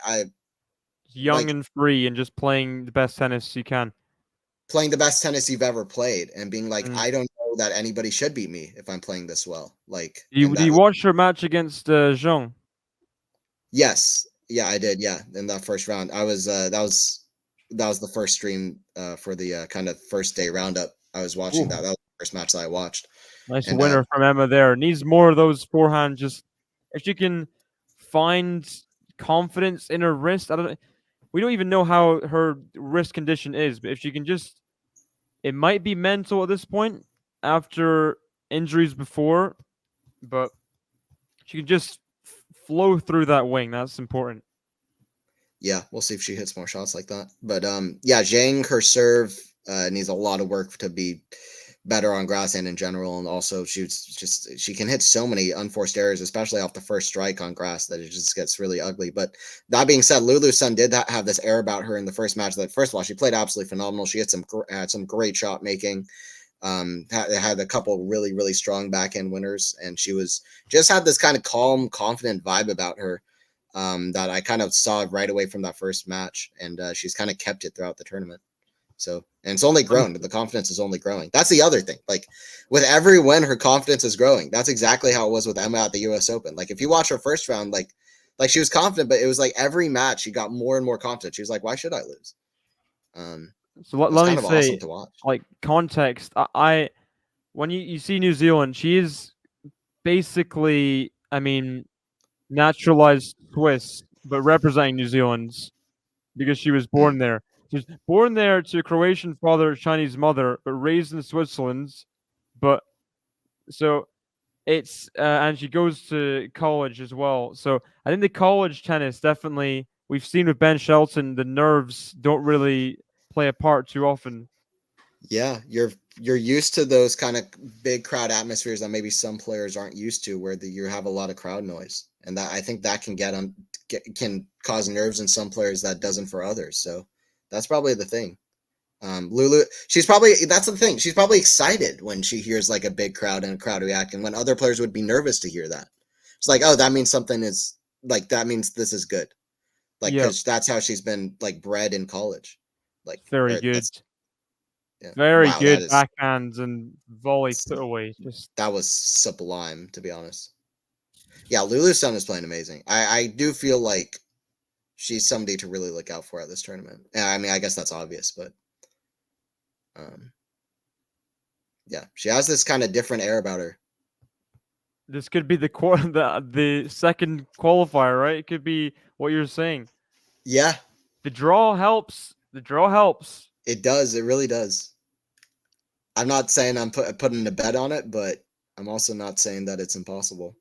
I young and free and just playing the best tennis you can. Playing the best tennis you've ever played and being like, I don't know that anybody should beat me if I'm playing this well. Like, do you watch her match against Zhang? Yes, yeah, I did. Yeah, in that first round, I was that was the first stream for the kind of first day roundup. I was watching that. That was the first match that I watched. Nice winner from Emma there. Needs more of those forehand. Just if she can find confidence in her wrist. We don't even know how her wrist condition is, but if she can just, it might be mental at this point after injuries before, but she can just flow through that wing. That's important. Yeah, we'll see if she hits more shots like that. But yeah, Zhang, her serve needs a lot of work to be better on grass and in general, and also she can hit so many unforced errors, especially off the first strike on grass, that it just gets really ugly. But that being said, Lulu's son did have this air about her in the first match. That first of all, she played absolutely phenomenal. She had some great shot making. Had a couple really strong backhand winners, and she had this kind of calm, confident vibe about her that I kind of saw right away from that first match, and she's kind of kept it throughout the tournament. So, and it's only grown. The confidence is only growing. That's the other thing. Like with every win, her confidence is growing. That's exactly how it was with Emma at the US Open. Like if you watch her first round, like she was confident, but it was like every match she got more and more confident. She was like, why should I lose? So let me say, awesome to watch. Like context, when you see New Zealand, she is basically, I mean, naturalized Swiss, but representing New Zealand's because she was born there. She was born there to a Croatian father, Chinese mother, but raised in Switzerland. But so it's and she goes to college as well. So I think the college tennis definitely, we've seen with Ben Shelton, the nerves don't really play a part too often. Yeah, you're used to those kind of big crowd atmospheres that maybe some players aren't used to, where you have a lot of crowd noise, and that I think that can can cause nerves in some players that doesn't for others. So that's probably the thing. Lulu, that's the thing. She's probably excited when she hears like a big crowd and a crowd react, and when other players would be nervous to hear that. It's like, oh, that means something is like, that means this is good. Like, because that's how she's been like bred in college. Like very good. Yeah. Very good backhands and volley put away. That was sublime, to be honest. Yeah, Lulu's son is playing amazing. I do feel like she's somebody to really look out for at this tournament. Yeah, I mean, I guess that's obvious, but yeah, she has this kind of different air about her. This could be the second qualifier, right? It could be what you're saying. Yeah. The draw helps. The draw helps. It does. It really does. I'm not saying I'm putting a bet on it, but I'm also not saying that it's impossible.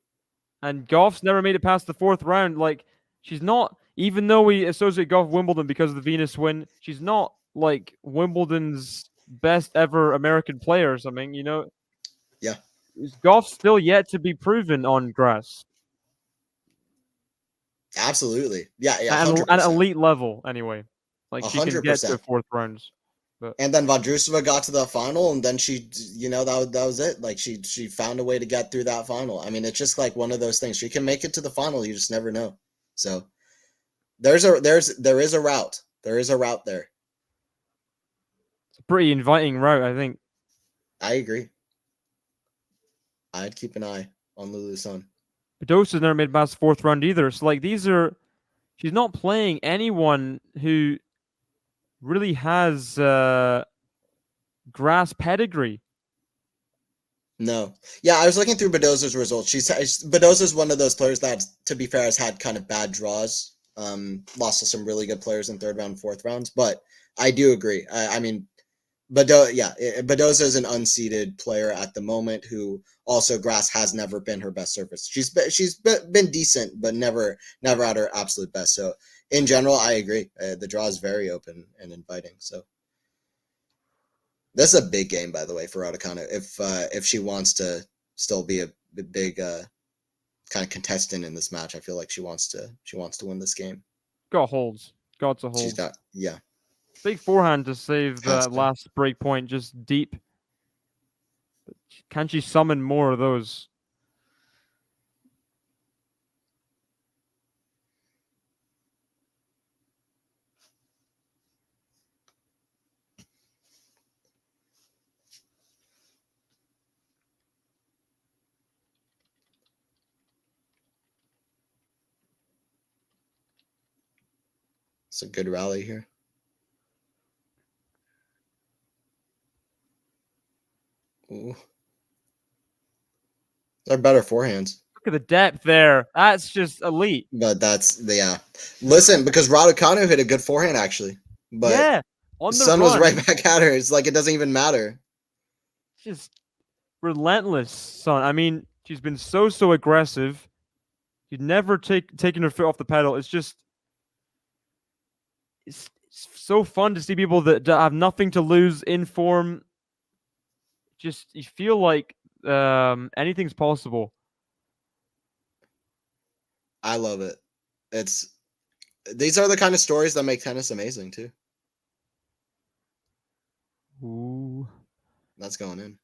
And Gauff's never made it past the fourth round. Like, she's not, even though we associate Gauff Wimbledon because of the Venus win, she's not like Wimbledon's best ever American player or something, you know? Yeah. Gauff's still yet to be proven on grass. Absolutely. Yeah. At elite level, anyway. Like, 100%. She can get to fourth rounds. But. And then Vondrousova got to the final, and then she, that was it. Like she found a way to get through that final. I mean, it's just like one of those things. She can make it to the final. You just never know. So there is a route. There is a route there. It's a pretty inviting route, I think. I agree. I'd keep an eye on Lulu's son. Badosa's never made past the fourth round either. So like she's not playing anyone who really has grass pedigree. No. Yeah, I was looking through Badoza's results. Badoza's one of those players that, to be fair, has had kind of bad draws. Lost to some really good players in third round, fourth rounds. But I do agree. I mean, Badoza is an unseeded player at the moment who also grass has never been her best surface. She's been decent, but never at her absolute best. So in general, I agree. The draw is very open and inviting. So. This is a big game, by the way, for Raducanu. If she wants to still be a big kind of contestant in this match, I feel like she wants to win this game. Got holds. Got to hold. She's got Big forehand to save the last break point, just deep. But can she summon more of those? It's a good rally here. Ooh. They're better forehands. Look at the depth there. That's just elite. But listen, because Raducanu hit a good forehand actually. But yeah, on the sun run. was right back at her. It's like it doesn't even matter. Just relentless, Son. I mean, she's been so aggressive. She's never taken her foot off the pedal. It's so fun to see people that have nothing to lose in form. Just you feel like anything's possible. I love it. These are the kind of stories that make tennis amazing too. Ooh. That's going in.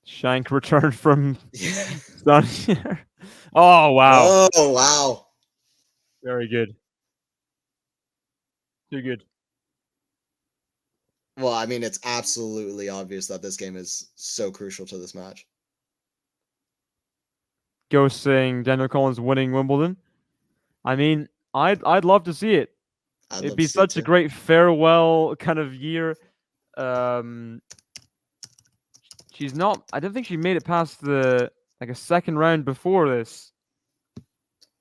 Shank returned from Sun here. Oh wow. Oh wow. Very good. Too good. Well, I mean, it's absolutely obvious that this game is so crucial to this match. Ghost saying Daniel Collins winning Wimbledon. I mean, I'd love to see it. It'd be such a great farewell kind of year. She's not. I don't think she made it past a second round before this.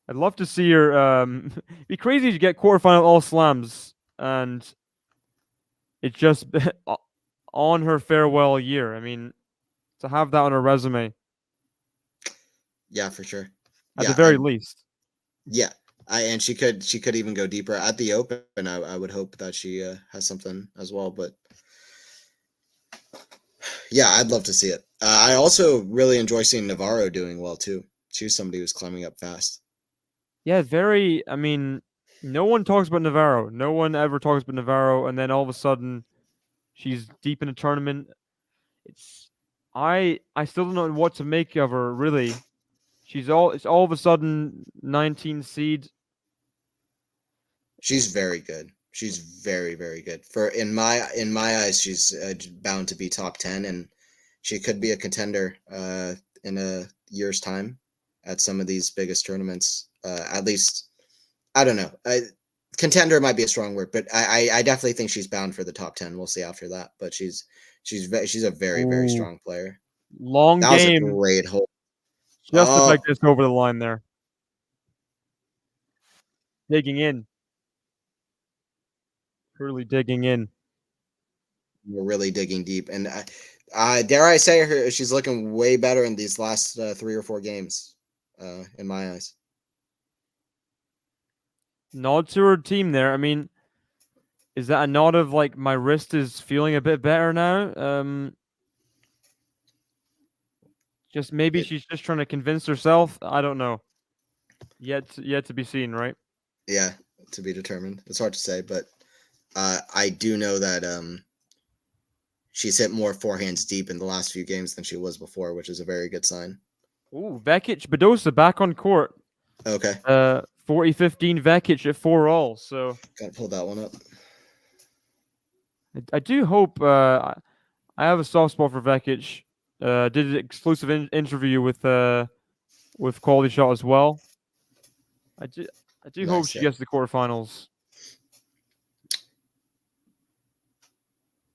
I'd love to see her. It'd be crazy to get quarterfinal all slams, and it's just on her farewell year. I mean, to have that on her resume. Yeah, for sure. At the very least. Yeah, and she could even go deeper at the Open. I would hope that she has something as well, but. Yeah, I'd love to see it. I also really enjoy seeing Navarro doing well too. She's somebody who's climbing up fast. Yeah, I mean, no one talks about Navarro. No one ever talks about Navarro, and then all of a sudden, she's deep in a tournament. I still don't know what to make of her. Really, it's all of a sudden 19 seed. She's very good. She's very, very good. In my eyes, she's bound to be top 10, and she could be a contender in a year's time at some of these biggest tournaments. At least, I don't know. Contender might be a strong word, but I definitely think she's bound for the top 10. We'll see after that, but she's a very, very strong player. Long that game. Was a great hole. Just to take this over the line there. Digging in. Truly digging in. We're really digging deep, and dare I say, she's looking way better in these last 3 or 4 games, in my eyes. Nod to her team there. I mean, is that a nod of like my wrist is feeling a bit better now? Just maybe she's just trying to convince herself. I don't know. Yet to be seen, right? Yeah, to be determined. It's hard to say, but I do know that she's hit more forehands deep in the last few games than she was before, which is a very good sign. Ooh, Vekic Badosa back on court. Okay. 40-15 Vekic at 4-all. So gotta pull that one up. I do hope. I have a soft spot for Vekic. Did an exclusive interview with QualityShot as well. I do hope Nice. she Yeah. gets the quarterfinals.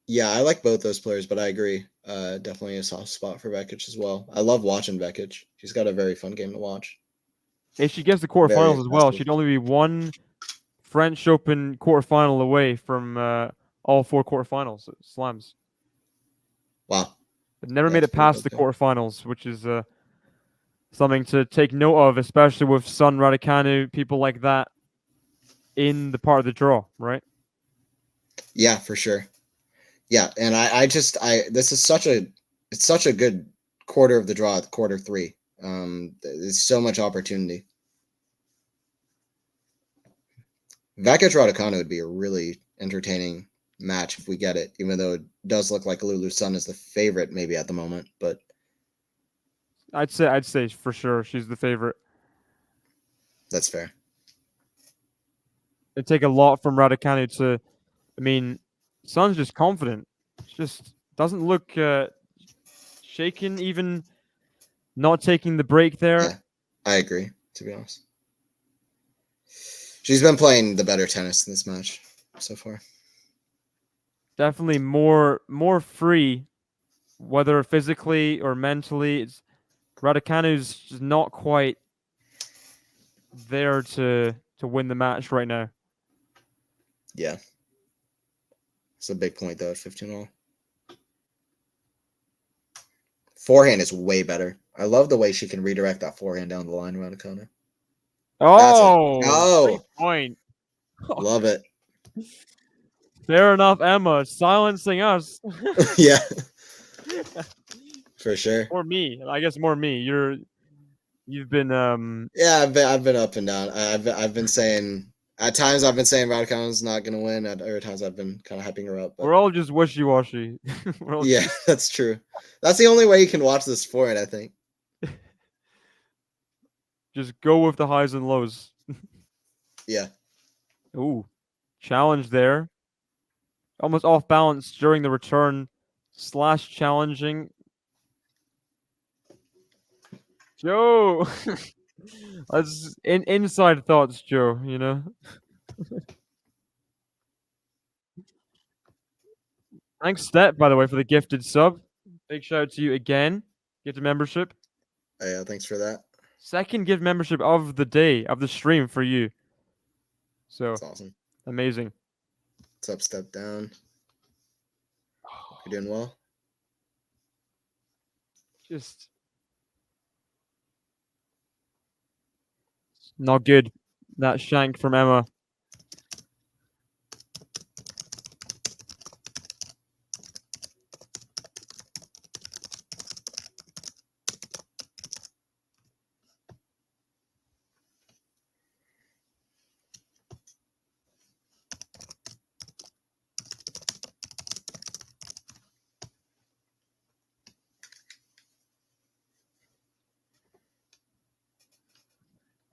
Yeah, I like both those players, but I agree. Definitely a soft spot for Vekic as well. I love watching Vekic. She's got a very fun game to watch. If she gets the Very quarterfinals as well, aggressive. she'd only be one French Open quarterfinal away from all 4 quarterfinals slams. Wow. But never made That's it pretty past dope. the quarterfinals, which is something to take note of, especially with Sun Raducanu, people like that in the part of the draw, right? Yeah, for sure. Yeah, and this is such a good quarter of the draw, quarter 3. There's so much opportunity. Vekic Raducanu would be a really entertaining match if we get it, even though it does look like Lulu Sun is the favorite maybe at the moment, but I'd say for sure she's the favorite. that's fair. It'd take a lot from Raducanu to, I mean, Sun's just confident. Just doesn't look shaken, even not taking the break there. Yeah, I agree, to be honest. She's been playing the better tennis in this match so far. Definitely more free, whether physically or mentally. Raducanu's just not quite there to win the match right now. Yeah. It's a big point, though, at 15-all. Forehand is way better. I love the way she can redirect that forehand down the line around the corner. Great point. Love it. Fair enough, Emma. Silencing us. Yeah. For sure. Or me. I guess more me. You've been Yeah, I've been up and down. I've been saying at times Raducanu's not gonna win. At other times I've been kind of hyping her up. But we're all just wishy-washy. yeah, that's true. That's the only way you can watch this forehand, I think. Just go with the highs and lows. Yeah. Ooh. Challenge there. Almost off balance during the return / challenging. Joe. That's inside thoughts, Joe, you know. Thanks, Step, by the way, for the gifted sub. Big shout out to you again. Gifted membership. Yeah, thanks for that. Second gift membership of the day, of the stream for you. So, That's awesome. amazing. What's up, Step Down? You're doing well? Just not good. That shank from Emma.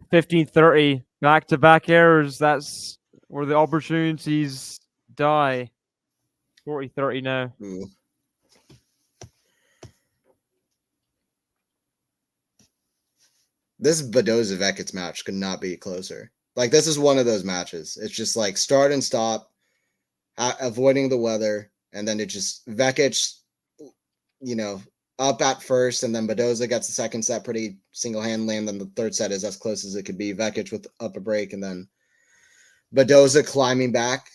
$15.30 back-to-back errors. That's where the opportunities die. 40-30 now. Ooh. This Badoza Vekic match could not be closer. Like, this is one of those matches. It's just like start and stop, avoiding the weather, and then it just Vekic, up at first, and then Badoza gets the second set pretty single-handedly, and then the third set is as close as it could be. Vekic with up a break, and then Badoza climbing back.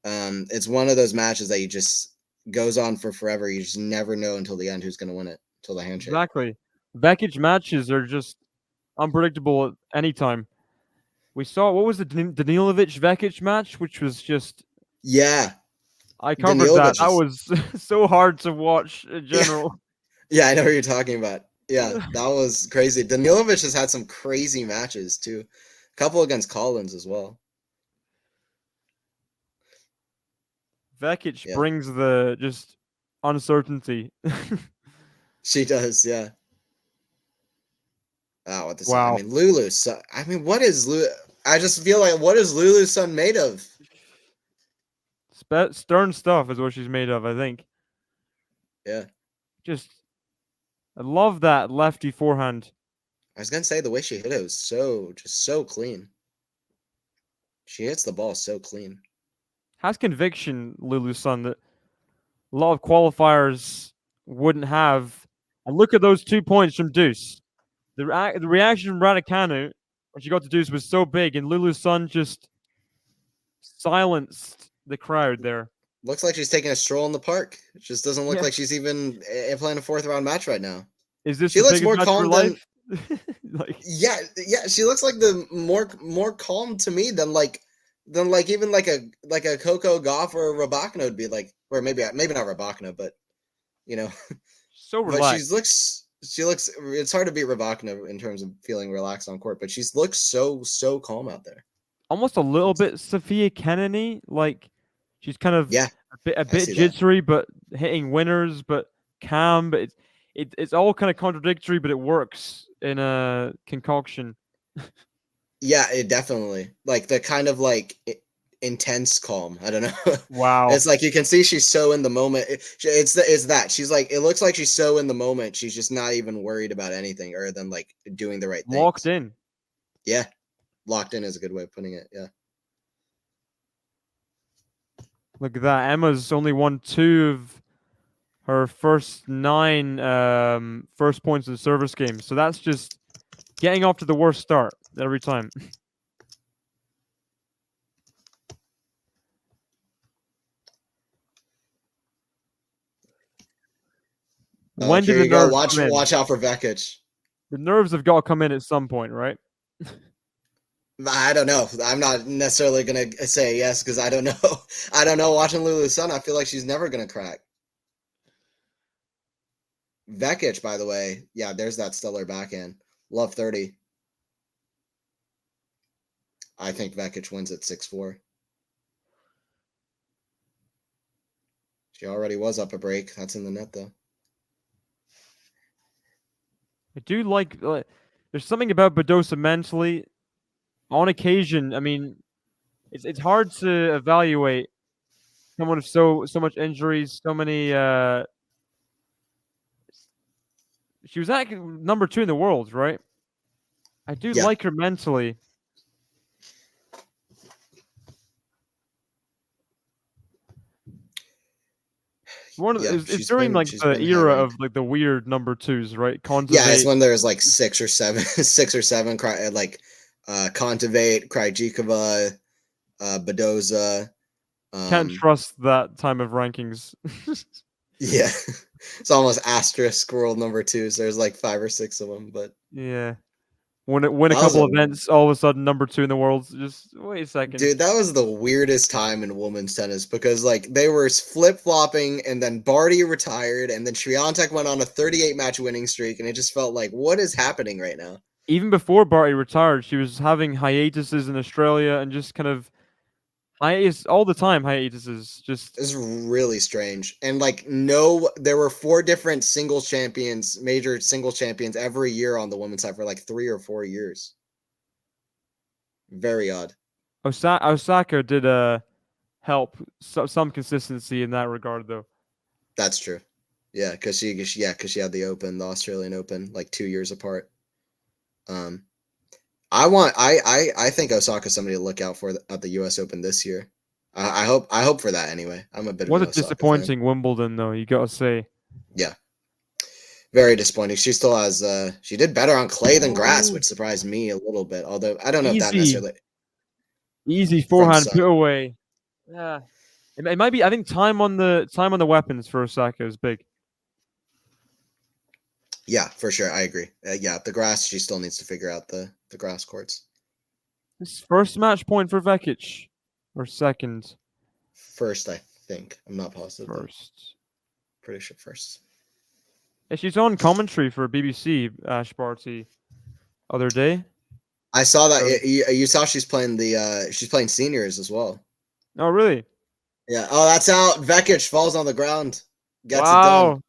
It's one of those matches that you just goes on for forever. You just never know until the end who's going to win it, until the handshake. Exactly. Vekic matches are just unpredictable at any time. We saw, what was the Danilovic Vekic match, which was just... Yeah. I covered that. Danilovic That was so hard to watch in general. Yeah, I know what you're talking about. Yeah, that was crazy. Danilovic has had some crazy matches, too. A couple against Collins as well. Vekic brings the just uncertainty. She does, yeah. Oh, what this? Wow. I mean, Lulu. What is Lulu? I just feel like, what is Lulu's son made of? Stern stuff is what she's made of, I think. Yeah. I love that lefty forehand. I was gonna say the way she hit it was so clean. She hits the ball so clean. Has conviction, Lulu Sun, that a lot of qualifiers wouldn't have. And look at those 2 points from Deuce. The reaction from Raducanu when she got to Deuce was so big, and Lulu Sun just silenced the crowd there. Looks like she's taking a stroll in the park. It just doesn't look Yeah. like she's even playing a 4th round match right now. Is this She the looks biggest more match of her calm than. life? Like, Yeah. She looks like the more calm to me than even like a Coco Gauff or a Raducanu would be like, or maybe not Raducanu, but so but relaxed. she looks. It's hard to beat Raducanu in terms of feeling relaxed on court, but she looks so calm out there. Almost a little bit Sophia Kennedy, like she's kind of Yeah, a bit see that. jittery, but hitting winners, but calm. But it's all kind of contradictory, but it works in a concoction. Yeah, it definitely like the kind of like intense calm. I don't know. Wow. It's like you can see she's so in the moment. It's that she's like, it looks like she's so in the moment. She's just not even worried about anything other than like doing the right thing. Locked in. Yeah, locked in is a good way of putting it. Yeah. Look at that. Emma's only won 2 of her first 9 first points in the service game. So that's just getting off to the worst start every time. When do Here the you go. nerves come in? Watch out for Vekic. The nerves have got to come in at some point, right? I don't know. I'm not necessarily gonna say yes because I don't know. I don't know. Watching Lulu Sun, I feel like she's never gonna crack. Vekic, by the way, yeah, there's that stellar backhand. Love 30. I think Vekic wins at 6-4. She already was up a break. That's in the net though. I do like. There's something about Badosa mentally. On occasion, I mean, it's hard to evaluate someone with so much injuries, so many. She was actually number 2 in the world, right? I do Yeah. like her mentally. It's during like the era of like the weird number 2s, right? Yeah, it's when there's like 6 or 7, like Kontaveit, Krajcikova, Badosa. Can't trust that time of rankings. Yeah, it's almost asterisk world number 2s. So there's like 5 or 6 of them, but yeah. Win a couple events, all of a sudden number 2 in the world. Just wait a second, dude. That was the weirdest time in women's tennis because like they were flip flopping, and then Barty retired, and then Swiatek went on a 38 match winning streak, and it just felt like, what is happening right now? Even before Barty retired, she was having hiatuses in Australia and just kind of hiatus all the time. Hiatuses, just it's really strange. And like, there were 4 different singles champions, major singles champions every year on the women's side for like 3 or 4 years. Very odd. Osaka did help some consistency in that regard, though. That's true. Yeah, because she had the Open, the Australian Open, like 2 years apart. I think Osaka's somebody to look out for at the U.S. Open this year. I hope for that anyway. I'm a bit. What of a disappointing fan. Wimbledon, though. You gotta say. Yeah, very disappointing. She still has. She did better on clay than grass, which surprised me a little bit. Although I don't know if that necessarily. Easy forehand put away. Yeah, it might be. I think time on the weapons for Osaka is big. Yeah, for sure. I agree. Yeah, the grass, she still needs to figure out the grass courts. This first match point for Vekic, or second? First, I think. I'm not positive. First. Pretty sure first. Yeah, she's on commentary for BBC Ash Barty other day. I saw that. You saw she's playing she's playing seniors as well. Oh, really? Yeah. Oh, that's out. Vekic falls on the ground. Gets it done.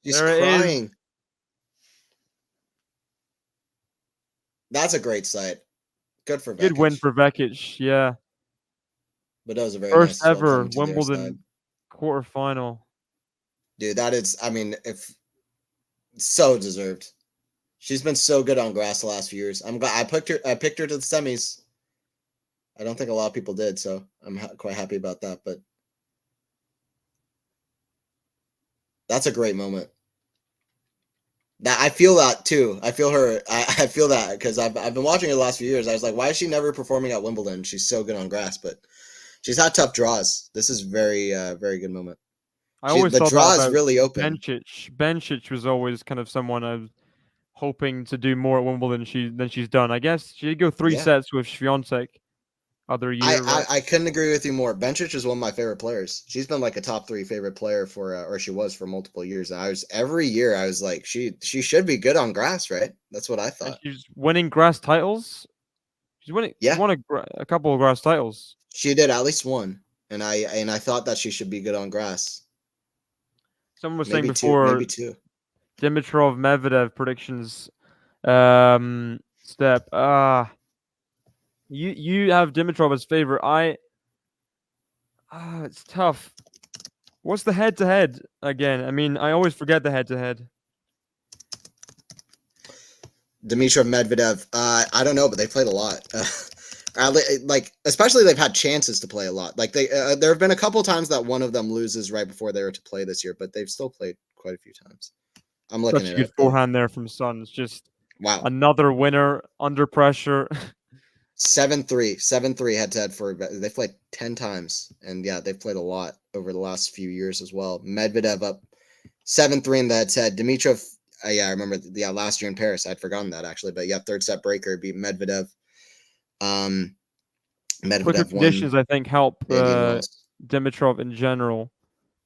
She's crying. That's a great sight. Good for Vekic. Good win for Vekic, yeah. But that was a very first nice ever Wimbledon quarterfinal. Dude, that is, I mean, if so deserved. She's been so good on grass the last few years. I'm glad I picked her to the semis. I don't think a lot of people did, so I'm quite happy about that. But that's a great moment. That I feel that too. I feel her. I feel that because I've been watching her the last few years. I was like, why is she never performing at Wimbledon? She's so good on grass, but she's had tough draws. This is very good moment. I always The thought that draw is about really open. Bencic. Bencic was always kind of someone I was hoping to do more at Wimbledon than she's done. I guess she did go 3 Yeah. sets with Swiatek other year, right? I couldn't agree with you more. Bencic is one of my favorite players. She's been like a top 3 favorite player for, or she was for multiple years. And every year I was like, she should be good on grass, right? That's what I And thought. she's winning grass titles. She's winning. She Yeah, won a couple of grass titles. she did at least one, and I thought that she should be good on grass. Someone was saying Maybe before two. Dimitrov Medvedev predictions. Step. You have Dimitrov as favorite. It's tough. What's the head-to-head again? I mean, I always forget the head-to-head. Dimitrov Medvedev. I don't know, but they played a lot. Like especially they've had chances to play a lot. Like there have been a couple times that one of them loses right before they were to play this year, but they've still played quite a few times. I'm looking Such a it good up though. forehand there from Sun. It's just Wow. another winner under pressure. 7-3, 7-3 head to head for they played 10 times, and yeah, they've played a lot over the last few years as well. Medvedev up 7-3 in the head to head. Dimitrov, yeah, I remember. Yeah, last year in Paris, I'd forgotten that actually, but yeah, third set breaker beat Medvedev. Quicker Medvedev won conditions, I think, help the Indian Wells. Dimitrov in general.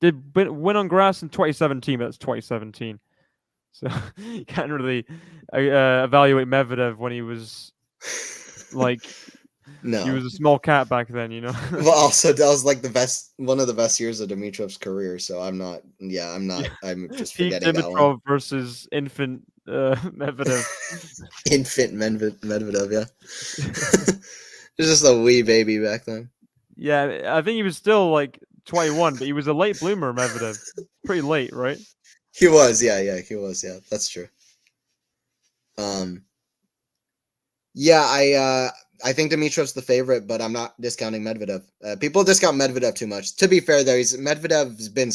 Did win on grass in 2017, but that's 2017. So you can't really evaluate Medvedev when he was like No. he was a small cat back then, you know. Well, also that was like one of the best years of Dimitrov's career. So I'm just Peak forgetting that one. Dimitrov versus infant Medvedev. Infant Medvedev, yeah. He's just a wee baby back then. Yeah, I think he was still like 21, but he was a late bloomer, Medvedev. Pretty late, right? He was, he was, yeah. That's true. Yeah, I think Dimitrov's the favorite, but I'm not discounting Medvedev. People discount Medvedev too much. To be fair, though, Medvedev's been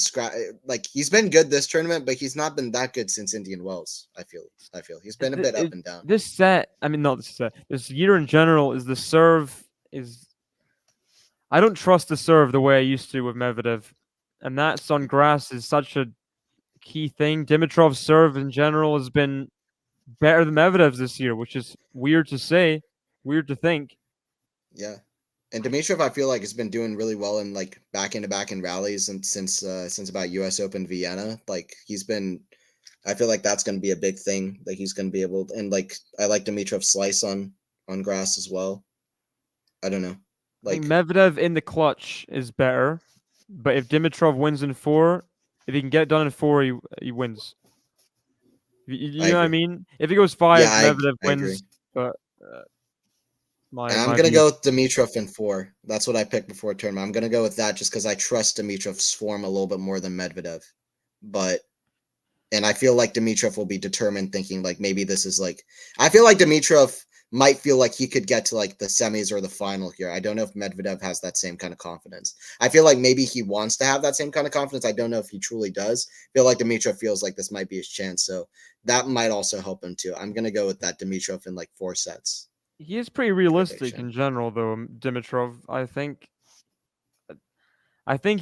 he's been good this tournament, but he's not been that good since Indian Wells. I feel he's been a bit up and down. This set, I mean, not this set. This year in general is the serve is. I don't trust the serve the way I used to with Medvedev, and that's on grass is such a key thing. Dimitrov's serve in general has been better than Medvedev's this year, which is weird to say, weird to think. Yeah, and Dimitrov, I feel like has been doing really well in like back in rallies and since about U.S. Open Vienna. Like he's been, I feel like that's going to be a big thing. Like he's going to be able, and like I like Dimitrov's slice on grass as well. I don't know. I think Medvedev in the clutch is better, but if Dimitrov wins in 4, if he can get it done in 4, he wins. You know what I mean? If he goes 5, Medvedev wins. Agree. But I'm gonna go with Dimitrov in 4. That's what I picked before tournament. I'm gonna go with that just because I trust Dimitrov's form a little bit more than Medvedev. And I feel like Dimitrov will be determined, thinking like maybe this is like. I feel like Dimitrov might feel like he could get to like the semis or the final here. I don't know if Medvedev has that same kind of confidence. I feel like maybe he wants to have that same kind of confidence. I don't know if he truly does. I feel like Dimitrov feels like this might be his chance. So that might also help him too. I'm going to go with that Dimitrov in like 4 sets. He is pretty realistic in general though, Dimitrov. I think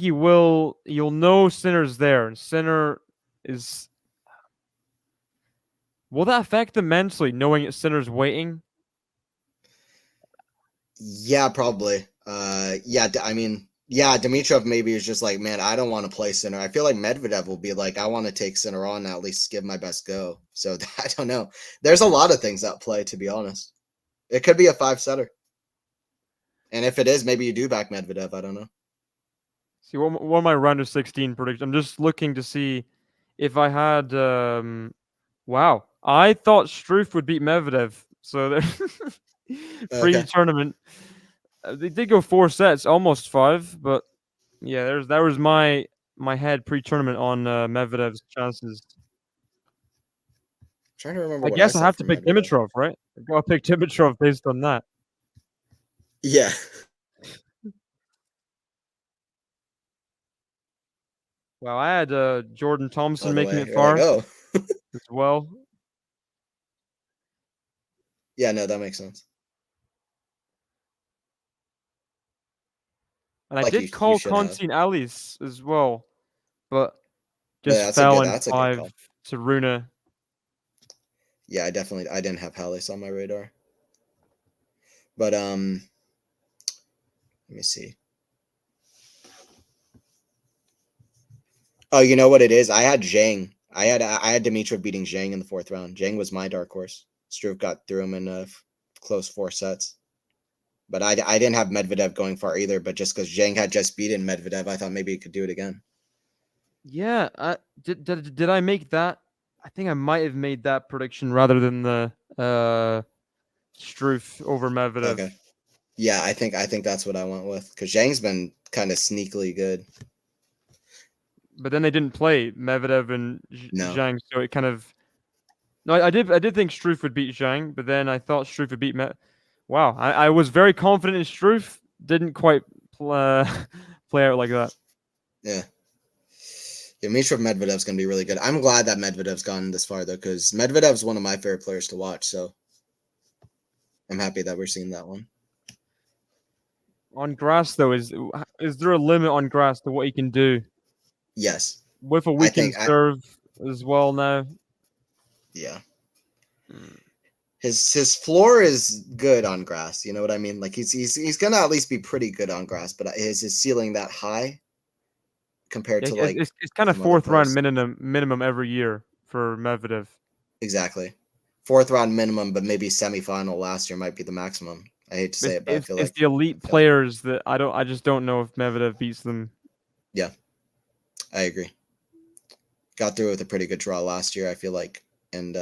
you'll know Sinner's there. And Sinner is... Will that affect him mentally, knowing Sinner's waiting? Yeah, probably. I mean, yeah, Dimitrov maybe is just like, man, I don't want to play Sinner. I feel like Medvedev will be like, I want to take Sinner on, at least give my best go. So I don't know. There's a lot of things at play, to be honest. It could be a 5-setter. And if it is, maybe you do back Medvedev. I don't know. See, what are my round of 16 predictions? I'm just looking to see if I had... wow. I thought Struff would beat Medvedev. So they're pre-tournament. They did go 4 sets, almost 5, but yeah, that was my head pre-tournament on Medvedev's chances. I'm trying to remember. I guess I have to pick Dimitrov, right? I gotta pick Dimitrov based on that. Yeah. Wow, I had Jordan Thompson By the making way, it you're like, far oh, as well. yeah, no, that makes sense. And I Like did you call should have. Konstantin Alice as well, but But just fell in that's a good 5 call. to Rune. Yeah, I didn't have Hallis on my radar. But let me see. Oh, you know what it is? I had Zhang. I had Dimitrov beating Zhang in the 4th round. Zhang was my dark horse. Struve got through him in close 4 sets. But I didn't have Medvedev going far either. But just because Zhang had just beaten Medvedev, I thought maybe he could do it again. Yeah, did I make that? I think I might have made that prediction rather than the Struff over Medvedev. Okay. Yeah, I think that's what I went with because Zhang's been kind of sneakily good. But then they didn't play Medvedev and No. Zhang, so it kind of. No, I did think Struff would beat Zhang, but then I thought Struff would beat Wow, I was very confident in Struff. Didn't quite play out like that. Yeah. Dimitrov Medvedev's going to be really good. I'm glad that Medvedev's gone this far, though, because Medvedev's one of my favorite players to watch. So I'm happy that we're seeing that one. On grass, though, is there a limit on grass to what he can do? Yes. With a weakened serve as well now. Yeah. His floor is good on grass. You know what I mean? Like he's gonna at least be pretty good on grass, but is his ceiling that high compared to like it's kind of some other 4th round players? minimum every year for Medvedev. Exactly. 4th round minimum, but maybe semifinal last year might be the maximum. I hate to say it, but I feel It's like the elite players that I just don't know if Medvedev beats them. Yeah, I agree. Got through with a pretty good draw last year, I feel like, and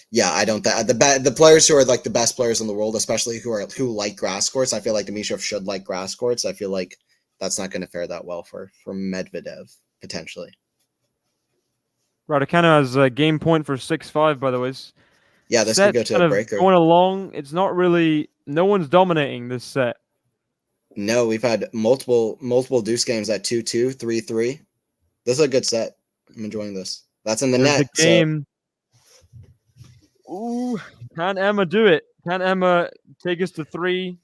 yeah, I don't. The players who are like the best players in the world, especially who like grass courts, I feel like Dimitrov should like grass courts. I feel like that's not going to fare that well for Medvedev potentially. Raducanu has a game point for 6-5, by the way. Yeah, this could go to kind a of breaker. going along. It's not really. No one's dominating this set. No, we've had multiple deuce games at 2-2, 3-3. This is a good set. I'm enjoying this. That's in the There's net. the game. So. Ooh, can Emma do it? Can Emma take us to 3?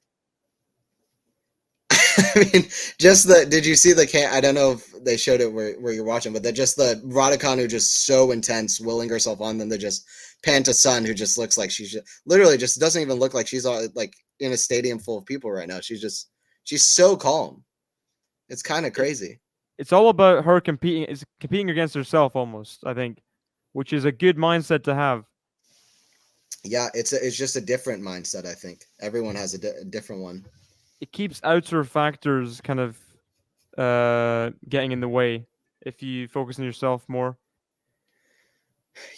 I mean, just the. Did you see the? I don't know if they showed it where you're watching, but they're just the Raducanu just so intense, willing herself on them. They just pan to Sun, who just looks like she's literally just doesn't even look like she's like in a stadium full of people right now. She's so calm. It's kind of crazy. It's all about her competing. It's competing against herself almost. I think, which is a good mindset to have. Yeah, it's just a different mindset. I think everyone has a different one. It keeps outer factors kind of getting in the way if you focus on yourself more.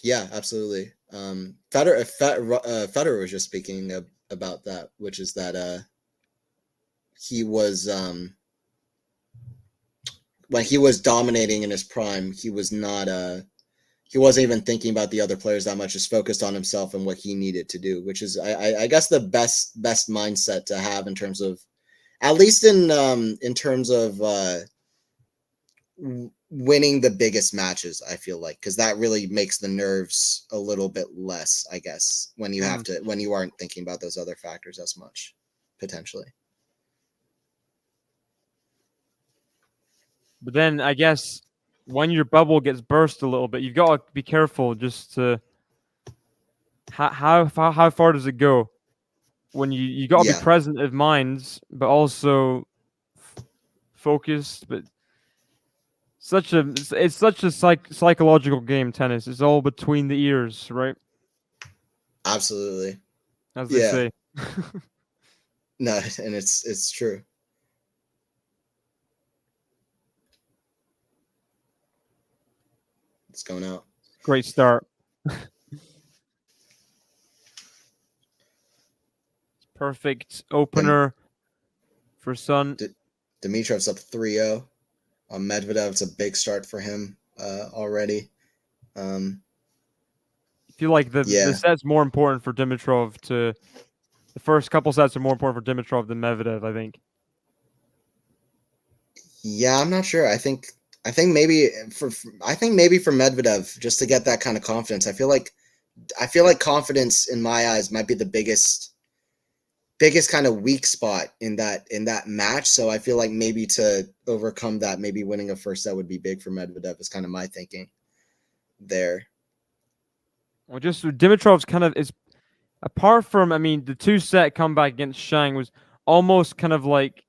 Yeah, absolutely. Federer was just speaking about that, which is that he was when he was dominating in his prime, he was not he wasn't even thinking about the other players that much, just focused on himself and what he needed to do, which is I guess the best mindset to have in terms of, at least in terms of winning the biggest matches. I feel like, because that really makes the nerves a little bit less, I guess, when you have to, when you aren't thinking about those other factors as much, potentially. But then I guess when your bubble gets burst a little bit, you've got to be careful just to how far does it go? When you got to be present of minds, but also focused. But it's such a psychological game. Tennis. It's all between the ears, right? Absolutely. As they say. No, and it's true. It's going out. Great start. Perfect opener for Sun. Dimitrov's up 3-0. Medvedev, it's a big start for him already. I feel like the set's more important for Dimitrov the first couple sets are more important for Dimitrov than Medvedev, I think. Yeah, I'm not sure. I think I think maybe for Medvedev, just to get that kind of confidence. I feel like confidence in my eyes might be the biggest kind of weak spot in that match. So I feel like maybe to overcome that, maybe winning a first set would be big for Medvedev is kind of my thinking there. Well, just Dimitrov's kind of is apart from, I mean, the 2-set comeback against Shang was almost kind of like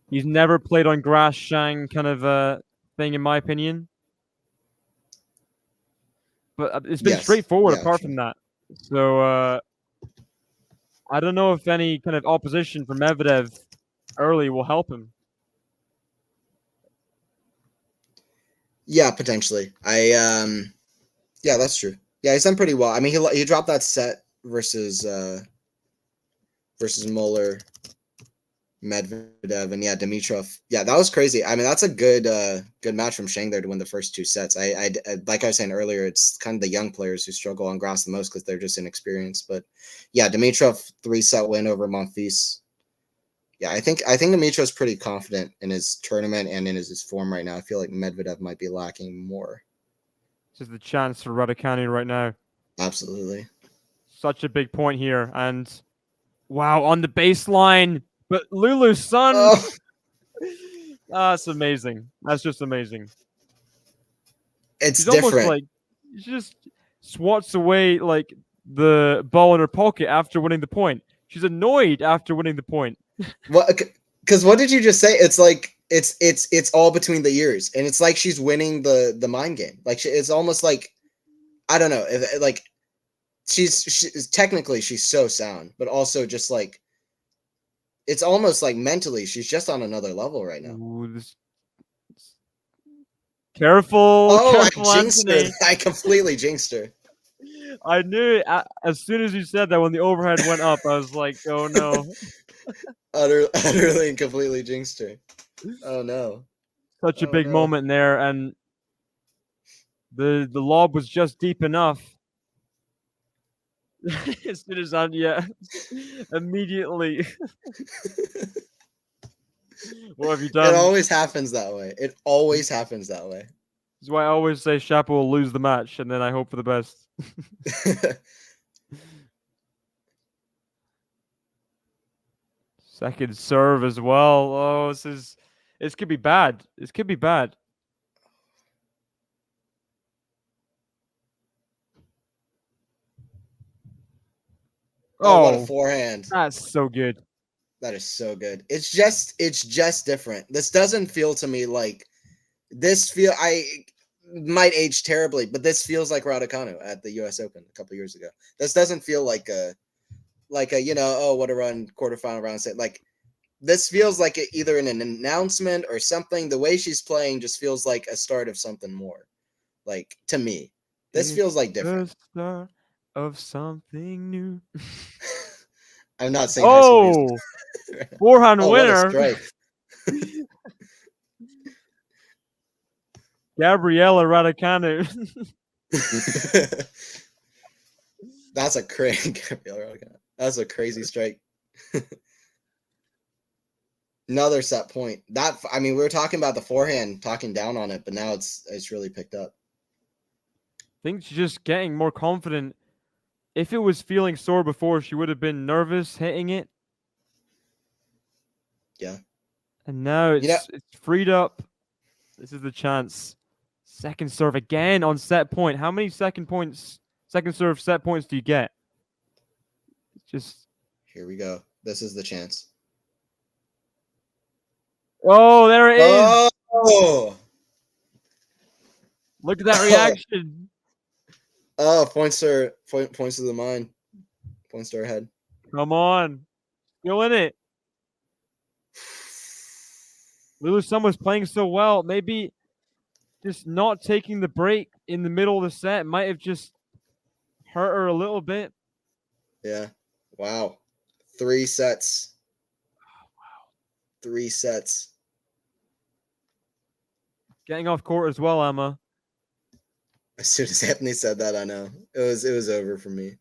he's never played on grass Shang kind of thing, in my opinion. But it's been straightforward apart from that. So I don't know if any kind of opposition from Medvedev early will help him. Yeah, potentially. Yeah, that's true. Yeah, he's done pretty well. I mean, he dropped that set versus Muller, Medvedev, and yeah, Dimitrov. Yeah, that was crazy. I mean, that's a good match from Shang there to win the first 2 sets. I like I was saying earlier, it's kind of the young players who struggle on grass the most because they're just inexperienced. But yeah, Dimitrov 3-set win over Monfils. Yeah, I think Dimitrov's pretty confident in his tournament and in his form right now. I feel like Medvedev might be lacking more. This is the chance for Raducanu right now. Absolutely. Such a big point here. And wow, on the baseline. But Lulu's son. Oh. That's amazing. That's just amazing. It's She's different. Almost like she just swats away like the ball in her pocket after winning the point. She's annoyed after winning the point. What? Because what did you just say? It's like it's all between the ears, and it's like she's winning the mind game. Like it's almost like I don't know. Like she's technically she's so sound, but also just like it's almost like mentally she's just on another level right now. Ooh, Careful, careful, I jinxed Anthony. her. I completely jinxed her. I knew it. As soon as you said that, when the overhead went up, I was like, oh no. Utterly and completely jinxed her. Oh no. Such a big moment there, and the lob was just deep enough. As soon as immediately. What have you done? It always happens that way. It always happens that way. This is why I always say Shapo will lose the match, and then I hope for the best. Second serve as well. Oh, this could be bad. This could be bad. Oh, what a forehand. That's so good. That is so good. It's just different. This doesn't feel to me like I might age terribly, but this feels like Raducanu at the US Open a couple years ago. This doesn't feel like a what a run quarterfinal round set. Like this feels like either an announcement or something. The way she's playing just feels like a start of something more. Like to me, this feels like different. The start of something new. I'm not saying. Oh, forehand winner. What a strike. Gabriela Raducanu. That's a crazy. That's a crazy strike. Another set point. I mean, we were talking about the forehand, talking down on it, but now it's really picked up. I think she's just getting more confident. If it was feeling sore before, she would have been nervous hitting it. Yeah. And now it's freed up. This is the chance. Second serve again on set point. How many second serve set points do you get? Just here we go. This is the chance. Oh, there it is. Oh. Look at that reaction. Oh, points to the mind. Points to her head. Come on. Still in it. Lulu Sun was playing so well. Maybe just not taking the break in the middle of the set might have just hurt her a little bit. Yeah. Wow. 3 sets. Oh, wow. 3 sets. Getting off court as well, Emma. As soon as Anthony said that, I know. It was over for me.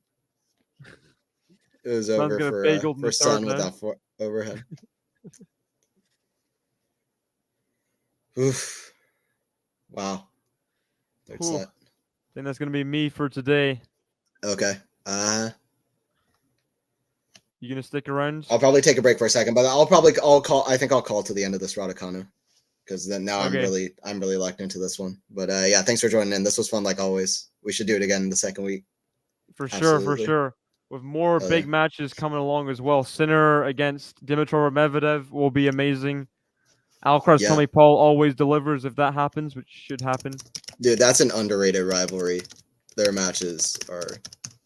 It was over for Sun with that overhead. Oof. Wow. Third Whew. set. I think that's gonna be me for today. Okay. You gonna stick around? I'll probably take a break for a second, but I think I'll call to the end of this Raducanu because then now Okay. I'm really locked into this one. But yeah, thanks for joining in. This was fun like always. We should do it again the second week. For sure, for Absolutely. sure. With more Hell big yeah. matches coming along as well. Sinner against Dimitrov Medvedev will be amazing. Alcaraz Yeah. Tommy Paul always delivers if that happens, which should happen. Dude, that's an underrated rivalry. Their matches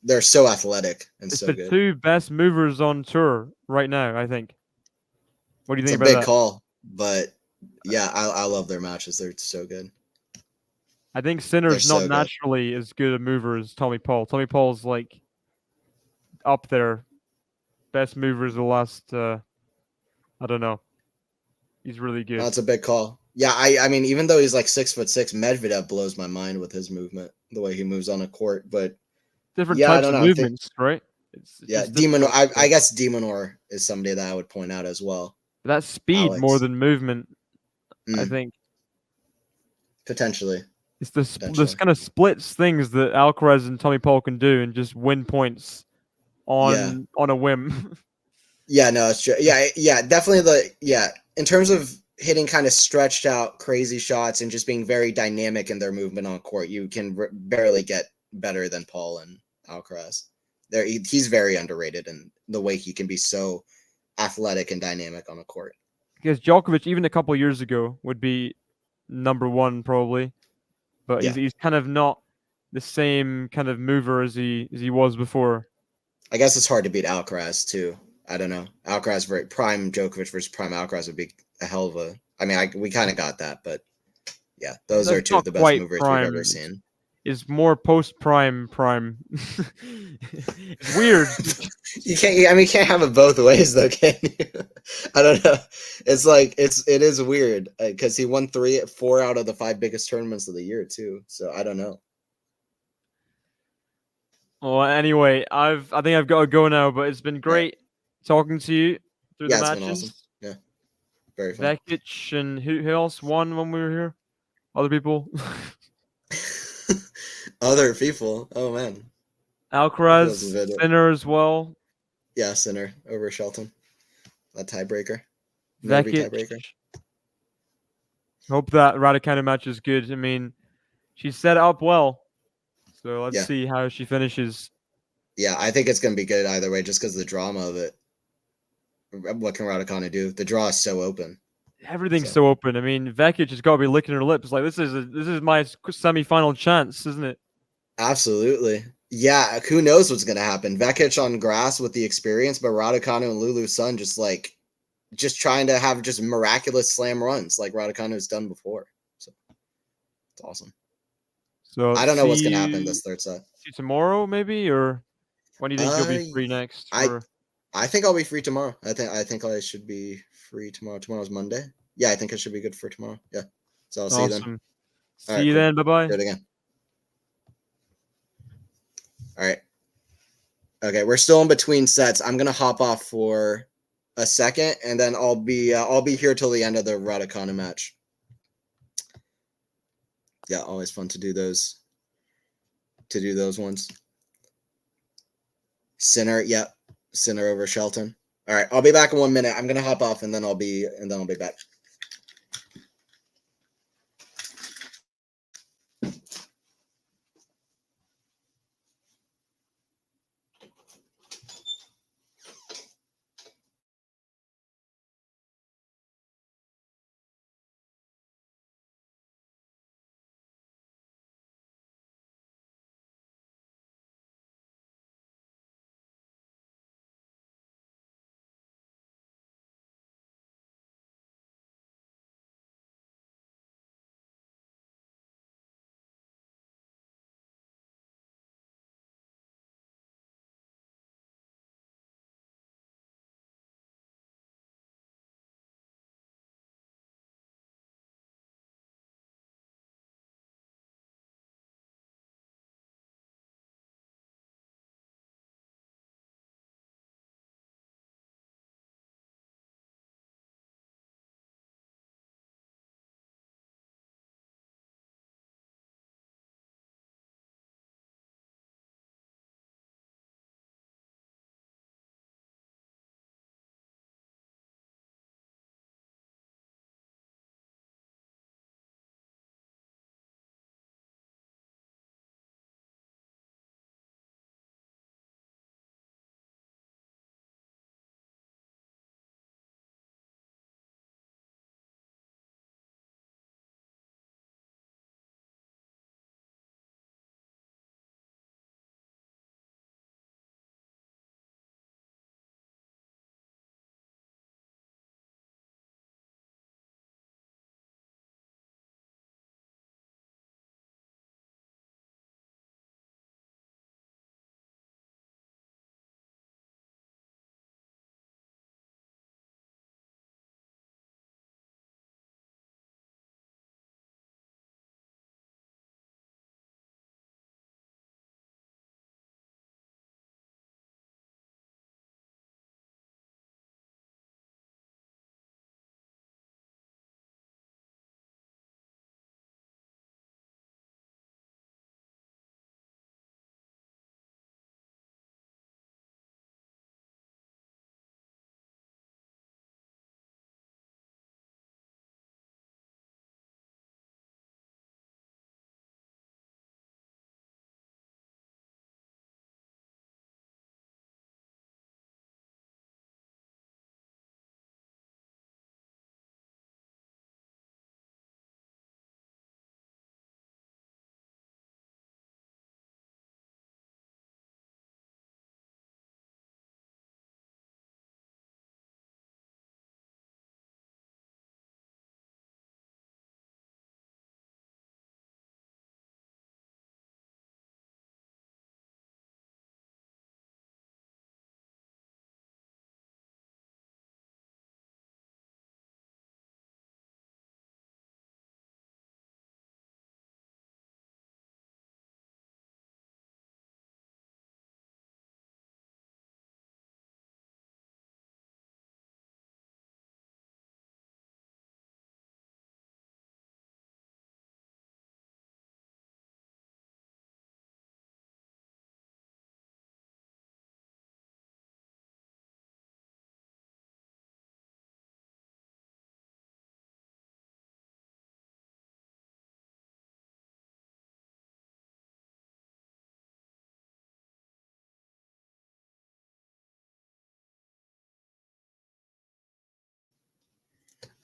they're so athletic and It's so the good. two best movers on tour right now, I think. What do you It's think a about big that? call, but yeah, I love their matches. They're so good. I think They're Sinner's not so good. naturally as good a mover as Tommy Paul. Tommy Paul's like up there, best movers of the last. I don't know. He's really good. That's a big call. Yeah, I mean, even though he's like 6'6", Medvedev blows my mind with his movement, the way he moves on a court. But Different yeah, I types don't of know. I think movements, right? It's yeah, just different. I guess Demonor is somebody that I would point out as well. That's speed more Alex, than movement. I mm, think potentially, it's this potentially. kind of splits things that Alcaraz and Tommy Paul can do and just win points Yeah, on a whim. yeah, no, it's true. Yeah, definitely in terms of hitting kind of stretched out crazy shots and just being very dynamic in their movement on court, you can barely get better than Paul and Alcaraz. He's very underrated in the way he can be so athletic and dynamic on a court. Because Djokovic, even a couple years ago, would be number one probably, but Yeah, he's kind of not the same kind of mover as he was before. I guess it's hard to beat Alcaraz too. I don't know. Alcaraz prime Djokovic versus prime Alcaraz would be a hell of a. I mean, we kind of got that, but yeah, those are That's two of not the best quite movers we've ever prime. seen. It's more post prime. It's weird. You can't. I mean, you can't have it both ways, though, can you? I don't know. It's like it is weird because he won 4 out of the 5 biggest tournaments of the year too. So I don't know. Well, anyway, I think I've got to go now, but it's been All right. great talking to you through the Yeah, it's been awesome. matches. Yeah, very fun. Vekic and who else won when we were here? Other people. Other people. Oh man, who else is Alcaraz, it? Sinner as well. Yeah, Sinner over Shelton. A tiebreaker. Nervy Vekic. tiebreaker. Hope that Raducanu match is good. I mean, she set it up well. So let's Yeah. see how she finishes. Yeah, I think it's gonna be good either way, just because the drama of it. What can Raducanu do? The draw is so open. Everything's so open. I mean, Vekic has got to be licking her lips. Like this is my semi-final chance, isn't it? Absolutely. Yeah, who knows what's gonna happen? Vekic on grass with the experience, but Raducanu and Lulu Sun just trying to have just miraculous slam runs like Raducanu's done before. So it's awesome. So I don't know what's gonna happen this third set. see you tomorrow, maybe, or when do you think you'll be free next? I I think I'll be free tomorrow. I think I should be free tomorrow. Tomorrow's Monday. Yeah, I think it should be good for tomorrow. Yeah. So I'll see you then. Awesome. All See right, you cool. then. Bye bye. Do it again. All right. Okay, we're still in between sets. I'm gonna hop off for a second, and then I'll be here till the end of the Raducanu match. Yeah, always fun to do those ones. Sinner, yep. Sinner over Shelton. All right, I'll be back in 1 minute. I'm gonna hop off, and then I'll be back.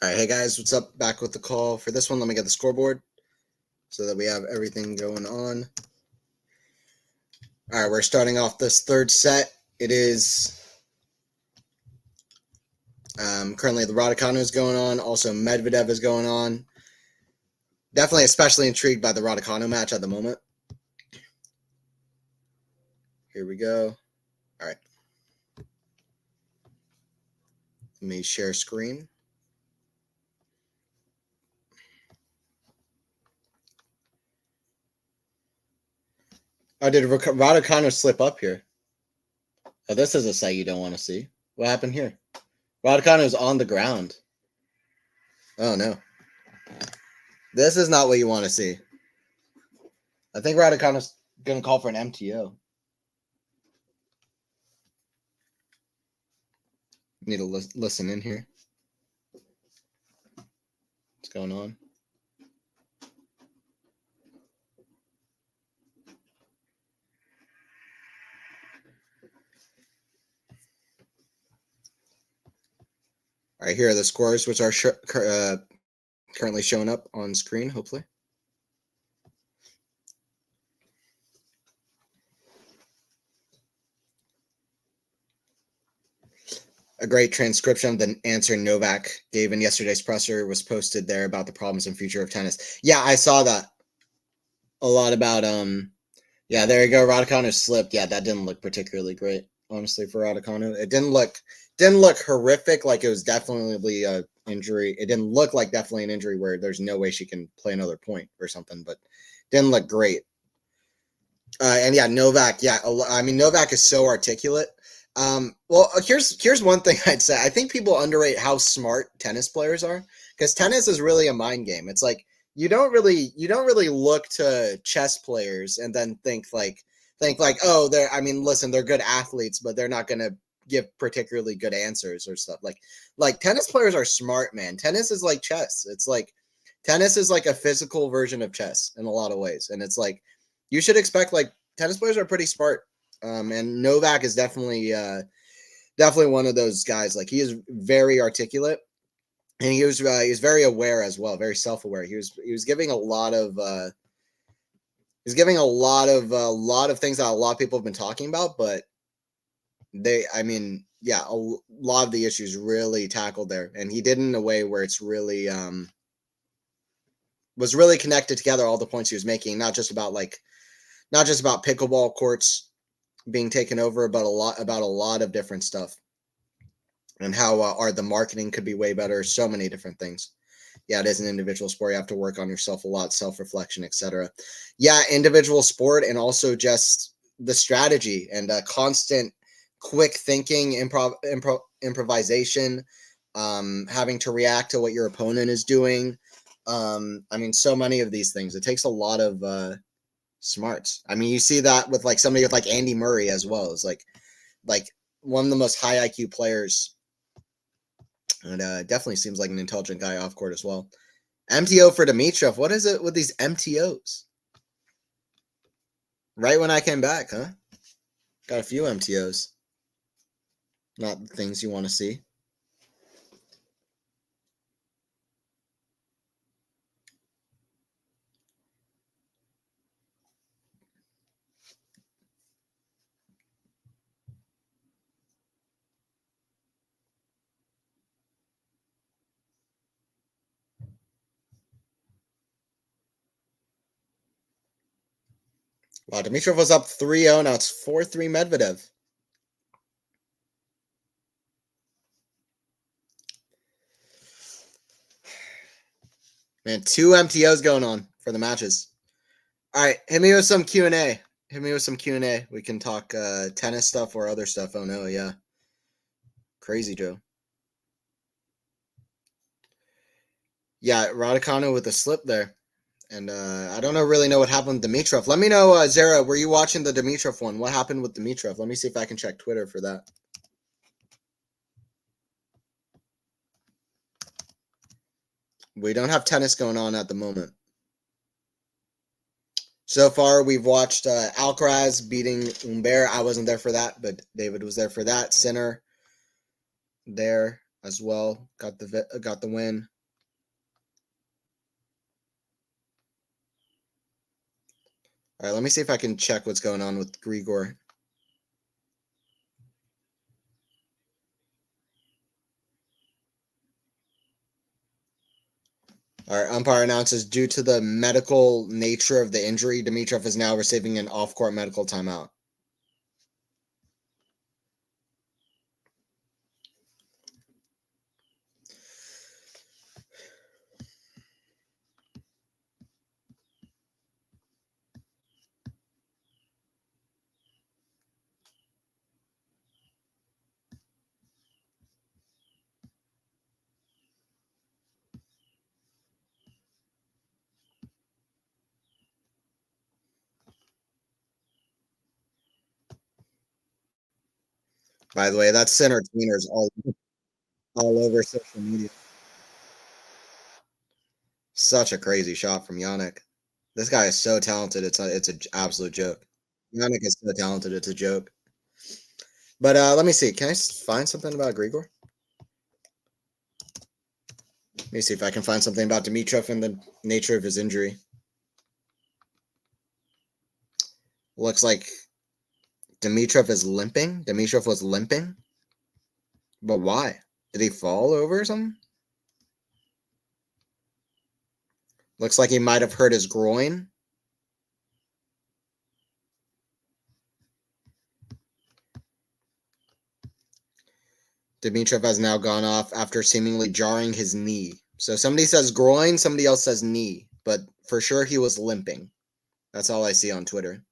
All right, hey guys, what's up? Back with the call for this one. Let me get the scoreboard so that we have everything going on. All right, we're starting off this third set. It is currently the Raducanu is going on. Also, Medvedev is going on. Definitely especially intrigued by the Raducanu match at the moment. Here we go. All right. Let me share screen. Oh, did Raducanu slip up here? Oh, this is a sight you don't want to see. What happened here? Raducanu is on the ground. Oh, no. This is not what you want to see. I think Raducanu's going to call for an MTO. Need to listen in here. What's going on? All right, here are the scores, which are currently showing up on screen, hopefully. A great transcription of the answer Novak gave in yesterday's presser was posted there about the problems and future of tennis. Yeah, I saw that. A lot about yeah, there you go. Raducanu slipped. Yeah, that didn't look particularly great, honestly, for Raducanu. It didn't look horrific, like it was definitely a injury. It didn't look like definitely an injury where there's no way she can play another point or something, but didn't look great. And yeah, Novak. Yeah, I mean Novak is so articulate. Well, here's one thing I'd say. I think people underrate how smart tennis players are, because tennis is really a mind game. It's like you don't really look to chess players and then think like oh, they're good athletes, but they're not gonna give particularly good answers or stuff. Like tennis players are smart, man. Tennis is like chess. It's like tennis is like a physical version of chess in a lot of ways, and it's like you should expect like tennis players are pretty smart. And Novak is definitely one of those guys. Like he is very articulate, and he was very aware as well, very self-aware. He was giving a lot of things that a lot of people have been talking about, but a lot of the issues really tackled there, and he did it in a way where it's really was really connected together, all the points he was making, not just about pickleball courts being taken over, but a lot of different stuff, and how the marketing could be way better. So many different things. Yeah, it is an individual sport. You have to work on yourself a lot, self-reflection, etc. Yeah, individual sport, and also just the strategy and constant quick thinking, improvisation, having to react to what your opponent is doing. So many of these things. It takes a lot of smarts. I mean, you see that with like somebody with like Andy Murray as well. It's like one of the most high IQ players, and definitely seems like an intelligent guy off court as well. MTO for Dimitrov. What is it with these MTOs? Right when I came back, huh? Got a few MTOs. Not the things you want to see. Wow, Dimitrov was up 3-0. Now it's 4-3 Medvedev. Man, 2 MTOs going on for the matches. All right, hit me with some Q&A. We can talk tennis stuff or other stuff. Oh, no, yeah. Crazy, Joe. Yeah, Raducanu with a slip there. And I don't really know what happened with Dimitrov. Let me know, Zara, were you watching the Dimitrov one? What happened with Dimitrov? Let me see if I can check Twitter for that. We don't have tennis going on at the moment. So far, we've watched Alcaraz beating Humbert. I wasn't there for that, but David was there for that. Sinner there. as well. Got the win. All right, let me see if I can check what's going on with Grigor. Our umpire announces due to the medical nature of the injury, Dimitrov is now receiving an off-court medical timeout. By the way, that center tweener is all over social media. Such a crazy shot from Yannick. This guy is so talented. It's an absolute joke. Yannick is so talented. It's a joke. But let me see. Can I find something about Grigor? Let me see if I can find something about Dimitrov and the nature of his injury. Looks like Dimitrov is limping. Dimitrov was limping. But why? Did he fall over or something? Looks like he might have hurt his groin. Dimitrov has now gone off after seemingly jarring his knee. So somebody says groin, somebody else says knee. But for sure he was limping. That's all I see on Twitter.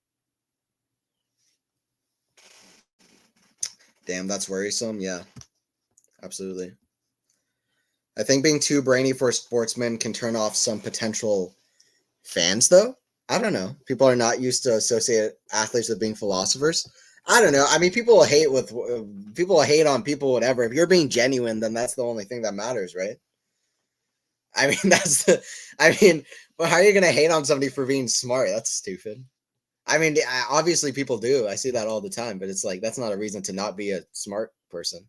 Damn, that's worrisome. Yeah, absolutely. I think being too brainy for a sportsman can turn off some potential fans, though. I don't know. People are not used to associate athletes with being philosophers. I don't know. I mean, people hate on people, whatever. If you're being genuine, then that's the only thing that matters, right? I mean, well, how are you going to hate on somebody for being smart? That's stupid. I mean, obviously people do. I see that all the time, but it's like, that's not a reason to not be a smart person.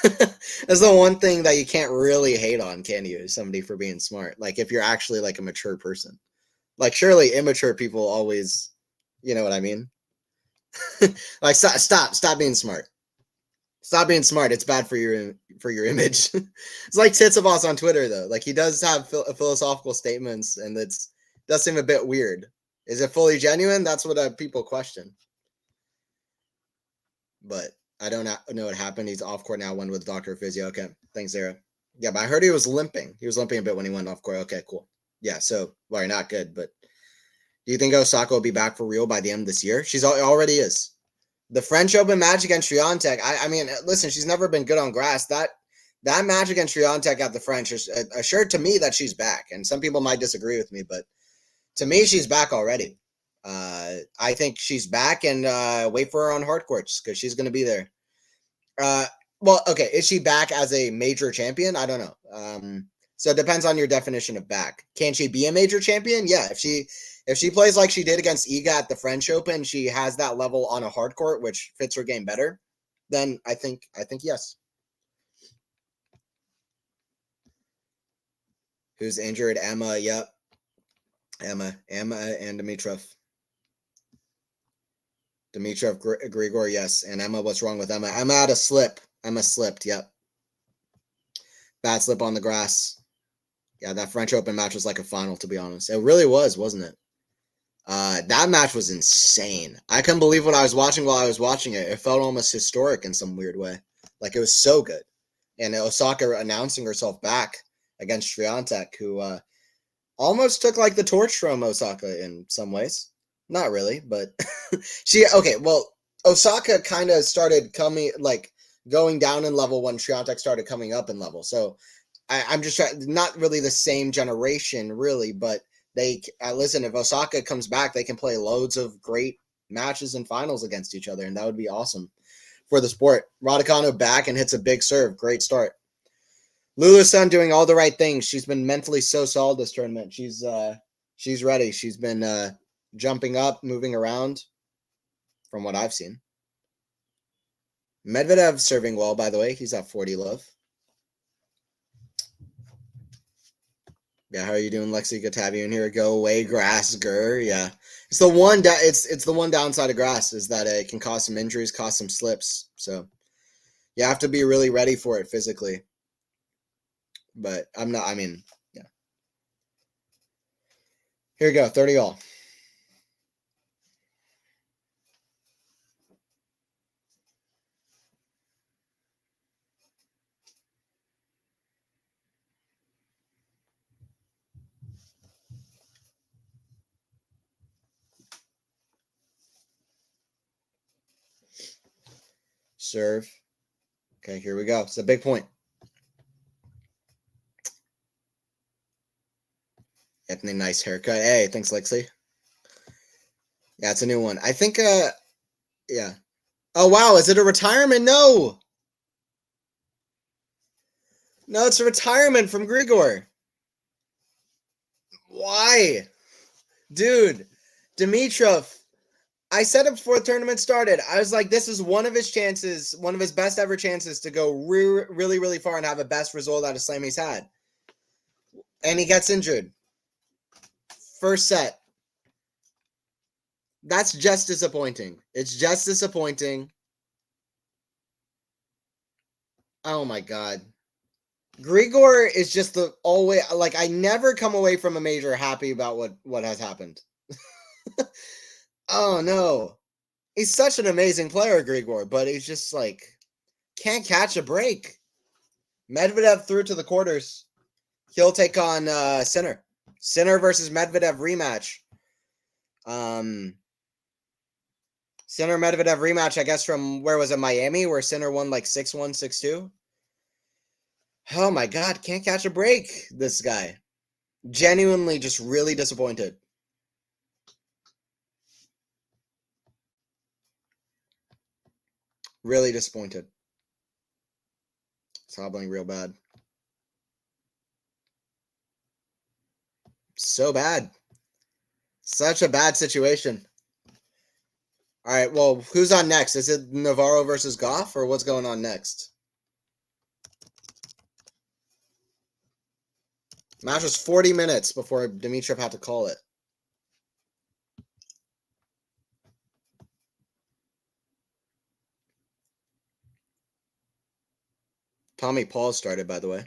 That's the one thing that you can't really hate on, can you? Somebody for being smart. Like if you're actually like a mature person. Like surely immature people always, you know what I mean? Like stop being smart. Stop being smart. It's bad for your image. It's like Titsabos on Twitter though. Like he does have philosophical statements, and does seem a bit weird. Is it fully genuine? That's what people question. But I don't know what happened. He's off court now. Went with Dr. Physio. Okay, thanks, Zara. Yeah, but I heard he was limping. He was limping a bit when he went off court. Okay, cool. Yeah, so well, not good. But do you think Osaka will be back for real by the end of this year? She's already is. The French Open match against Swiatek. I mean, listen, she's never been good on grass. That match against Swiatek at the French assured to me that she's back. And some people might disagree with me, but to me, she's back already. I think she's back, and wait for her on hard courts because she's going to be there. Well, okay, is she back as a major champion? I don't know. So it depends on your definition of back. Can she be a major champion? Yeah, if she plays like she did against Iga at the French Open, she has that level on a hard court, which fits her game better. Then I think yes. Who's injured? Emma. Yep. Emma and Dimitrov. Dimitrov, Grigor, yes. And Emma, what's wrong with Emma? Emma had a slip. Emma slipped, yep. Bad slip on the grass. Yeah, that French Open match was like a final, to be honest. It really was, wasn't it? That match was insane. I couldn't believe what I was watching while I was watching it. It felt almost historic in some weird way. Like, it was so good. And Osaka announcing herself back against Swiatek, who almost took like the torch from Osaka in some ways. Not really, but Osaka kind of started going down in level when Swiatek started coming up in level. So I'm just not really the same generation, really, but they listen, if Osaka comes back, they can play loads of great matches and finals against each other, and that would be awesome for the sport. Raducanu back and hits a big serve. Great start. Lulu's son doing all the right things. She's been mentally so solid this tournament. She's ready. She's been jumping up, moving around from what I've seen. Medvedev serving well, by the way. He's at 40 love. Yeah, how are you doing, Lexi? Good to have you in here. Go away, grass, grr. Yeah, it's the one. It's the one downside of grass is that it can cause some injuries, cause some slips. So you have to be really ready for it physically. But I'm not. I mean, yeah. Here you go, 30 all. Serve. Okay, here we go. It's a big point. Anthony, nice haircut. Hey, thanks, Lexi. Yeah, it's a new one. I think, yeah. Oh, wow. Is it a retirement? No. No, it's a retirement from Grigor. Why? Dude, Dimitrov. I said it before the tournament started. I was like, this is one of his chances, one of his best ever chances to go really, really far and have a best result out of slam he's had. And he gets injured. First set. That's just disappointing. It's just disappointing. Oh my God. Grigor is just the always like I never come away from a major happy about what has happened. Oh no. He's such an amazing player, Grigor, but he's just like can't catch a break. Medvedev through to the quarters. He'll take on Sinner. Sinner versus Medvedev rematch. Sinner Medvedev rematch, I guess from where was it, Miami, where Sinner won like 6-1, 6-2. Oh my God, can't catch a break, this guy. Genuinely just really disappointed. Really disappointed. It's hobbling real bad. So bad. Such a bad situation. All right, well, who's on next? Is it Navarro versus Gauff, or what's going on next? Match was 40 minutes before Dimitrov had to call it. Tommy Paul started, by the way.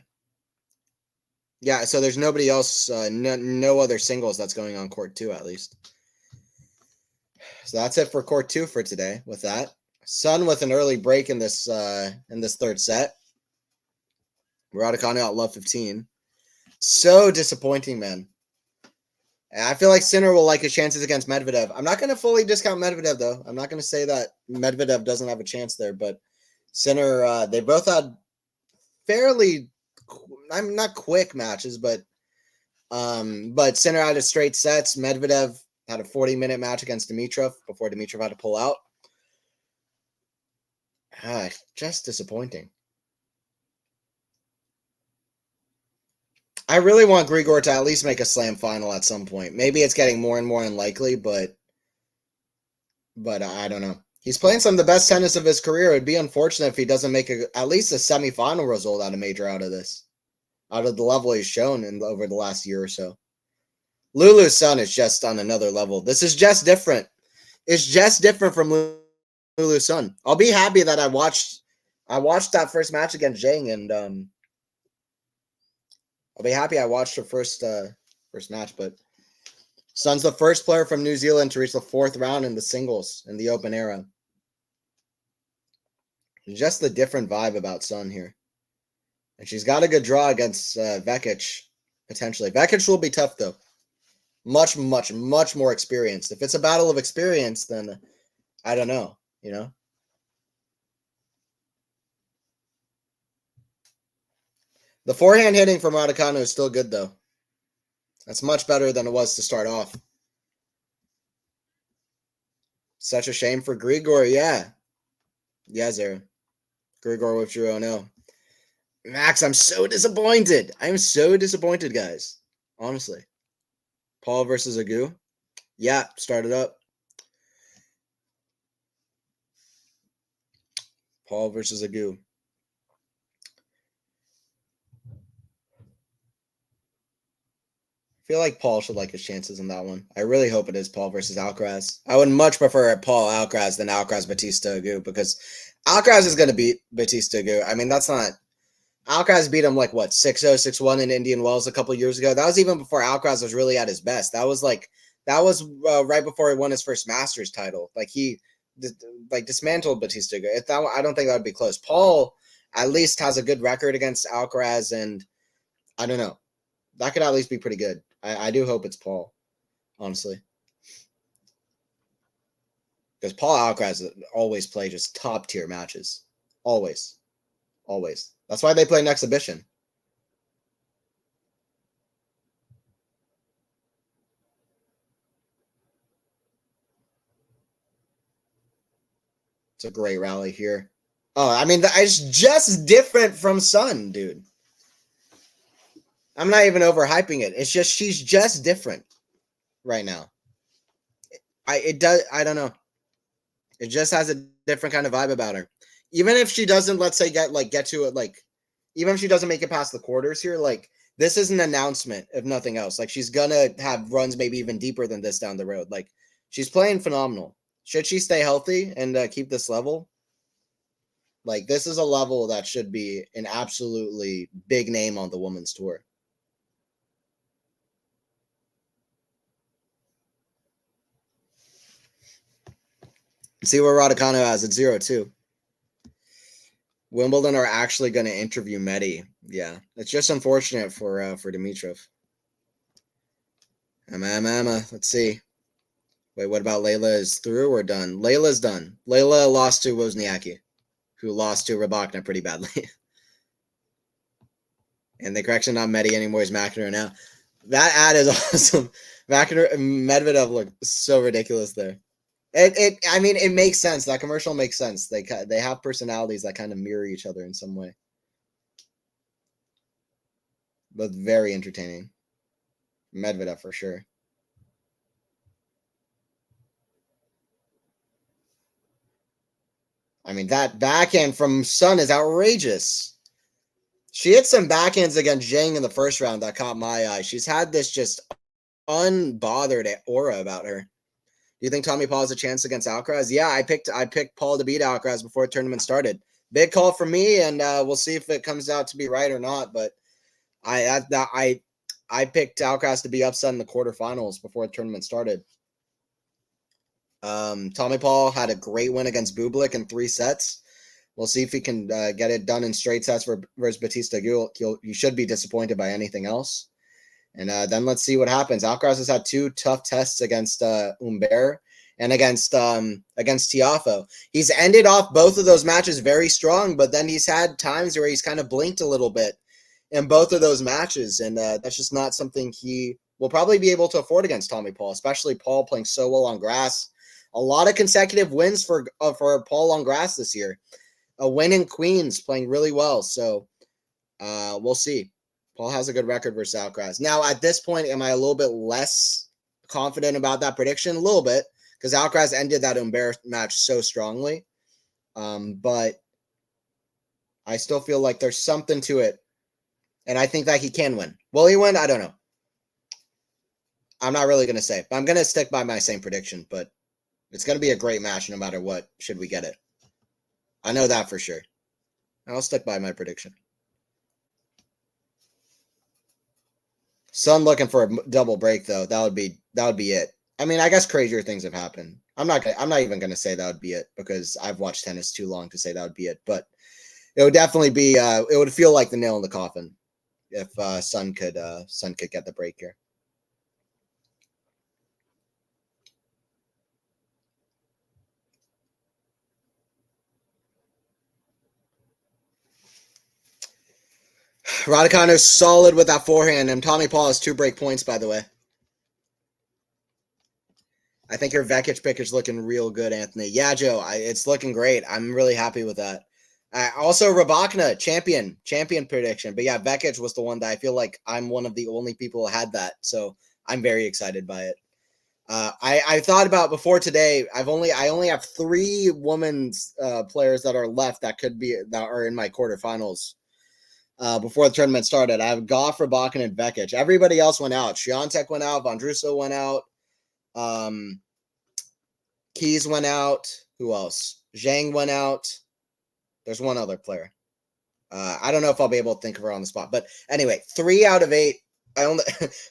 Yeah, so there's nobody else, no other singles that's going on court 2, at least. So that's it for court 2 for today. With that, Sun with an early break in this third set. Raducanu out love 15. So disappointing, man. And I feel like Sinner will like his chances against Medvedev. I'm not going to fully discount Medvedev, though. I'm not going to say that Medvedev doesn't have a chance there, but Sinner, they both had fairly, I'm not quick matches, but Sinner had a straight sets. Medvedev had a 40-minute match against Dimitrov before Dimitrov had to pull out. Just disappointing. I really want Grigor to at least make a slam final at some point. Maybe it's getting more and more unlikely, but I don't know. He's playing some of the best tennis of his career. It would be unfortunate if he doesn't make at least a semifinal result out of major out of this, out of the level he's shown over the last year or so. Lulu's son is just on another level. This is just different. It's just different from Lulu's son. I'll be happy that I watched that first match against Zhang, and I'll be happy I watched her first match, but Sun's the first player from New Zealand to reach the 4th round in the singles in the Open era. Just the different vibe about Sun here. And she's got a good draw against Vekic, potentially. Vekic will be tough, though. Much, much, much more experienced. If it's a battle of experience, then I don't know, you know? The forehand hitting from Raducanu is still good, though. That's much better than it was to start off. Such a shame for Grigor, yeah. Yeah, Zara. Grigor withdrew, oh no. Max, I'm so disappointed. I'm so disappointed, guys. Honestly. Paul versus Agu. Yeah, started up. Paul versus Agu. feel like Paul should like his chances in that one. I really hope it is Paul versus Alcaraz. I would much prefer Paul Alcaraz than Alcaraz Batista Agut because Alcaraz is going to beat Batista Agut. I mean, that's not. Alcaraz beat him like what 6-0, 6-1 in Indian Wells a couple years ago. That was even before Alcaraz was really at his best. That was right before he won his first Masters title. Like he dismantled Batista Agut. I don't think that would be close. Paul at least has a good record against Alcaraz, and I don't know. That could at least be pretty good. I do hope it's Paul, honestly. Because Paul Alcaraz always play just top tier matches. Always. Always. That's why they play an exhibition. It's a great rally here. Oh, I mean, it's just different from Sun, dude. I'm not even overhyping it. It's just she's just different right now. I don't know. It just has a different kind of vibe about her. Even if she doesn't, let's say, get to it, like, even if she doesn't make it past the quarters here, like, this is an announcement, if nothing else. Like, she's gonna have runs maybe even deeper than this down the road. Like, she's playing phenomenal. Should she stay healthy and keep this level? Like, this is a level that should be an absolutely big name on the women's tour. See where Raducanu has at 0-2. Wimbledon are actually going to interview Medi. Yeah, it's just unfortunate for Dimitrov. Emma, let's see. Wait, what about Layla? Is through or done? Layla's done. Layla lost to Wozniacki, who lost to Raducanu pretty badly. And the correction, not Medi anymore, is McEnroe now. That ad is awesome. Medvedev looked so ridiculous there. I mean, it makes sense. That commercial makes sense. They have personalities that kind of mirror each other in some way. But very entertaining. Medvedev for sure. I mean, that backhand from Sun is outrageous. She hit some backhands against Zhang in the first round that caught my eye. She's had this just unbothered aura about her. Do you think Tommy Paul has a chance against Alcaraz? Yeah, I picked Paul to beat Alcaraz before the tournament started. Big call from me, and we'll see if it comes out to be right or not. But I picked Alcaraz to be upset in the quarterfinals before the tournament started. Tommy Paul had a great win against Bublik in 3 sets. We'll see if he can get it done in straight sets versus Batista Agut. You should be disappointed by anything else. And then let's see what happens. Alcaraz has had 2 tough tests against Humbert and against Tiafoe. He's ended off both of those matches very strong, but then he's had times where he's kind of blinked a little bit in both of those matches, and that's just not something he will probably be able to afford against Tommy Paul, especially Paul playing so well on grass. A lot of consecutive wins for Paul on grass this year. A win in Queens, playing really well. So we'll see. Paul has a good record versus Alcaraz. Now, at this point, am I a little bit less confident about that prediction? A little bit, because Alcaraz ended that Humbert match so strongly. But I still feel like there's something to it. And I think that he can win. Will he win? I don't know. I'm not really going to say. But I'm going to stick by my same prediction. But it's going to be a great match no matter what, should we get it. I know that for sure. I'll stick by my prediction. Sun looking for a double break though. That would be it. I mean, I guess crazier things have happened. I'm not even going to say that would be it because I've watched tennis too long to say that would be it. But it would definitely be. It would feel like the nail in the coffin if Sun could get the break here. Raducanu is solid with that forehand, and Tommy Paul has 2 break points, by the way. I think your Vekic pick is looking real good, Anthony. Yeah, Joe, it's looking great. I'm really happy with that. Also, Raducanu, champion prediction. But yeah, Vekic was the one that I feel like I'm one of the only people who had that. So I'm very excited by it. I thought about before today. I only have 3 women's players that are left that are in my quarterfinals. before the tournament started. I have Gauff, Raducanu, and Vekic. Everybody else went out. Shelton went out. Vondruso went out. Keys went out. Who else? Zhang went out. There's one other player. I don't know if I'll be able to think of her on the spot. But anyway, 3 out of 8. I only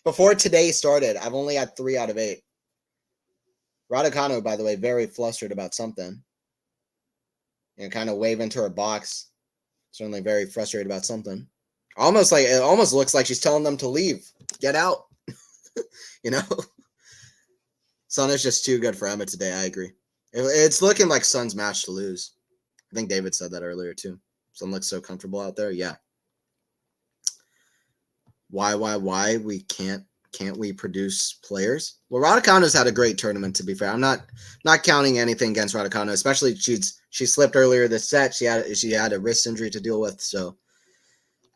before today started, I've only had 3 out of 8. Raducanu, by the way, very flustered about something. Kind of waving to her box. Certainly very frustrated about something. It almost looks like she's telling them to leave. Get out. Sun is just too good for Emma today. I agree. It's looking like Sun's match to lose. I think David said that earlier too. Sun looks so comfortable out there. Yeah. Why we can't we produce players? Well, Raducanu's had a great tournament, to be fair. I'm not counting anything against Raducanu, especially she slipped earlier this set. She had a wrist injury to deal with, so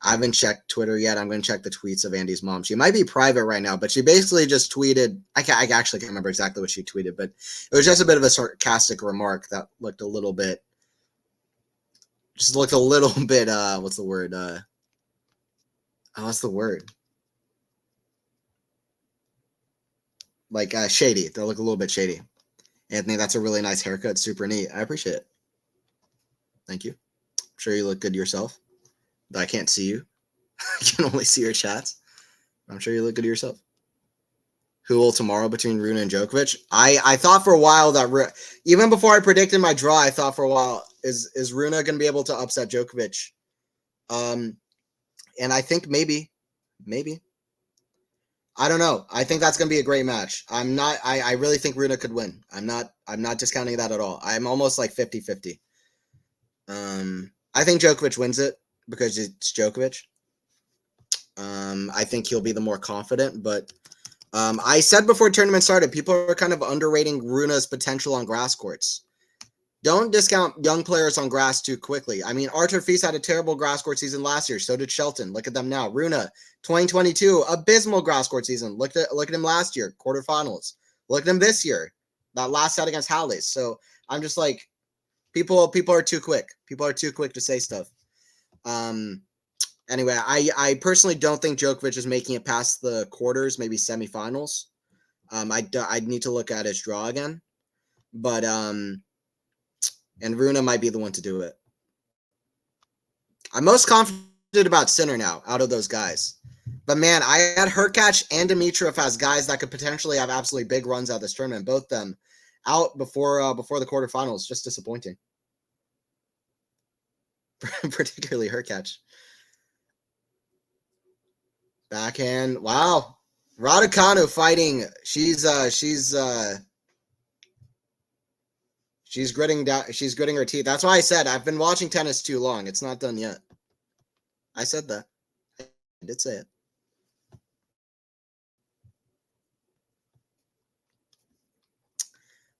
I haven't checked Twitter yet. I'm going to check the tweets of Andy's mom. She might be private right now, but she basically just tweeted. I actually can't remember exactly what she tweeted, but it was just a bit of a sarcastic remark that looked a little bit. What's the word? What's the word? Like shady. They look a little bit shady. Anthony, that's a really nice haircut. Super neat. I appreciate it. Thank you. I'm sure you look good yourself. But I can't see you. I can only see your chats. I'm sure you look good yourself. Who will tomorrow between Runa and Djokovic? I thought for a while that even before I predicted my draw, I thought for a while, is Runa going to be able to upset Djokovic? And I think maybe. I don't know. I think that's going to be a great match. I really think Runa could win. I'm not discounting that at all. I'm almost like 50-50. I think Djokovic wins it because it's Djokovic. I think he'll be the more confident, but I said before tournament started, people are kind of underrating Runa's potential on grass courts. Don't discount young players on grass too quickly. I mean, Arthur Fils had a terrible grass court season last year. So did Shelton. Look at them now. Runa, 2022, abysmal grass court season. Look at him last year, quarterfinals. Look at him this year, that last set against Halle. So I'm just like, people are too quick. People are too quick to say stuff. Anyway, I personally don't think Djokovic is making it past the quarters, maybe semifinals. I'd need to look at his draw again, but and Runa might be the one to do it. I'm most confident about Sinner now out of those guys. But man, I had Hurkacz and Dimitrov as guys that could potentially have absolutely big runs out of this tournament. Both them out before the quarterfinals. Just disappointing. Particularly Hurkacz. Backhand. Wow. Raducanu fighting. She's gritting her teeth. That's why I said I've been watching tennis too long. It's not done yet. I said that. I did say it.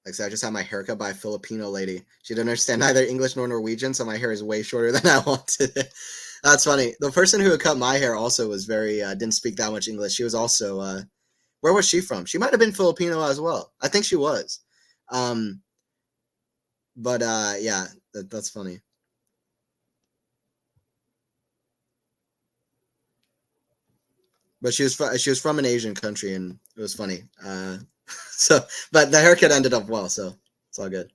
Like I said, I just had my haircut by a Filipino lady. She didn't understand neither English nor Norwegian, so my hair is way shorter than I wanted it. That's funny. The person who cut my hair also was very didn't speak that much English. She was also where was she from? She might have been Filipino as well. I think she was. But yeah, that's funny. But she was from an Asian country, and it was funny. So, but the haircut ended up well, so it's all good.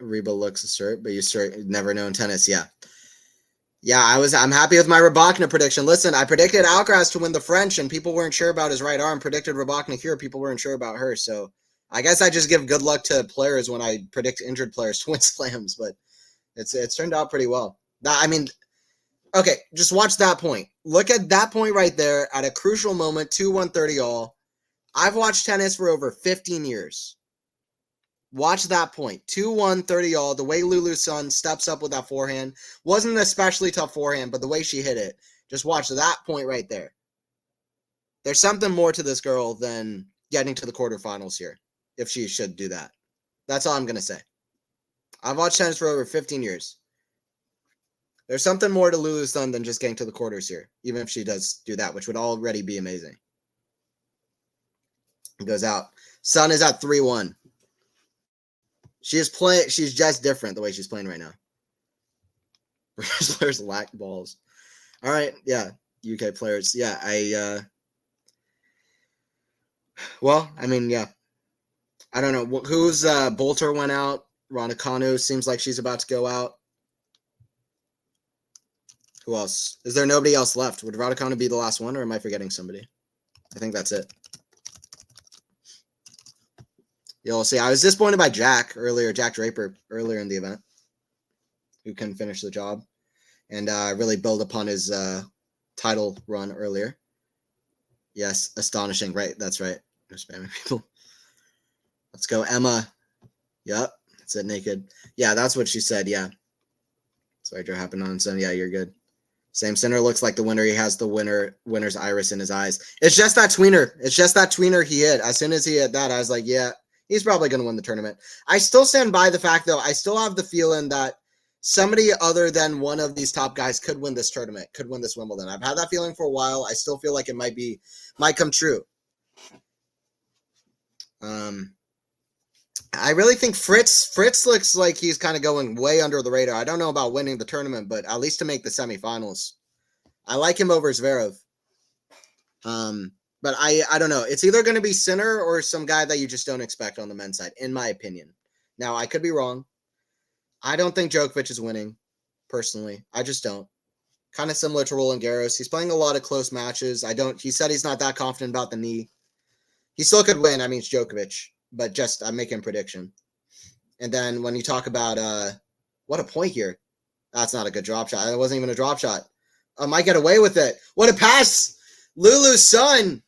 Reba looks assert, but you never know in tennis. Yeah. I'm happy with my Raducanu prediction. Listen, I predicted Alcaraz to win the French, and people weren't sure about his right arm. Predicted Raducanu here, people weren't sure about her. So I guess I just give good luck to players when I predict injured players to win slams, but it's turned out pretty well. I mean, okay, just watch that point. Look at that point right there at a crucial moment, 2-1-30 all. I've watched tennis for over 15 years. Watch that point. 2-1-30 all. The way Lulu Sun steps up with that forehand. Wasn't an especially tough forehand, but the way she hit it. Just watch that point right there. There's something more to this girl than getting to the quarterfinals here, if she should do that. That's all I'm going to say. I've watched tennis for over 15 years. There's something more to Lulu Sun than just getting to the quarters here, even if she does do that, which would already be amazing. It goes out. Sun is at 3-1. She's just different the way she's playing right now. British players lack balls. All right, yeah, UK players. Yeah, well, I mean, yeah. I don't know. Who's Bolter went out. Raducanu seems like she's about to go out. Who else? Is there nobody else left? Would Raducanu be the last one, or am I forgetting somebody? I think that's it. You'll see. I was disappointed by Jack Draper earlier in the event, who couldn't finish the job and really build upon his title run earlier. Yes, astonishing. Right, that's right. No spamming people. Let's go, Emma. Yep, that's it, naked. Yeah, that's what she said, yeah. Sorry, Joe happened on Sun. Yeah, you're good. Same center looks like the winner. He has the winner's iris in his eyes. It's just that tweener. It's just that tweener he hit. As soon as he hit that, I was like, yeah, he's probably going to win the tournament. I still stand by the fact, though, I still have the feeling that somebody other than one of these top guys could win this tournament, could win this Wimbledon. I've had that feeling for a while. I still feel like it might come true. I really think Fritz looks like he's kind of going way under the radar. I don't know about winning the tournament, but at least to make the semifinals. I like him over Zverev. But I don't know. It's either going to be Sinner or some guy that you just don't expect on the men's side, in my opinion. Now, I could be wrong. I don't think Djokovic is winning, personally. I just don't. Kind of similar to Roland Garros. He's playing a lot of close matches. He said he's not that confident about the knee. He still could win. I mean, it's Djokovic. But just, I'm making a prediction. And then when you talk about, what a point here. That's not a good drop shot. That wasn't even a drop shot. I might get away with it. What a pass. Lulu's son.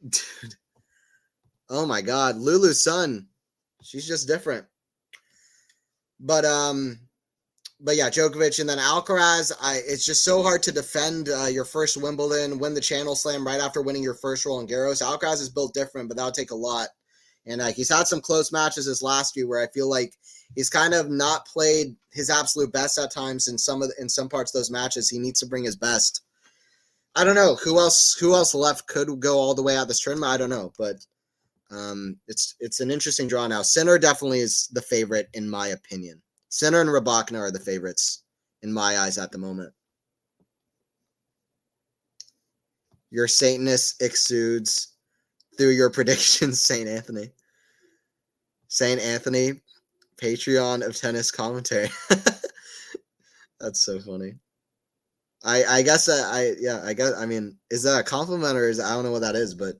Dude. Oh my God. Lulu's son. She's just different. But yeah, Djokovic and then Alcaraz. It's just so hard to defend your first Wimbledon, win the Channel Slam right after winning your first Roland Garros. Alcaraz is built different, but that'll take a lot. And he's had some close matches this last year where I feel like he's kind of not played his absolute best at times in some parts of those matches. He needs to bring his best. I don't know who else left could go all the way out this tournament. I don't know, but it's an interesting draw now. Sinner definitely is the favorite in my opinion. Sinner and Raducanu are the favorites in my eyes at the moment. Your Satanist exudes through your predictions, St. Anthony. St. Anthony, Patreon of tennis commentary. That's so funny. I guess I mean, is that a compliment or I don't know what that is, but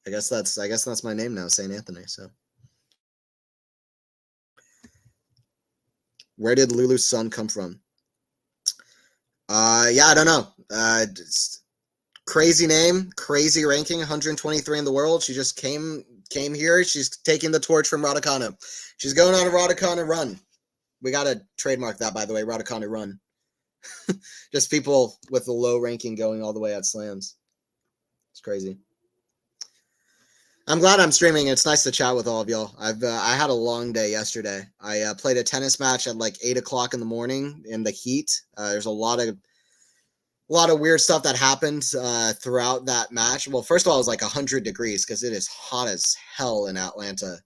I guess that's my name now, St. Anthony. So where did Lulu's son come from? Yeah, I don't know. Crazy name, crazy ranking, 123 in the world. She just came here. She's taking the torch from Raducanu. She's going on a Raducanu run. We got to trademark that, by the way, Raducanu run. Just people with a low ranking going all the way at slams. It's crazy. I'm glad I'm streaming. It's nice to chat with all of y'all. I had a long day yesterday. I played a tennis match at like 8 o'clock in the morning in the heat. There's a lot of weird stuff that happened throughout that match. Well, first of all, it was like 100 degrees because it is hot as hell in Atlanta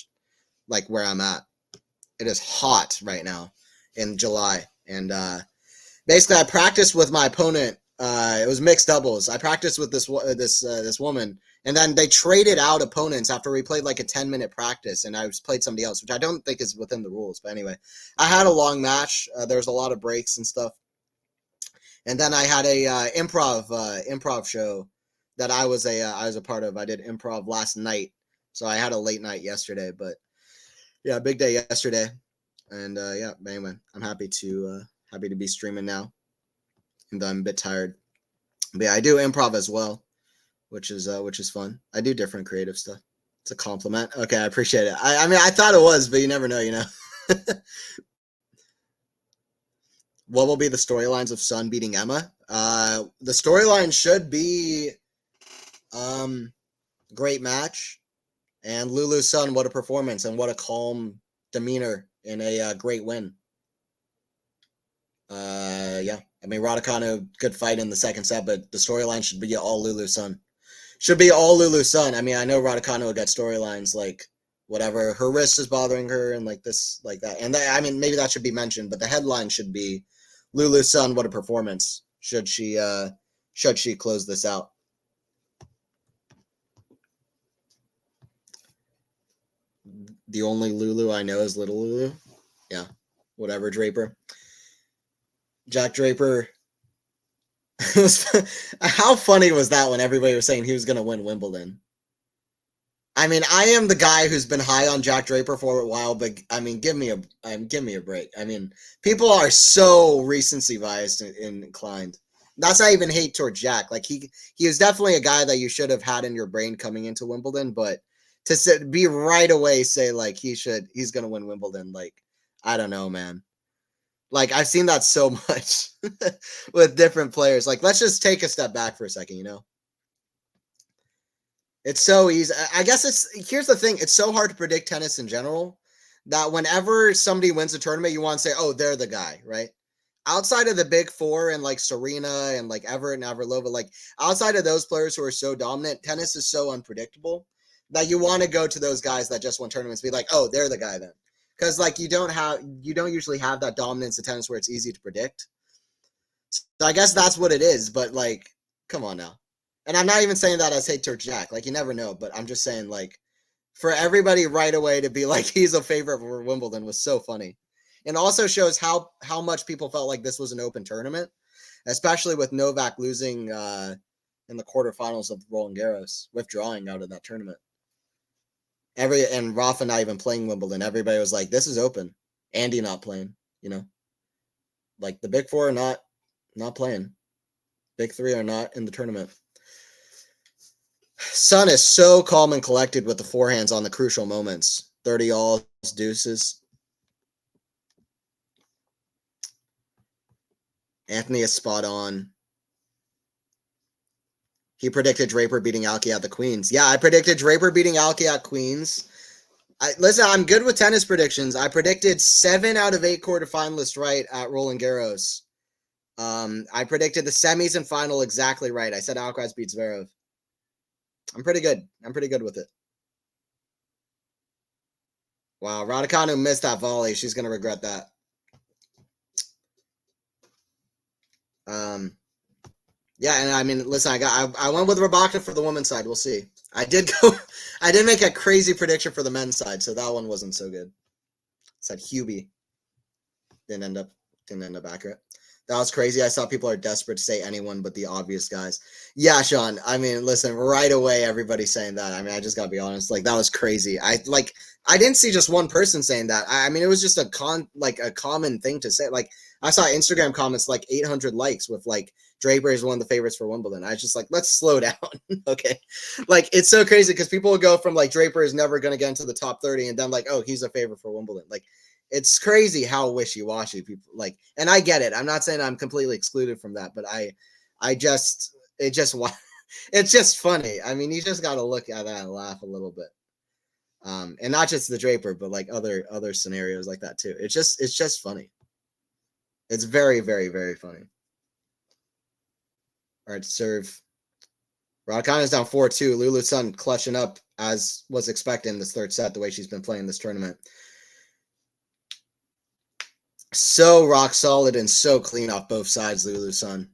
/ like where I'm at. It is hot right now in July. And basically, I practiced with my opponent. It was mixed doubles. I practiced with this woman, and then they traded out opponents after we played like a 10-minute practice, and I played somebody else, which I don't think is within the rules. But anyway, I had a long match. There was a lot of breaks and stuff. And then I had a improv show that I was a part of. I did improv last night, so I had a late night yesterday. But yeah, big day yesterday, and yeah. Anyway, I'm happy to be streaming now, and I'm a bit tired. But yeah, I do improv as well, which is fun. I do different creative stuff. It's a compliment. Okay, I appreciate it. I mean, I thought it was, but you never know, you know. What will be the storylines of Sun beating Emma? The storyline should be great match. And Lulu's Sun, what a performance and what a calm demeanor in a great win. Yeah. I mean, Raducanu, good fight in the second set, but the storyline should be all Lulu's Sun. Should be all Lulu's Sun. I mean, I know Raducanu will get storylines like whatever. Her wrist is bothering her, and like this, like that. And that, I mean, maybe that should be mentioned, but the headline should be Lulu Sun, what a performance. Should she close this out? The only Lulu I know is Little Lulu. Yeah. Whatever, Draper. Jack Draper. How funny was that when everybody was saying he was going to win Wimbledon? I mean, I am the guy who's been high on Jack Draper for a while, but I mean, give me a break. I mean, people are so recency biased and inclined. That's not even hate toward Jack. Like he is definitely a guy that you should have had in your brain coming into Wimbledon, but to be right away say like he's going to win Wimbledon, like I don't know, man. Like I've seen that so much with different players. Like let's just take a step back for a second, you know. It's so easy. I guess here's the thing. It's so hard to predict tennis in general that whenever somebody wins a tournament, you want to say, oh, they're the guy, right? Outside of the big four and like Serena and like Everett and Navratilova, like outside of those players who are so dominant, tennis is so unpredictable that you want to go to those guys that just won tournaments, be like, oh, they're the guy then. Because like you don't usually have that dominance in tennis where it's easy to predict. So I guess that's what it is, but like, come on now. And I'm not even saying that as hate towards Jack. Like, you never know. But I'm just saying, like, for everybody right away to be like, he's a favorite for Wimbledon was so funny. And also shows how much people felt like this was an open tournament, especially with Novak losing in the quarterfinals of Roland Garros, withdrawing out of that tournament. And Rafa not even playing Wimbledon. Everybody was like, this is open. Andy not playing, you know. Like, the big four are not playing. Big three are not in the tournament. Sun is so calm and collected with the forehands on the crucial moments. 30 alls, deuces. Anthony is spot on. He predicted Draper beating Alki at the Queens. Yeah, I predicted Draper beating Alki at Queens. Listen, I'm good with tennis predictions. I predicted 7 out of 8 quarterfinalists right at Roland Garros. I predicted the semis and final exactly right. I said Alcaraz beats Zverev. I'm pretty good. I'm pretty good with it. Wow, Raducanu missed that volley. She's going to regret that. Yeah, and I mean, listen, I went with Raducanu for the women's side. We'll see. I did make a crazy prediction for the men's side, so that one wasn't so good. Said Hubie. Didn't end up accurate. That was crazy. I saw people are desperate to say anyone but the obvious guys. Yeah, Sean. I mean, listen, right away, everybody's saying that. I mean, I just gotta be honest. Like, that was crazy. I didn't see just one person saying that. I mean, it was just a common thing to say. Like, I saw Instagram comments like 800 likes with like Draper is one of the favorites for Wimbledon. I was just like, let's slow down. Okay. Like, it's so crazy because people will go from like Draper is never going to get into the top 30 and then like, oh, he's a favorite for Wimbledon. Like, it's crazy how wishy-washy people like, and I get it. I'm not saying I'm completely excluded from that, but it's just funny. I mean, you just got to look at that and laugh a little bit. And not just the Draper, but like other scenarios like that too. It's just funny. It's very, very, very funny. All right, serve. Raducanu is down 4-2. Lulu Sun clutching up as was expected in this third set, the way she's been playing this tournament. So rock solid and so clean off both sides, Lulu Sun.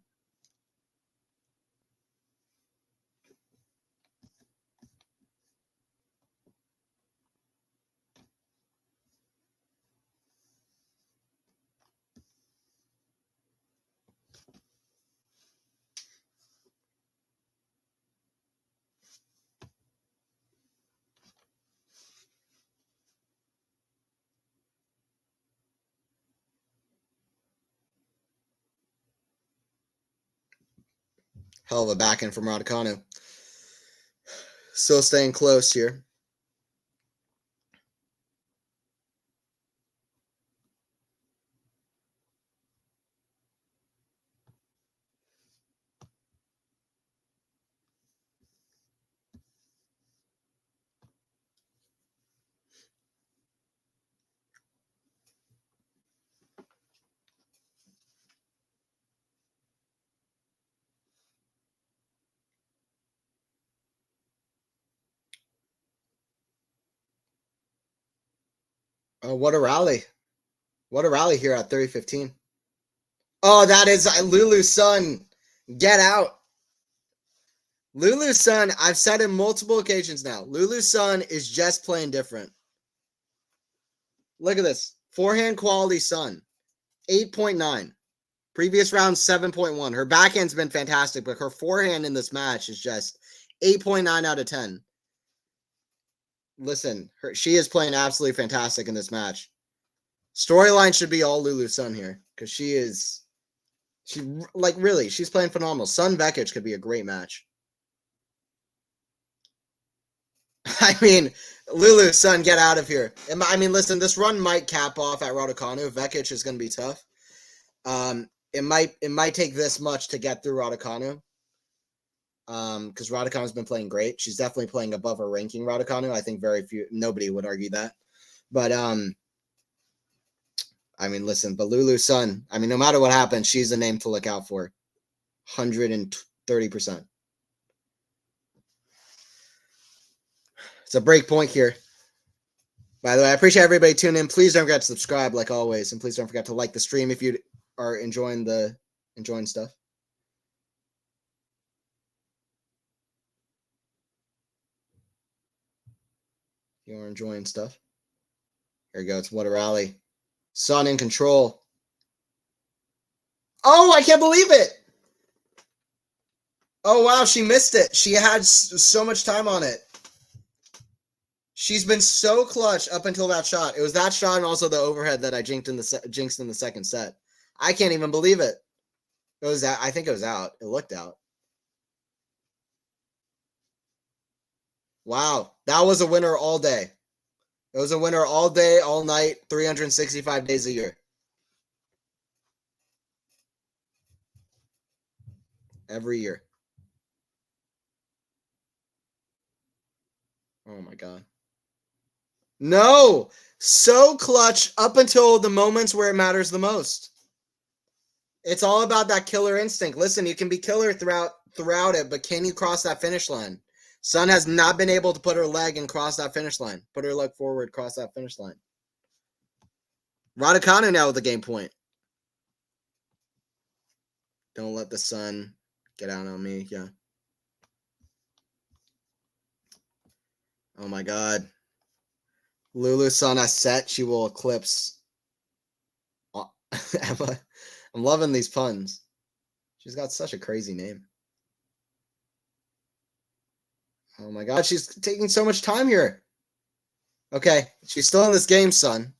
Hell of a backhand from Raducanu. Still staying close here. Oh, what a rally. What a rally here at 30-15. Oh, that is Lulu Sun. Get out. Lulu Sun, I've said it multiple occasions now. Lulu Sun is just playing different. Look at this. Forehand quality Sun. 8.9. Previous round, 7.1. Her backhand's been fantastic, but her forehand in this match is just 8.9 out of 10. Listen, she is playing absolutely fantastic in this match. Storyline should be all Lulu Sun here, because she's playing phenomenal. Sun Vekic could be a great match. I mean, Lulu Sun, get out of here. I mean, listen, this run might cap off at Raducanu. Vekic is going to be tough. It might take this much to get through Raducanu. Because Raducanu's been playing great. She's definitely playing above her ranking Raducanu. I think nobody would argue that. But I mean, listen, but Lulu Sun, I mean, no matter what happens, she's a name to look out for. 130%. It's a break point here. By the way, I appreciate everybody tuning in. Please don't forget to subscribe like always. And please don't forget to like the stream if you are enjoying stuff. You are enjoying stuff. Here we go. It's what a rally. Sun in control. Oh, I can't believe it. Oh, wow. She missed it. She had so much time on it. She's been so clutch up until that shot. It was that shot and also the overhead that I jinxed in the second set. I can't even believe it. It was that. I think it was out. It looked out. Wow. That was a winner all day. It was a winner all day, all night, 365 days a year. Every year. Oh my God. No! So clutch up until the moments where it matters the most. It's all about that killer instinct. Listen, you can be killer throughout it, but can you cross that finish line? Sun has not been able to put her leg and cross that finish line. Put her leg forward, cross that finish line. Raducanu now with the game point. Don't let the sun get out on me. Yeah. Oh my God. Lulu Sun has set. She will eclipse Emma. I'm loving these puns. She's got such a crazy name. Oh my God, she's taking so much time here. Okay, she's still in this game, son.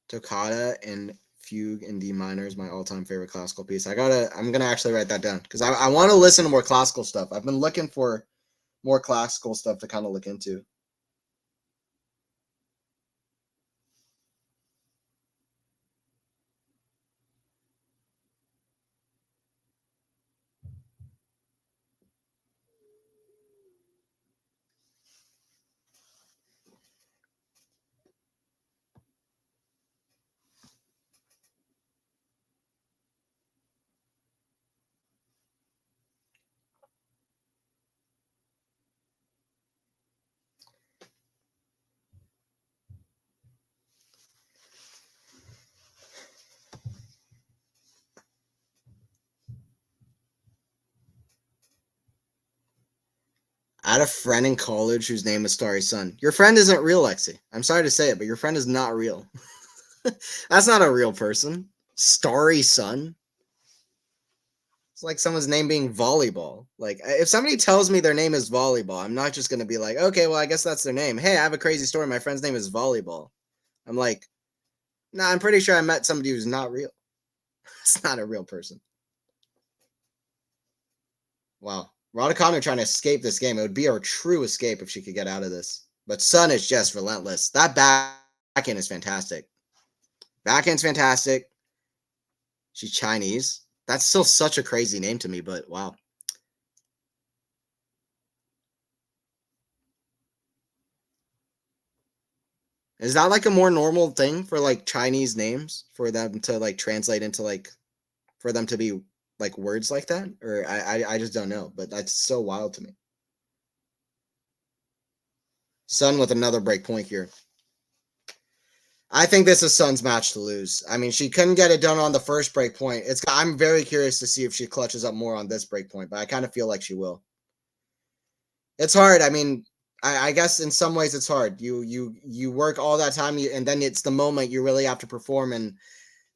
Toccata and Fugue in D minor is my all-time favorite classical piece. I'm gonna actually write that down because I want to listen to more classical stuff. I've been looking for more classical stuff to kind of look into. I had a friend in college whose name was Starry Sun. Your friend isn't real, Lexi. I'm sorry to say it, but your friend is not real. That's not a real person. Starry Sun. It's like someone's name being volleyball. Like, if somebody tells me their name is volleyball, I'm not just going to be like, okay, well, I guess that's their name. Hey, I have a crazy story. My friend's name is volleyball. I'm like, nah, I'm pretty sure I met somebody who's not real. It's not a real person. Wow. Raducanu trying to escape this game. It would be a true escape if she could get out of this. But Sun is just relentless. That backhand is fantastic. Backhand's fantastic. She's Chinese. That's still such a crazy name to me, but wow. Is that like a more normal thing for like Chinese names for them to like translate into like for them to be like words like that? Or I just don't know, but that's so wild to me. Sun with another break point here. I think this is Sun's match to lose. I mean, she couldn't get it done on the first break point. I'm very curious to see if she clutches up more on this break point, but I kind of feel like she will. It's hard. I mean, I guess in some ways it's hard. You work all that time, and then it's the moment you really have to perform. And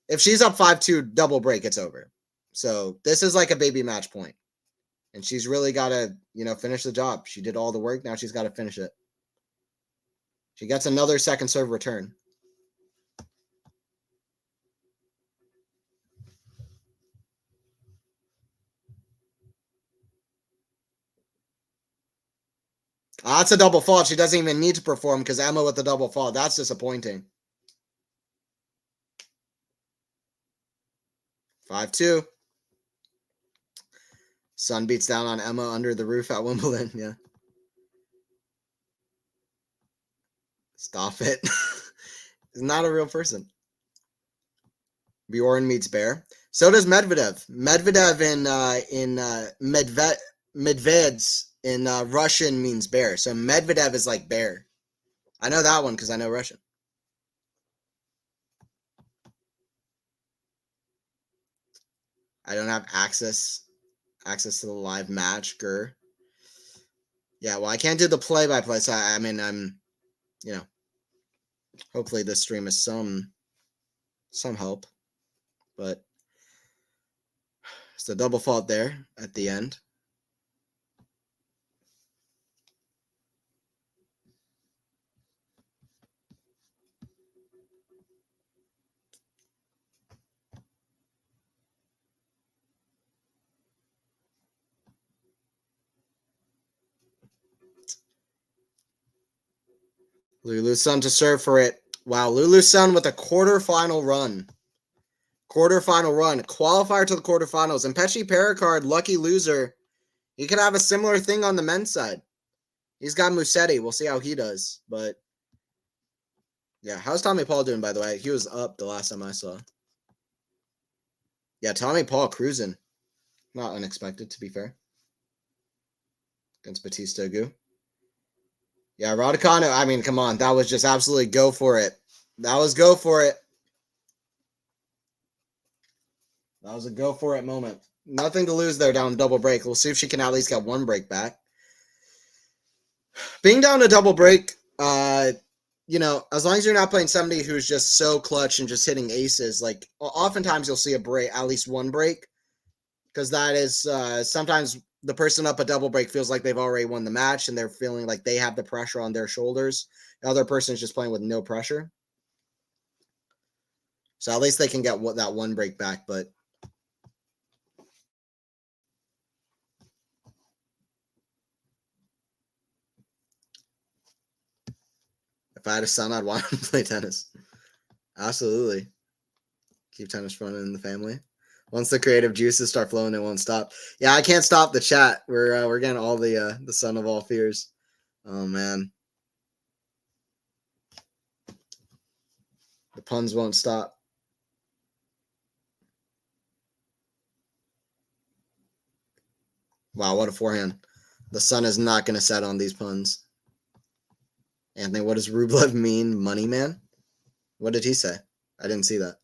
if she's up 5-2, double break, it's over. So this is like a baby match point, and she's really got to finish the job. She did all the work. Now she's got to finish it. She gets another second serve return. That's a double fault. She doesn't even need to perform because Emma with the double fault. That's disappointing. 5-2. Sun beats down on Emma under the roof at Wimbledon. Yeah. Stop it. He's not a real person. Bjorn meets Bear. So does Medvedev. Medvedev's in Russian means bear. So Medvedev is like bear. I know that one because I know Russian. I don't have access to the live match, Gur. Yeah, well, I can't do the play-by-play, so I mean, I'm, hopefully this stream is some help, but it's a double fault there at the end. Lulu Sun to serve for it. Wow, Lulu Sun with a quarterfinal run. Qualifier to the quarterfinals. And Pechi Pericard, lucky loser. He could have a similar thing on the men's side. He's got Musetti. We'll see how he does. But, yeah, how's Tommy Paul doing, by the way? He was up the last time I saw. Yeah, Tommy Paul cruising. Not unexpected, to be fair. Against Batista Agut. Yeah, Raducanu, I mean, come on. That was just absolutely go for it. That was go for it. That was a go for it moment. Nothing to lose there down double break. We'll see if she can at least get one break back. Being down a double break, as long as you're not playing somebody who's just so clutch and just hitting aces, like oftentimes you'll see a break, at least one break, because that is sometimes the person up a double break feels like they've already won the match and they're feeling like they have the pressure on their shoulders. The other person is just playing with no pressure. So at least they can get that one break back, but if I had a son, I'd want him to play tennis. Absolutely. Keep tennis fun in the family. Once the creative juices start flowing, it won't stop. Yeah, I can't stop the chat. We're getting all the son of all fears. Oh man, the puns won't stop. Wow, what a forehand! The sun is not going to set on these puns. Anthony, what does Rublev mean? Money man? What did he say? I didn't see that.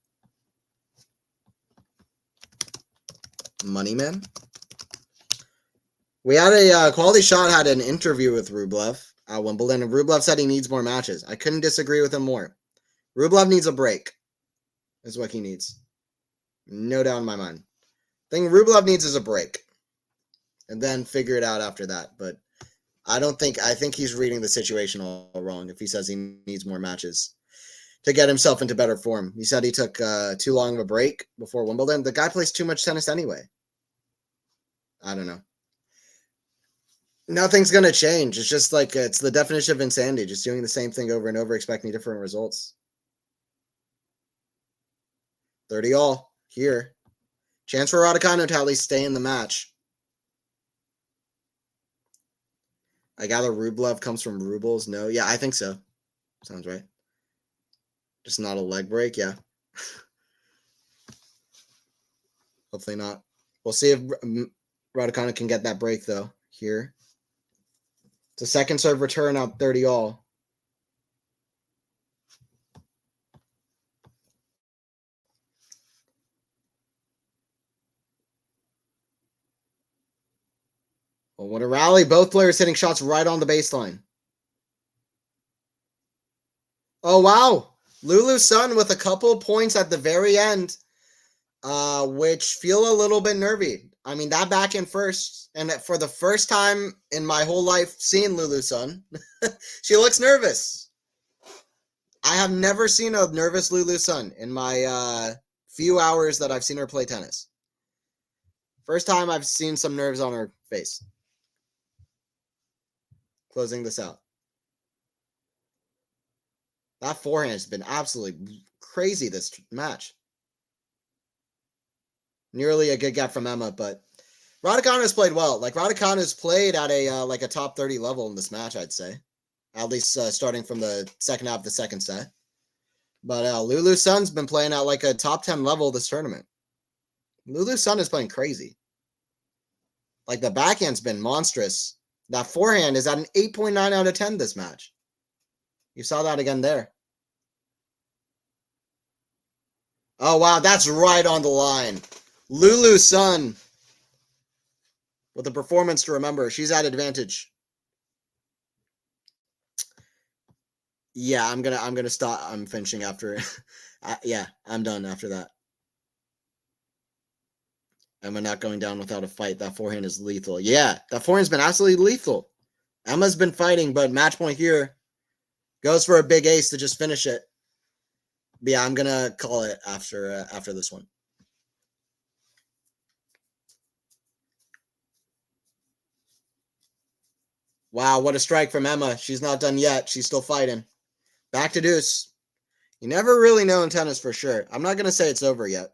Money man? We had a QualityShot had an interview with Rublev at Wimbledon, and Rublev said he needs more matches. I couldn't disagree with him more. Rublev needs a break. Is what he needs. No doubt in my mind. The thing Rublev needs is a break. And then figure it out after that. But I think he's reading the situation all wrong if he says he needs more matches to get himself into better form. He said he took too long of a break before Wimbledon. The guy plays too much tennis anyway. I don't know. Nothing's going to change. It's just like it's the definition of insanity, just doing the same thing over and over, expecting different results. 30 all here. Chance for Raducanu to at least stay in the match. I gather Rublev comes from rubles. No, yeah, I think so. Sounds right. Just not a leg break, yeah. Hopefully not. We'll see if Raducanu can get that break, though, here. It's a second serve return out 30 all. Well, what a rally. Both players hitting shots right on the baseline. Oh, wow. Lulu Sun with a couple points at the very end, which feel a little bit nervy. I mean, that backhand first, and for the first time in my whole life seeing Lulu Sun, she looks nervous. I have never seen a nervous Lulu Sun in my few hours that I've seen her play tennis. First time I've seen some nerves on her face. Closing this out. That forehand has been absolutely crazy this match. Nearly a good gap from Emma, but Raducanu has played well. Like, Raducanu has played at a like a top 30 level in this match, I'd say. At least starting from the second half of the second set. But Lulu Sun's been playing at like a top 10 level this tournament. Lulu Sun is playing crazy. Like, the backhand's been monstrous. That forehand is at an 8.9 out of 10 this match. You saw that again there. Oh, wow, that's right on the line. Lulu Sun with a performance to remember. She's at advantage. Yeah, I'm gonna stop. I'm finishing after. Yeah, I'm done after that. Emma not going down without a fight. That forehand is lethal. Yeah, that forehand's been absolutely lethal. Emma's been fighting, but match point here goes for a big ace to just finish it. But yeah, I'm gonna call it after this one. Wow, what a strike from Emma. She's not done yet. She's still fighting. Back to deuce. You never really know in tennis for sure. I'm not gonna say it's over yet.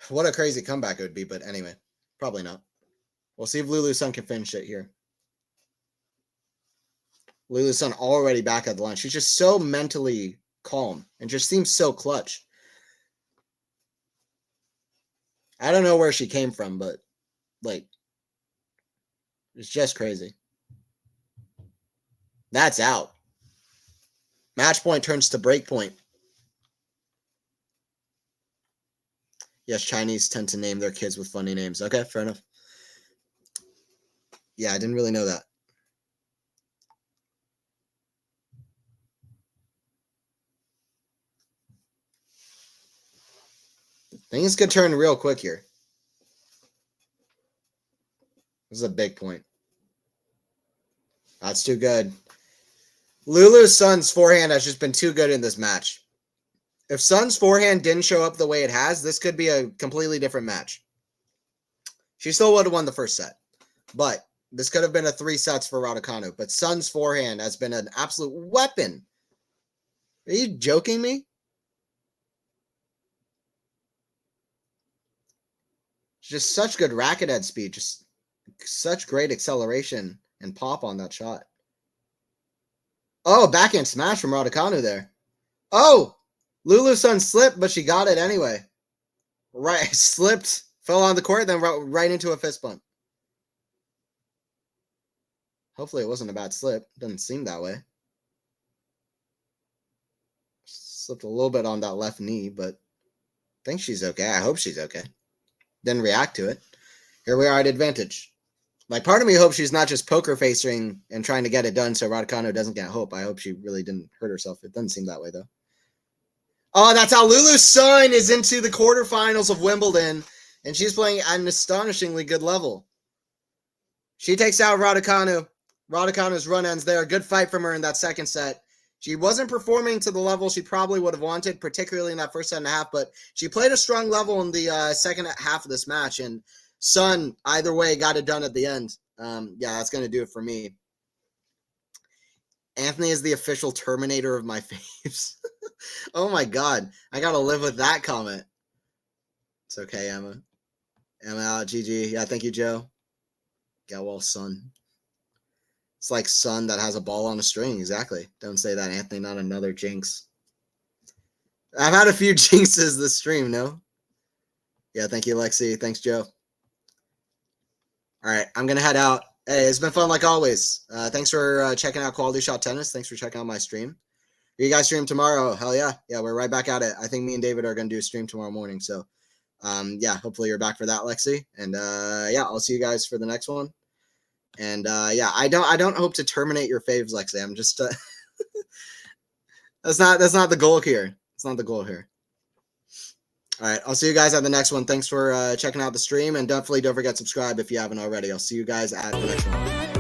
What a crazy comeback it would be, but anyway, probably not. We'll see if Lulu Sun can finish it here. Lulu Sun already back at the line. She's just so mentally calm and just seems so clutch. I don't know where she came from, but like, it's just crazy. That's out. Match point turns to break point. Yes, Chinese tend to name their kids with funny names. Okay, fair enough. Yeah, I didn't really know that. Things could turn real quick here. This is a big point. That's too good. Lulu Sun's forehand has just been too good in this match. If Sun's forehand didn't show up the way it has, this could be a completely different match. She still would have won the first set. But this could have been a 3 sets for Raducanu. But Sun's forehand has been an absolute weapon. Are you joking me? Just such good racket head speed. Just such great acceleration and pop on that shot. Oh, backhand smash from Raducanu there. Oh, Lulu Sun slipped, but she got it anyway. Right, slipped, fell on the court, then right into a fist bump. Hopefully it wasn't a bad slip. Doesn't seem that way. Slipped a little bit on that left knee, but I think she's okay. I hope she's okay. Didn't react to it. Here we are at advantage. Like, part of me hopes she's not just poker facing and trying to get it done so Raducanu doesn't get hope. I hope she really didn't hurt herself. It doesn't seem that way, though. Oh, that's how Lulu Sun is into the quarterfinals of Wimbledon, and she's playing at an astonishingly good level. She takes out Raducanu. Raducanu's run ends there. Good fight from her in that second set. She wasn't performing to the level she probably would have wanted, particularly in that first set and a half, but she played a strong level in the second half of this match, and Sun, either way, got it done at the end. Yeah, that's going to do it for me. Anthony is the official Terminator of my faves. Oh my God. I got to live with that comment. It's okay, Emma. Emma out, GG. Yeah, thank you, Joe. Get well, Sun. It's like Sun that has a ball on a string. Exactly. Don't say that, Anthony. Not another jinx. I've had a few jinxes this stream, no? Yeah, thank you, Lexi. Thanks, Joe. All right, I'm gonna head out. Hey, it's been fun like always. Thanks for checking out Quality Shot Tennis. Thanks for checking out my stream. You guys stream tomorrow? Hell yeah, yeah, we're right back at it. I think me and David are gonna do a stream tomorrow morning. So, yeah, hopefully you're back for that, Lexi. And yeah, I'll see you guys for the next one. And yeah, I don't hope to terminate your faves, Lexi. I'm just that's not the goal here. It's not the goal here. All right, I'll see you guys at the next one. Thanks for checking out the stream, and definitely don't forget to subscribe if you haven't already. I'll see you guys at the next one.